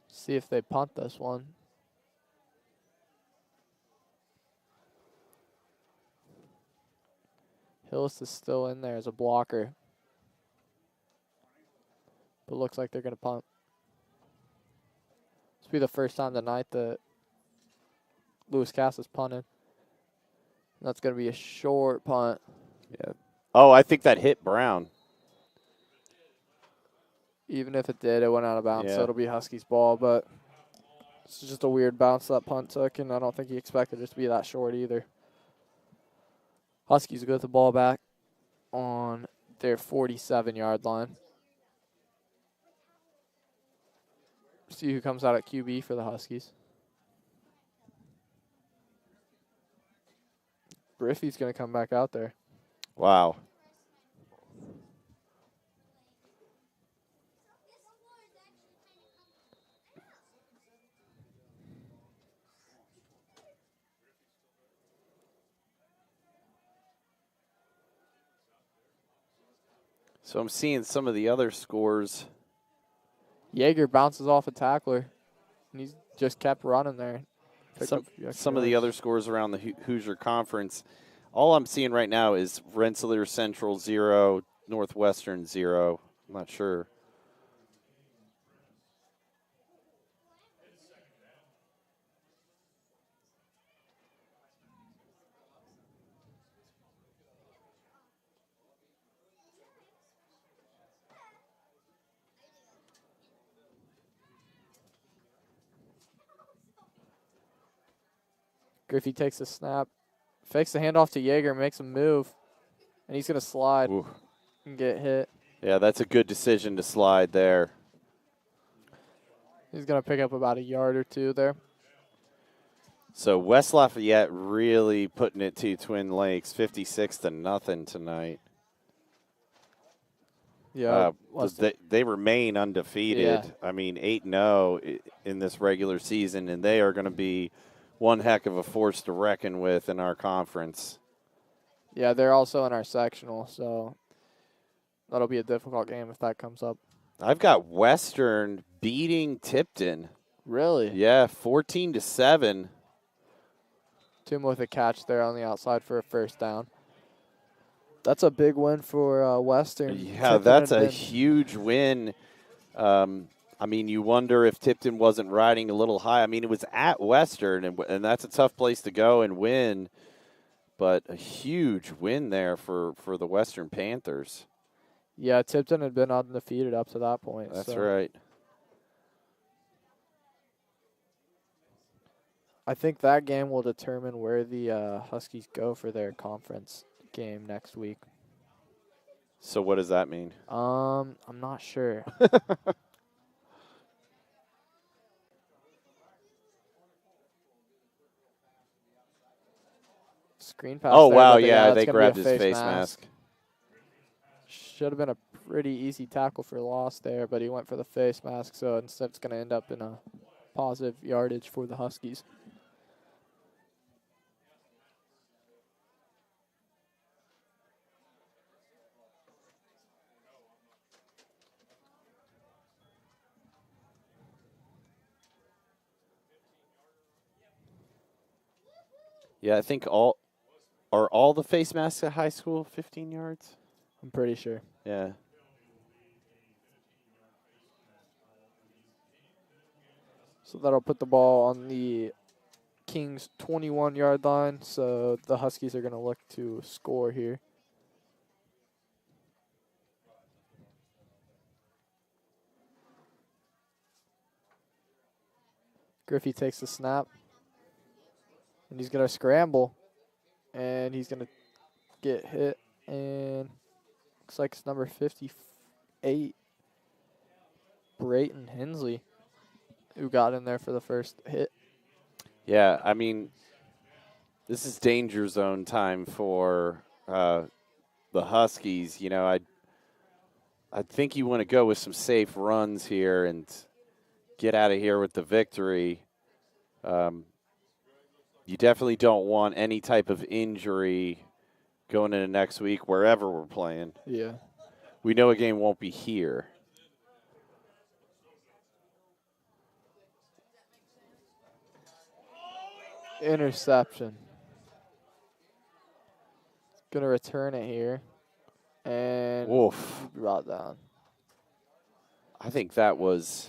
See if they punt this one. Hillis is still in there as a blocker. But looks like they're going to punt. This will be the first time tonight that Lewis Cass is punting. That's going to be a short punt. Yeah. Oh, I think that hit Brown. Even if it did, it went out of bounds, yeah. so it'll be Huskies' ball. But it's just a weird bounce that punt took, and I don't think he expected it to be that short either. Huskies will get the ball back on their 47-yard line. See who comes out at QB for the Huskies. Griffey's going to come back out there. Wow. So I'm seeing some of the other scores. Yeager bounces off a tackler, and he's just kept running there. Some of the other scores around the Hoosier Conference, all I'm seeing right now is Rensselaer Central 0, Northwestern 0. I'm not sure. Griffey takes the snap, fakes the handoff to Yeager, makes a move, and he's going to slide and get hit. Yeah, that's a good decision to slide there. He's going to pick up about a yard or two there. So West Lafayette really putting it to Twin Lakes, 56-0 tonight. Yeah, they remain undefeated. Yeah. I mean, 8-0 in this regular season, and they are going to be one heck of a force to reckon with in our conference. Yeah, they're also in our sectional, so that'll be a difficult game if that comes up. I've got Western beating Tipton. Really? Yeah, 14-7. Tuma with a catch there on the outside for a first down. That's a big win for Western. Yeah, that's a huge win. I mean, you wonder if Tipton wasn't riding a little high. I mean, it was at Western, and that's a tough place to go and win. But a huge win there for the Western Panthers. Yeah, Tipton had been undefeated up to that point. That's right. I think that game will determine where the Huskies go for their conference game next week. So what does that mean? I'm not sure. Screen pass. Oh, there, wow, yeah, they grabbed his face mask. Should have been a pretty easy tackle for loss there, but he went for the face mask, so instead it's going to end up in a positive yardage for the Huskies. Yeah, I think all the face masks at high school 15 yards? I'm pretty sure. Yeah. So that'll put the ball on the Kings 21-yard line, so the Huskies are going to look to score here. Griffey takes the snap, and he's going to scramble, and he's going to get hit, and looks like it's number 58, Brayton Hensley, who got in there for the first hit. Yeah, I mean, this is danger zone time for the Huskies. You know, I think you want to go with some safe runs here and get out of here with the victory. you definitely don't want any type of injury going into next week wherever we're playing. Yeah. We know a game won't be here. Interception. Going to return it here. And Woof. brought down. I think that was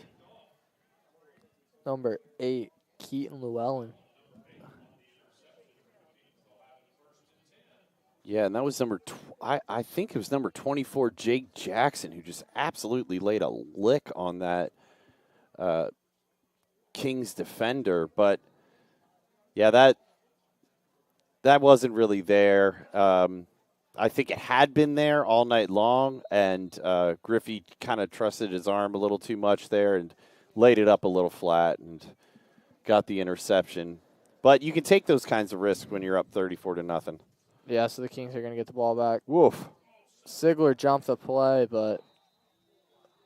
number 8, Keaton Llewellyn. Yeah, and that was I think it was number 24, Jake Jackson, who just absolutely laid a lick on that Kings defender. But, yeah, that wasn't really there. I think it had been there all night long, and Griffey kind of trusted his arm a little too much there and laid it up a little flat and got the interception. But you can take those kinds of risks when you're up 34-0. Yeah, so the Kings are going to get the ball back. Woof. Sigler jumped the play, but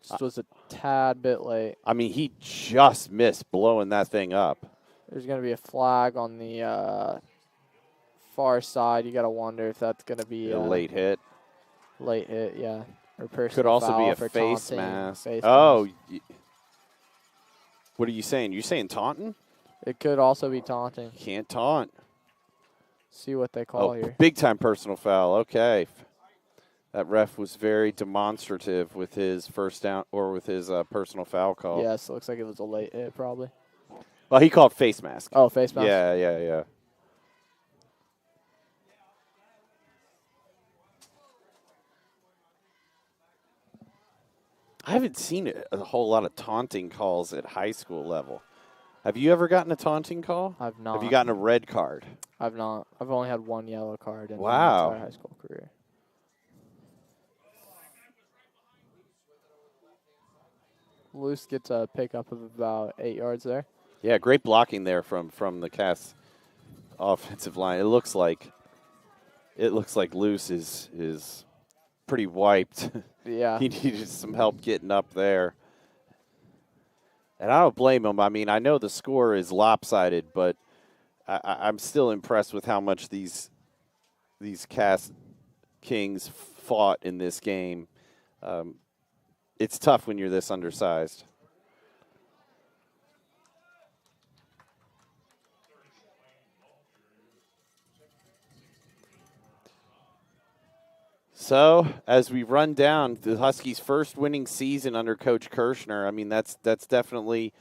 just was a tad bit late. I mean, he just missed blowing that thing up. There's going to be a flag on the far side. You got to wonder if that's going to be a late hit. Late hit, yeah. Or personal could also foul be a for face taunting. mask. Face oh, mask. What are you saying? You saying taunting? It could also be taunting. Can't taunt. See what they call here. Big time personal foul. Okay. That ref was very demonstrative with his first down or with his personal foul call. Yes, it looks like it was a late hit probably. Well, he called face mask. Oh, face mask. Yeah. I haven't seen a whole lot of taunting calls at high school level. Have you ever gotten a taunting call? I've not. Have you gotten a red card? I've not. I've only had one yellow card in my entire high school career. Luce gets a pickup of about 8 yards there. Yeah, great blocking there from the Cass offensive line. It looks like Luce is pretty wiped. Yeah. He needed some help getting up there. And I don't blame him. I mean, I know the score is lopsided, but I'm still impressed with how much these Cass Kings fought in this game. It's tough when you're this undersized. So, as we run down the Huskies' first winning season under Coach Kirshner, I mean, that's definitely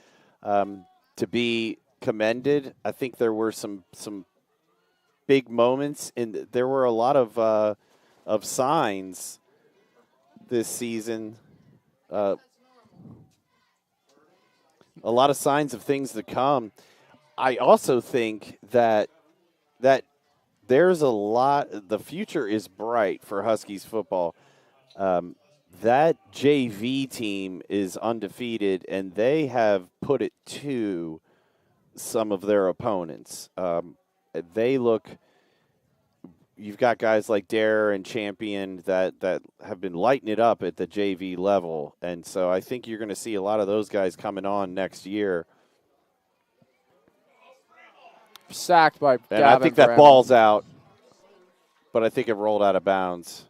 to be commended. I think there were some big moments, and there were a lot of signs this season. A lot of signs of things to come. I also think that there's a lot. The future is bright for Huskies football. That JV team is undefeated, and they have put it to some of their opponents. They look. You've got guys like Dare and Champion that have been lighting it up at the JV level, and so I think you're going to see a lot of those guys coming on next year. Sacked by Gavin. And I think that ball's out, but I think it rolled out of bounds.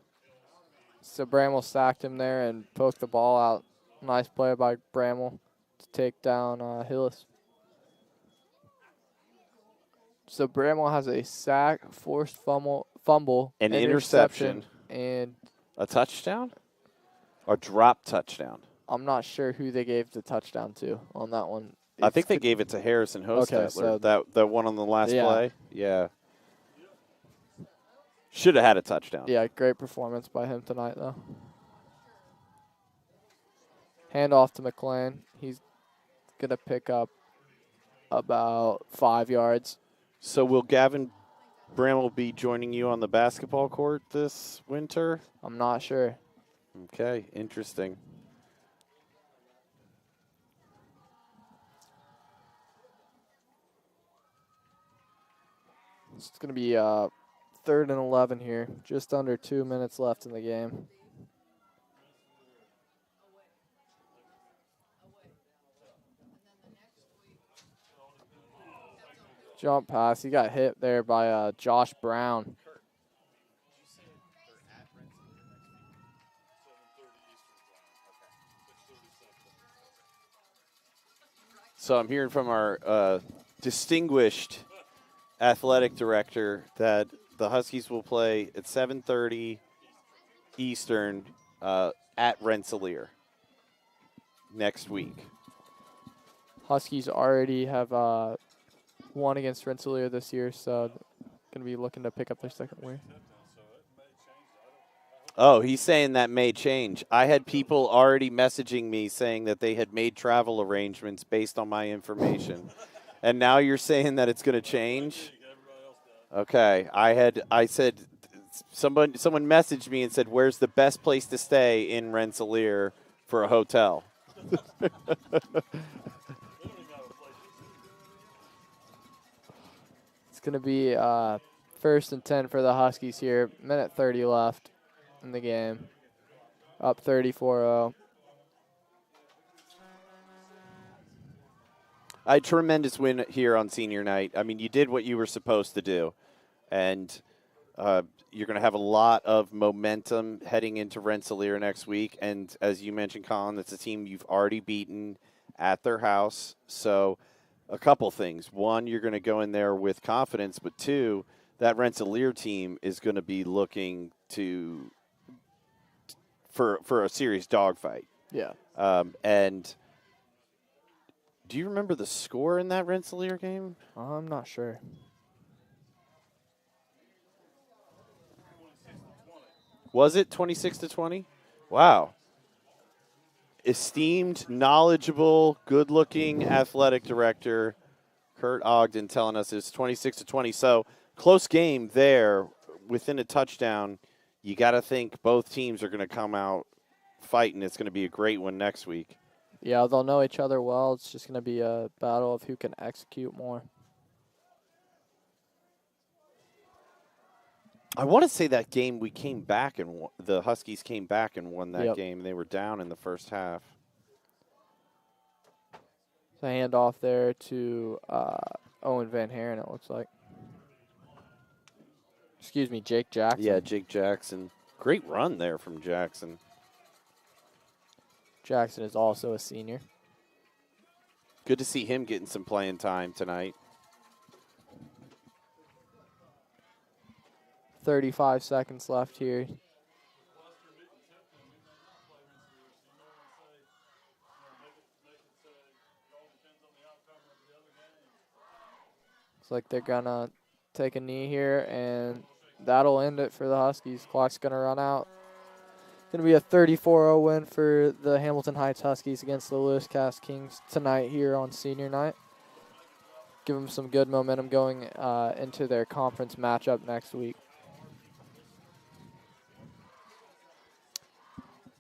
So Bramwell sacked him there and poked the ball out. Nice play by Bramwell to take down Hillis. So Bramwell has a sack, forced fumble, an interception, and a touchdown, or drop touchdown. I'm not sure who they gave the touchdown to on that one. I think they gave it to Harrison Hostetler. Okay, so that one on the last play. Yeah. Should have had a touchdown. Yeah, great performance by him tonight, though. Handoff to McLean. He's going to pick up about 5 yards. So will Gavin Bramwell be joining you on the basketball court this winter? I'm not sure. Okay, interesting. It's going to be 3rd and 11 here. Just under 2 minutes left in the game. Jump pass. He got hit there by Josh Brown. So I'm hearing from our distinguished athletic director that the Huskies will play at 7:30 Eastern at Rensselaer next week. Huskies already have won against Rensselaer this year, so going to be looking to pick up their second win. Oh, he's saying that may change. I had people already messaging me saying that they had made travel arrangements based on my information. And now you're saying that it's going to change? Okay. I said someone messaged me and said, "Where's the best place to stay in Rensselaer for a hotel?" It's going to be 1st and 10 for the Huskies here. Minute 30 left in the game. Up 34-0. A tremendous win here on senior night. I mean, you did what you were supposed to do. And you're going to have a lot of momentum heading into Rensselaer next week. And as you mentioned, Colin, it's a team you've already beaten at their house. So a couple things. One, you're going to go in there with confidence. But two, that Rensselaer team is going to be looking for a serious dogfight. Yeah. And do you remember the score in that Rensselaer game? I'm not sure. Was it 26-20? Wow. Esteemed, knowledgeable, good-looking athletic director Kurt Ogden telling us it's 26-20. So close game there, within a touchdown. You got to think both teams are going to come out fighting. It's going to be a great one next week. Yeah, they'll know each other well. It's just going to be a battle of who can execute more. I want to say that game we came back and the Huskies came back and won that game. They were down in the first half. So handoff there to Owen Van Haren, it looks like. Excuse me, Jake Jackson. Yeah, Jake Jackson. Great run there from Jackson. Jackson is also a senior. Good to see him getting some playing time tonight. 35 seconds left here. Looks like they're going to take a knee here, and that'll end it for the Huskies. Clock's going to run out. Going to be a 34-0 win for the Hamilton Heights Huskies against the Lewis Cass Kings tonight here on senior night. Give them some good momentum going into their conference matchup next week.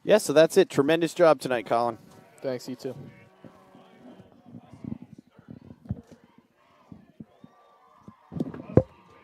Yeah, so that's it. Tremendous job tonight, Colin. Thanks, you too.